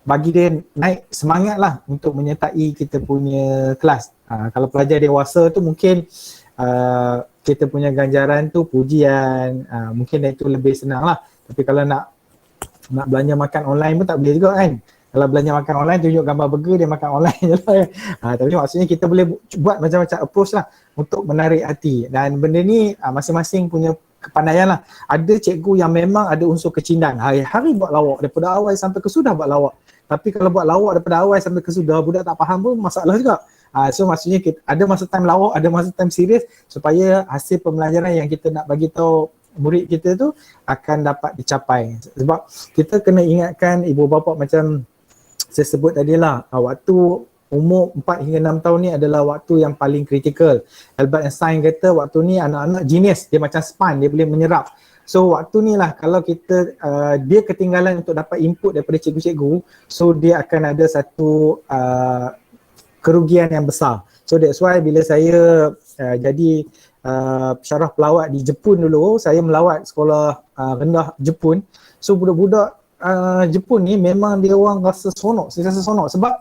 bagi dia naik semangat lah untuk menyertai kita punya kelas. Kalau pelajar dewasa tu mungkin kita punya ganjaran tu pujian, mungkin itu lebih senang lah. Tapi kalau nak belanja makan online pun tak boleh juga kan. Kalau belanja makan online tunjuk gambar burger, dia makan online je lah. Tapi maksudnya kita boleh buat macam-macam approach lah untuk menarik hati. Dan benda ni masing-masing punya kepandaian lah. Ada cikgu yang memang ada unsur kecindan, hari-hari buat lawak daripada awal sampai ke sudah buat lawak. Tapi kalau buat lawak daripada awal sampai ke sudah, budak tak faham pun masalah juga. So maksudnya kita ada masa time lawak, ada masa time serius supaya hasil pembelajaran yang kita nak bagi tahu murid kita tu akan dapat dicapai. Sebab kita kena ingatkan ibu bapa macam saya sebut tadi lah, waktu umur 4 hingga 6 tahun ni adalah waktu yang paling kritikal. Albert Einstein kata waktu ni anak-anak genius, dia macam sponge, dia boleh menyerap. So waktu ni lah kalau kita dia ketinggalan untuk dapat input daripada cikgu-cikgu, so dia akan ada satu kerugian yang besar. So that's why bila saya jadi syarah pelawat di Jepun dulu, saya melawat sekolah rendah Jepun. So budak-budak Jepun ni memang dia orang rasa seronok, saya rasa seronok sebab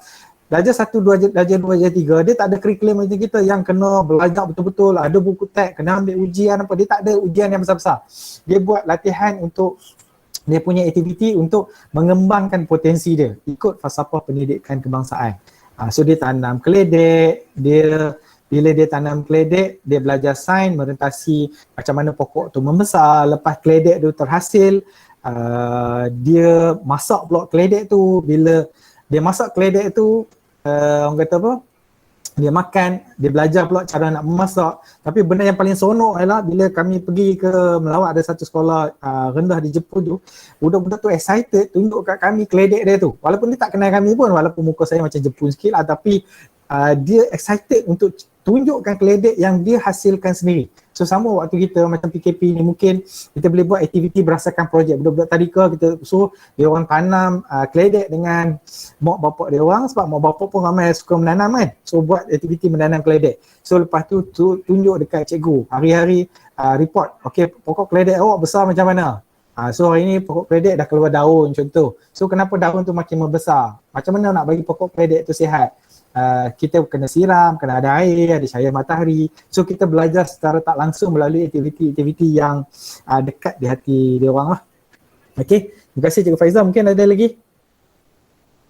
darjah 1, 2, darjah 2, darjah 3 dia tak ada kurikulum macam kita yang kena belajar betul-betul, ada buku teks, kena ambil ujian apa, dia tak ada ujian yang besar-besar. Dia buat latihan untuk dia punya aktiviti untuk mengembangkan potensi dia ikut falsafah pendidikan kebangsaan. So dia tanam keledek, bila dia tanam keledek, dia belajar sains, merentasi macam mana pokok tu membesar. Lepas keledek tu terhasil, dia masak pula keledek tu. Bila dia masak keledek tu, orang kata apa, dia makan, dia belajar pula cara nak memasak. Tapi benda yang paling seronok adalah bila kami pergi ke melawat ada satu sekolah rendah di Jepun tu, budak-budak tu excited tunjuk kat kami keledek dia tu. Walaupun dia tak kenal kami pun, walaupun muka saya macam Jepun sikit lah, tapi dia excited untuk tunjukkan keledek yang dia hasilkan sendiri. So sama waktu kita macam PKP ni, mungkin kita boleh buat aktiviti berdasarkan projek. Budak-budak tadika kita suruh dia orang tanam keledek dengan mak bapak dia orang, sebab mak bapak pun ramai suka menanam kan. So buat aktiviti menanam keledek. So lepas tu tunjuk dekat cikgu, hari-hari report, okey pokok keledek awak besar macam mana? So hari ni pokok keledek dah keluar daun contoh. So kenapa daun tu makin membesar? Macam mana nak bagi pokok keledek tu sihat? Kita kena siram, kena ada air, ada cahaya matahari. So kita belajar secara tak langsung melalui aktiviti-aktiviti yang dekat di hati dia orang lah. Okay, terima kasih Cikgu Faizal. Mungkin ada lagi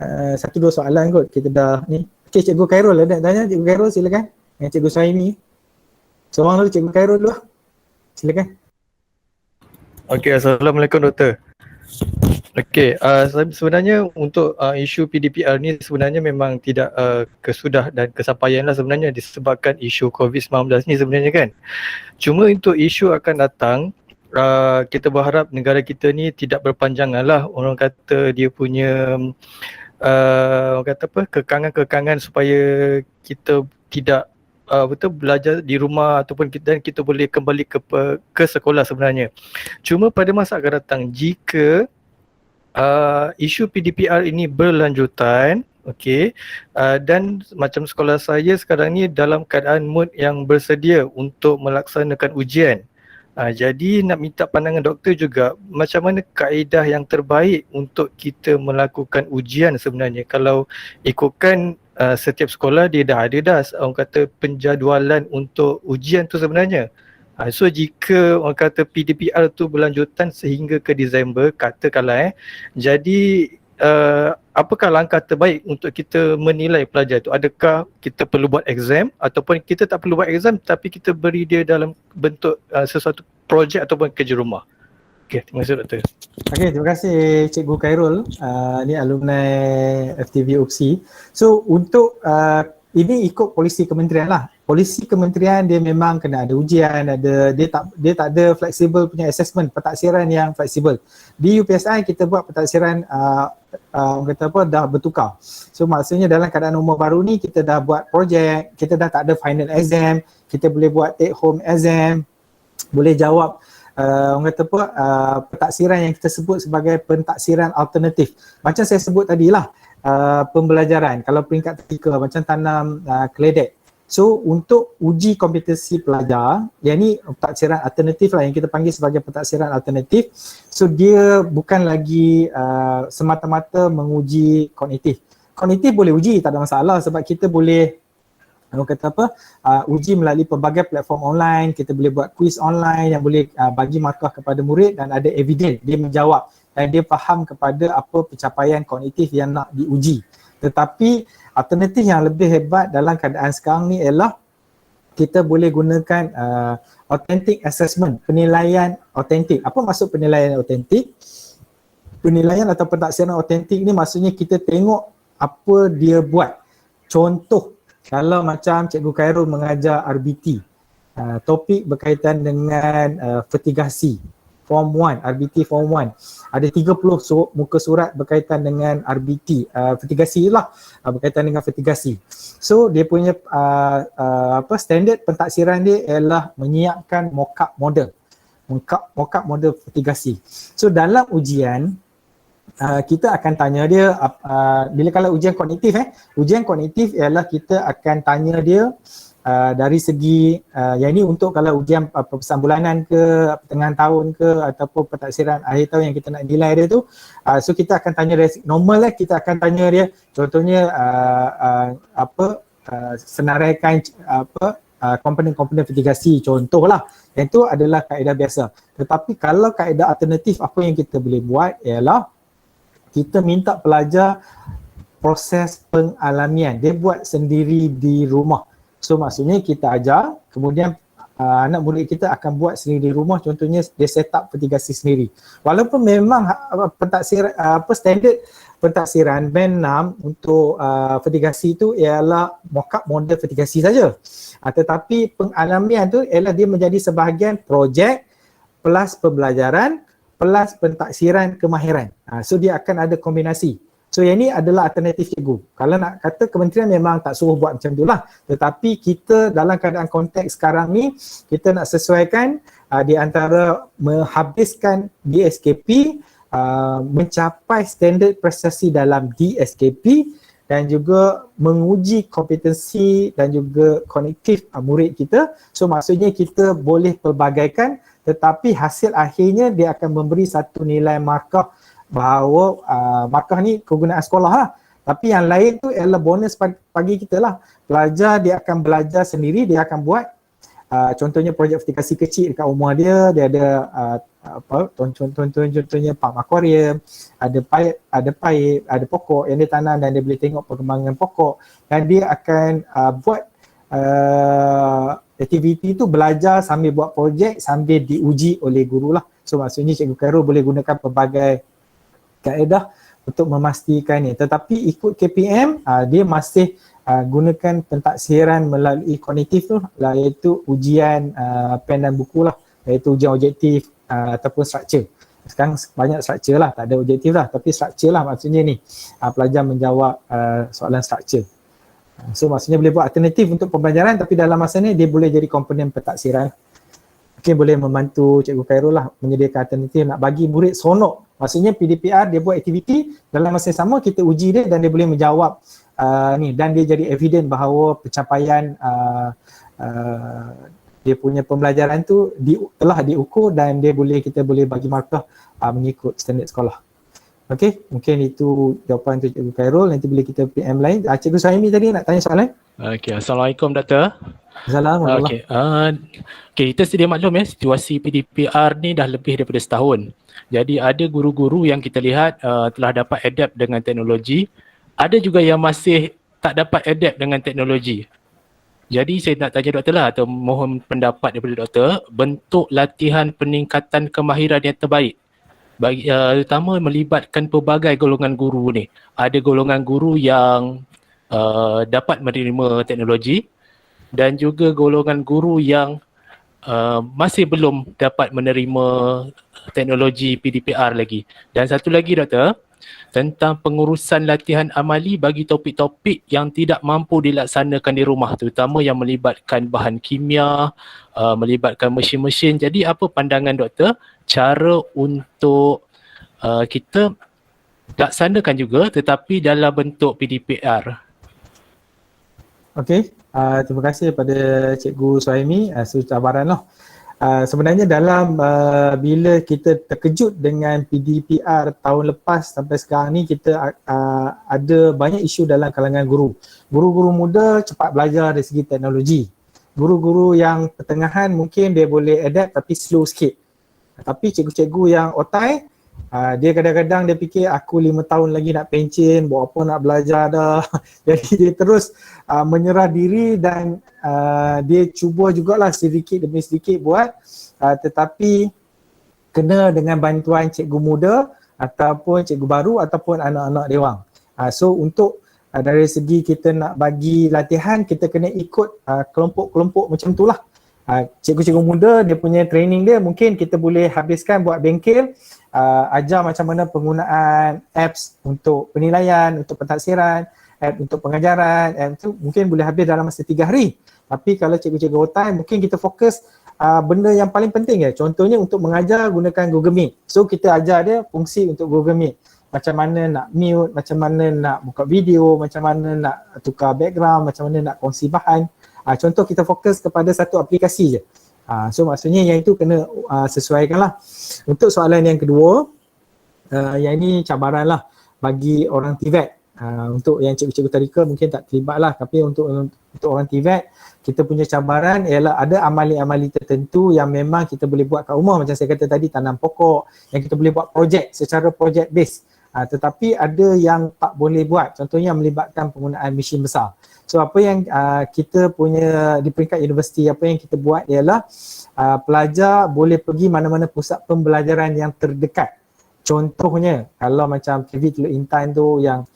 1-2 soalan kot kita dah ni. Okay, Cikgu Khairul ada tanya. Cikgu Khairul silakan. Dengan Cikgu Suhaimi. Seorang dulu Cikgu Khairul dulu lah. Silakan. Okey, Assalamualaikum Doktor. Okey, sebenarnya untuk isu PDPR ni sebenarnya memang tidak kesudah dan kesampaian lah sebenarnya disebabkan isu COVID-19 ni sebenarnya kan. Cuma untuk isu akan datang, kita berharap negara kita ni tidak berpanjangan lah, orang kata dia punya orang kata apa, kekangan-kekangan supaya kita tidak betul belajar di rumah ataupun kita boleh kembali ke sekolah sebenarnya. Cuma pada masa akan datang jika isu PDPR ini berlanjutan, okey, dan macam sekolah saya sekarang ni dalam keadaan mood yang bersedia untuk melaksanakan ujian. Jadi nak minta pandangan doktor juga, macam mana kaedah yang terbaik untuk kita melakukan ujian sebenarnya. Kalau ikutkan setiap sekolah dia dah ada orang kata penjadualan untuk ujian tu sebenarnya. So jika orang kata PDPR tu berlanjutan sehingga ke Disember katakanlah jadi apakah langkah terbaik untuk kita menilai pelajar tu? Adakah kita perlu buat exam ataupun kita tak perlu buat exam tapi kita beri dia dalam bentuk sesuatu projek ataupun kerja rumah? Okay, terima kasih Doktor. Okay, terima kasih Cikgu Khairul. Ni alumni FTV UPSI. So untuk ini ikut polisi kementerian lah. Polisi kementerian dia memang kena ada ujian, dia tak ada fleksibel punya assessment, pentaksiran yang fleksibel. Di UPSI kita buat pentaksiran orang kata apa dah bertukar. So maksudnya dalam keadaan umur baru ni kita dah buat projek, kita dah tak ada final exam, kita boleh buat take home exam, boleh jawab orang kata apa pentaksiran yang kita sebut sebagai pentaksiran alternatif. Macam saya sebut tadi lah, pembelajaran kalau peringkat 3 macam tanam keledek. So untuk uji kompetensi pelajar, yang ni pentaksiran alternatif lah yang kita panggil sebagai pentaksiran alternatif. So dia bukan lagi semata-mata menguji kognitif. Kognitif boleh uji, tak ada masalah sebab kita boleh orang kata apa, uji melalui pelbagai platform online, kita boleh buat quiz online yang boleh bagi markah kepada murid dan ada evidence, dia menjawab dan dia faham kepada apa pencapaian kognitif yang nak diuji. Tetapi alternatif yang lebih hebat dalam keadaan sekarang ni ialah kita boleh gunakan authentic assessment, penilaian autentik. Apa maksud penilaian autentik? Penilaian atau pentaksiran autentik ni maksudnya kita tengok apa dia buat. Contoh, kalau macam Cikgu Khairul mengajar RBT, topik berkaitan dengan vertigasi, Form 1, RBT Form 1. Ada 30 muka surat berkaitan dengan RBT, vertigasi lah, berkaitan dengan vertigasi. So dia punya standard pentaksiran dia ialah menyiapkan mock-up model. Mock-up model vertigasi. So dalam ujian, kita akan tanya dia bila kalau ujian kognitif ujian kognitif ialah kita akan tanya dia dari segi yang ini untuk kalau ujian peperiksaan bulanan ke pertengahan tahun ke ataupun pentaksiran akhir tahun yang kita nak nilai dia tu, so kita akan tanya dari normal kita akan tanya dia contohnya senaraikan komponen-komponen vertigasi contohlah, yang itu adalah kaedah biasa. Tetapi kalau kaedah alternatif apa yang kita boleh buat ialah kita minta pelajar proses pengalamian, dia buat sendiri di rumah. So maksudnya kita ajar, kemudian anak murid kita akan buat sendiri di rumah, contohnya dia set up vertigasi sendiri. Walaupun memang pentaksiran standard pentaksiran band 6 untuk vertigasi itu ialah mock-up model vertigasi saja. Tetapi pengalamian tu ialah dia menjadi sebahagian projek plus pembelajaran plus pentaksiran kemahiran. So dia akan ada kombinasi. So yang ni adalah alternatif cikgu. Kalau nak kata kementerian memang tak suruh buat macam tu lah. Tetapi kita dalam keadaan konteks sekarang ni, kita nak sesuaikan di antara menghabiskan DSKP, mencapai standard prestasi dalam DSKP dan juga menguji kompetensi dan juga kognitif murid kita. So maksudnya kita boleh pelbagaikan, tetapi hasil akhirnya dia akan memberi satu nilai markah bahawa markah ni kegunaan sekolah lah. Tapi yang lain tu ialah bonus bagi kita lah. Pelajar dia akan belajar sendiri, dia akan buat contohnya projek vertikasi kecil dekat rumah dia ada contohnya pump akuarium, ada paip, ada pokok yang dia tanam dan dia boleh tengok perkembangan pokok, dan dia akan buat aktiviti tu belajar sambil buat projek sambil diuji oleh guru lah. So maksudnya Cikgu Khairul boleh gunakan pelbagai kaedah untuk memastikan ni. Tetapi ikut KPM dia masih gunakan pentaksiran melalui kognitif tu lah, iaitu ujian pen dan buku lah, iaitu ujian objektif ataupun struktur. Sekarang banyak struktur lah, tak ada objektif lah, tapi struktur lah maksudnya ni pelajar menjawab soalan struktur. So maksudnya boleh buat alternatif untuk pembelajaran, tapi dalam masa ni dia boleh jadi komponen pentaksiran. Mungkin boleh membantu Cikgu Khairul lah menyediakan alternatif nak bagi murid seronok. Maksudnya PDPR dia buat aktiviti, dalam masa yang sama kita uji dia dan dia boleh menjawab ni, dan dia jadi evident bahawa pencapaian dia punya pembelajaran tu telah diukur dan kita boleh bagi markah mengikut standard sekolah. Okey, mungkin itu jawapan untuk Cikgu Khairul. Nanti boleh kita PM lain. Cikgu Suhaimi tadi nak tanya soalan? Okey, Assalamualaikum Doktor. Assalamualaikum. Okey, kita sedia maklum ya, situasi PDPR ni dah lebih daripada setahun. Jadi ada guru-guru yang kita lihat telah dapat adapt dengan teknologi. Ada juga yang masih tak dapat adapt dengan teknologi. Jadi saya nak tanya doktor lah, atau mohon pendapat daripada doktor, bentuk latihan peningkatan kemahiran yang terbaik bagi terutama melibatkan pelbagai golongan guru ni. Ada golongan guru yang dapat menerima teknologi dan juga golongan guru yang masih belum dapat menerima teknologi PDPR lagi. Dan satu lagi doktor, tentang pengurusan latihan amali bagi topik-topik yang tidak mampu dilaksanakan di rumah, terutama yang melibatkan bahan kimia, melibatkan mesin-mesin. Jadi apa pandangan doktor cara untuk kita laksanakan juga tetapi dalam bentuk PDPR? Okey, terima kasih kepada Cikgu Suhaimi. Cabaran lah. Sebenarnya dalam bila kita terkejut dengan PDPR tahun lepas sampai sekarang ni, kita ada banyak isu dalam kalangan guru. Guru-guru muda cepat belajar dari segi teknologi. Guru-guru yang pertengahan mungkin dia boleh adapt tapi slow sikit. Tapi cikgu-cikgu yang otai, dia kadang-kadang dia fikir aku 5 tahun lagi nak pencen, buat apa nak belajar dah. Jadi dia terus menyerah diri dan dia cuba jugalah sedikit demi sedikit buat, tetapi kena dengan bantuan cikgu muda ataupun cikgu baru ataupun anak-anak dewang. So untuk dari segi kita nak bagi latihan, kita kena ikut kelompok-kelompok macam tu lah. Cikgu-cikgu muda dia punya training dia mungkin kita boleh habiskan buat bengkel, ajar macam mana penggunaan apps untuk penilaian, untuk pentaksiran, app untuk pengajaran, app tu mungkin boleh habis dalam masa 3 hari. Tapi kalau cikgu-cikgu otai mungkin kita fokus benda yang paling penting ya. Contohnya untuk mengajar gunakan Google Meet. So kita ajar dia fungsi untuk Google Meet. Macam mana nak mute, macam mana nak buka video, macam mana nak tukar background, macam mana nak kongsi bahan. Contoh kita fokus kepada satu aplikasi je. So maksudnya yang itu kena sesuaikan lah. Untuk soalan yang kedua, yang ini cabaran lah bagi orang TVET. Untuk yang cikgu-cikgu tadika mungkin tak terlibat lah, tapi untuk orang TVET kita punya cabaran ialah ada amali-amali tertentu yang memang kita boleh buat kat rumah. Macam saya kata tadi, tanam pokok, yang kita boleh buat projek secara project base. Tetapi ada yang tak boleh buat, contohnya melibatkan penggunaan mesin besar. So apa yang kita punya di peringkat universiti, apa yang kita buat ialah pelajar boleh pergi mana-mana pusat pembelajaran yang terdekat. Contohnya kalau macam KV Teluk Intan tu yang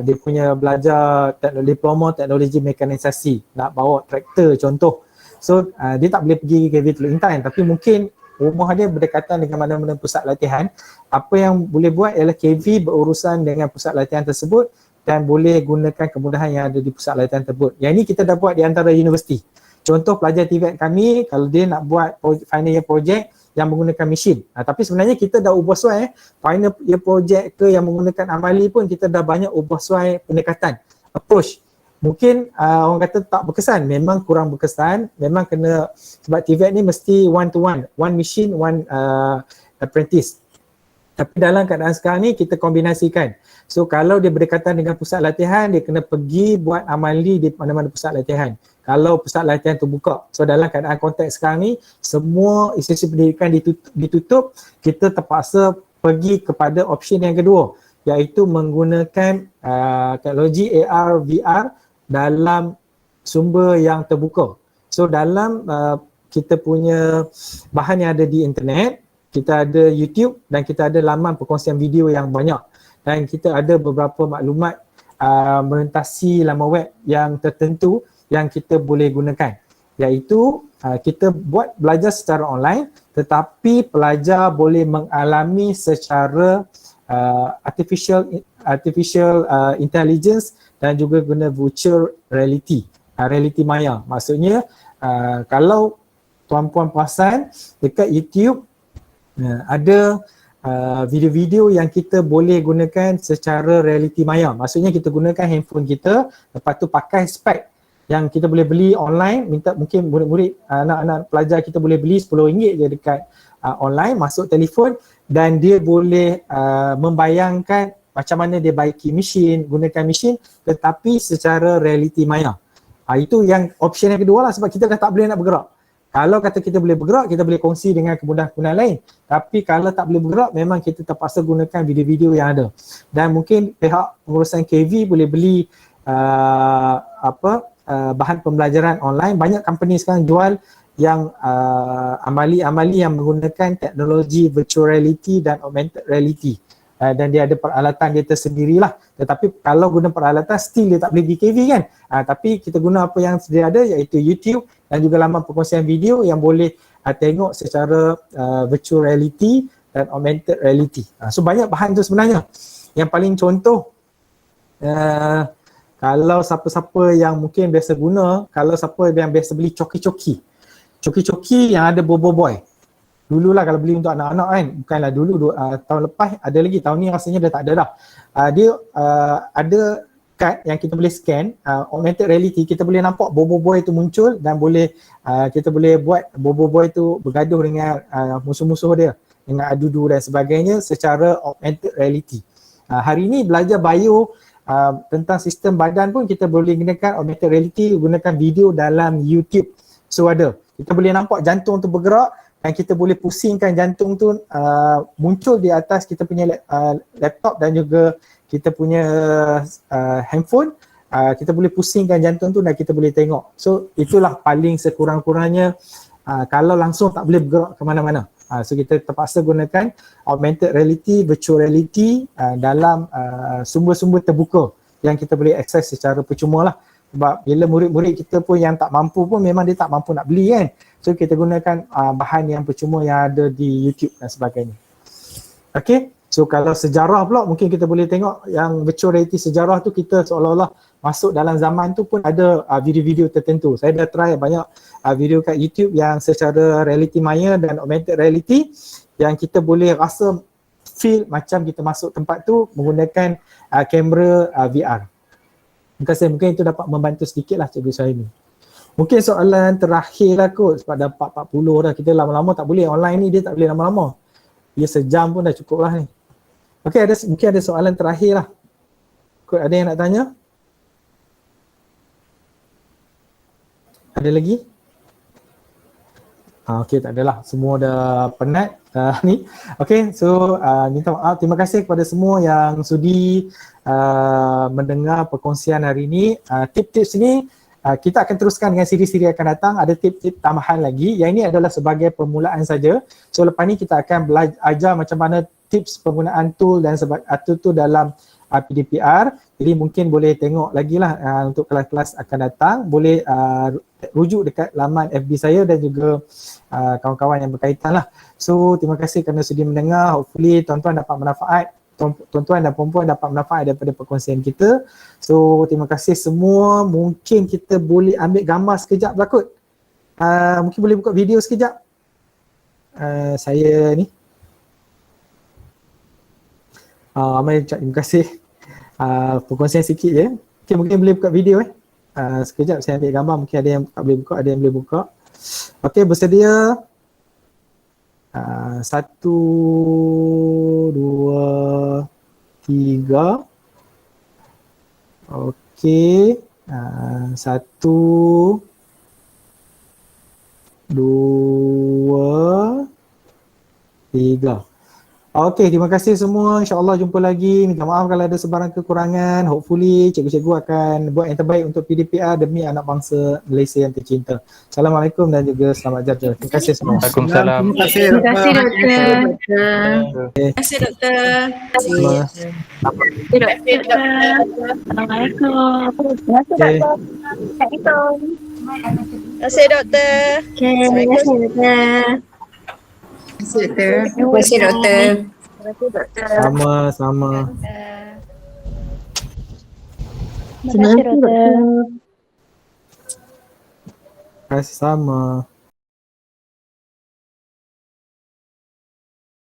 dia punya belajar diploma teknologi mekanisasi, nak bawa traktor contoh. So dia tak boleh pergi KV Teluk Intan, tapi mungkin rumah dia berdekatan dengan mana-mana pusat latihan. Apa yang boleh buat ialah KV berurusan dengan pusat latihan tersebut dan boleh gunakan kemudahan yang ada di pusat latihan tersebut. Yang ini kita dah buat di antara universiti. Contoh pelajar TVET kami, kalau dia nak buat final year project yang menggunakan mesin. Tapi sebenarnya kita dah ubah suai final year project ke yang menggunakan amali pun kita dah banyak ubah suai pendekatan, approach. mungkin orang kata tak berkesan, memang kurang berkesan, memang kena, sebab TVET ni mesti one to one machine, one apprentice. Tapi dalam keadaan sekarang ni kita kombinasikan. So kalau dia berdekatan dengan pusat latihan, dia kena pergi buat amali di mana-mana pusat latihan. Kalau pusat latihan tu buka. So dalam keadaan konteks sekarang ni, semua institusi pendidikan ditutup, kita terpaksa pergi kepada option yang kedua, iaitu menggunakan teknologi AR, VR dalam sumber yang terbuka. So dalam kita punya bahan yang ada di internet, kita ada YouTube dan kita ada laman perkongsian video yang banyak, dan kita ada beberapa maklumat merentasi laman web yang tertentu yang kita boleh gunakan, iaitu kita buat belajar secara online tetapi pelajar boleh mengalami secara artificial intelligence dan juga guna virtual reality, reality maya. Maksudnya kalau tuan-puan perasan dekat YouTube ada video-video yang kita boleh gunakan secara reality maya. Maksudnya kita gunakan handphone kita, lepas tu pakai spek yang kita boleh beli online, minta mungkin murid-murid, anak-anak pelajar kita boleh beli RM10 je dekat online, masuk telefon dan dia boleh membayangkan macam mana dia baiki mesin, gunakan mesin tetapi secara reality maya. Itu yang option yang kedua lah, sebab kita dah tak boleh nak bergerak. Kalau kata kita boleh bergerak, kita boleh kongsi dengan kemudahan-kemudahan lain. Tapi kalau tak boleh bergerak, memang kita terpaksa gunakan video-video yang ada. Dan mungkin pihak pengurusan KV boleh beli bahan pembelajaran online. Banyak company sekarang jual yang amali-amali yang menggunakan teknologi virtual reality dan augmented reality. Dan dia ada peralatan dia tersendirilah. Tetapi kalau guna peralatan, still dia tak boleh pergi KV kan. Tapi kita guna apa yang sedia ada, iaitu YouTube dan juga laman perkongsian video yang boleh tengok secara virtual reality dan augmented reality. So banyak bahan tu sebenarnya. Yang paling contoh, kalau siapa-siapa yang mungkin biasa guna, kalau siapa yang biasa beli coki-coki. Coki-coki yang ada bobo boy. Dululah kalau beli untuk anak-anak kan, bukanlah dulu, tahun lepas ada lagi, tahun ni rasanya dah tak ada dah. Dia ada kad yang kita boleh scan, augmented reality, kita boleh nampak bobo boy tu muncul dan boleh kita boleh buat bobo boy tu bergaduh dengan musuh-musuh dia, dengan adudu dan sebagainya secara augmented reality. Hari ni belajar bio tentang sistem badan pun kita boleh gunakan augmented reality, gunakan video dalam YouTube. So ada, kita boleh nampak jantung tu bergerak dan kita boleh pusingkan jantung tu muncul di atas kita punya laptop dan juga kita punya handphone. Kita boleh pusingkan jantung tu dan kita boleh tengok. So itulah paling sekurang-kurangnya kalau langsung tak boleh bergerak ke mana-mana. So kita terpaksa gunakan augmented reality, virtual reality dalam sumber-sumber terbuka yang kita boleh akses secara percuma lah. Sebab bila murid-murid kita pun yang tak mampu pun memang dia tak mampu nak beli kan. So kita gunakan bahan yang percuma yang ada di YouTube dan sebagainya. Okay, so kalau sejarah pula mungkin kita boleh tengok yang virtual reality sejarah tu, kita seolah-olah masuk dalam zaman tu pun ada video-video tertentu. Saya dah try banyak video kat YouTube yang secara reality maya dan augmented reality yang kita boleh rasa feel macam kita masuk tempat tu menggunakan kamera VR. Mungkin itu dapat membantu sedikit lah cikgu saya ni. Mungkin soalan terakhir lah kot, sebab dah 4.40 dah, kita lama-lama tak boleh, online ni dia tak boleh lama-lama. Dia sejam pun dah cukup lah ni. Okay, mungkin ada soalan terakhir lah. Kot ada yang nak tanya? Ada lagi? Okay, tak adalah. Semua dah penat ni. Okay, so minta maaf. Terima kasih kepada semua yang sudi mendengar perkongsian hari ini. Tip-tips ni kita akan teruskan dengan siri-siri akan datang. Ada tip-tip tambahan lagi. Yang ini adalah sebagai permulaan saja. So lepas ni kita akan belajar macam mana tips penggunaan tool dan tool dalam PDPR. Jadi mungkin boleh tengok lagi lah untuk kelas-kelas akan datang. Boleh rujuk dekat laman FB saya dan juga kawan-kawan yang berkaitan lah. So terima kasih kerana sudi mendengar. Hopefully tuan-tuan dapat manfaat. Tuan-tuan dan perempuan dapat manfaat daripada perkongsian kita. So terima kasih semua. Mungkin kita boleh ambil gambar sekejap lah kot. Mungkin boleh buka video sekejap. Saya ni. Amai ucap terima kasih. Perkongsian sikit je. Okay, mungkin boleh buka video Sekejap saya ambil gambar, mungkin ada yang tak boleh buka, ada yang boleh buka. Okey, bersedia? 1, 2, 3. Okey. 1, 2, 3. Okey, terima kasih semua. InsyaAllah jumpa lagi. Minta maaf kalau ada sebarang kekurangan. Hopefully cikgu-cikgu akan buat yang terbaik untuk PDPR demi anak bangsa Malaysia yang tercinta. Assalamualaikum dan juga selamat jaga. Terima kasih semua. Waalaikumsalam. Terima kasih doktor. Terima kasih doktor. Semua. Assalamualaikum. Okay. Terima kasih doktor. Terima kasih doktor. Terima kasih doktor. Sama-sama. Terima kasih doktor. Terima kasih sama.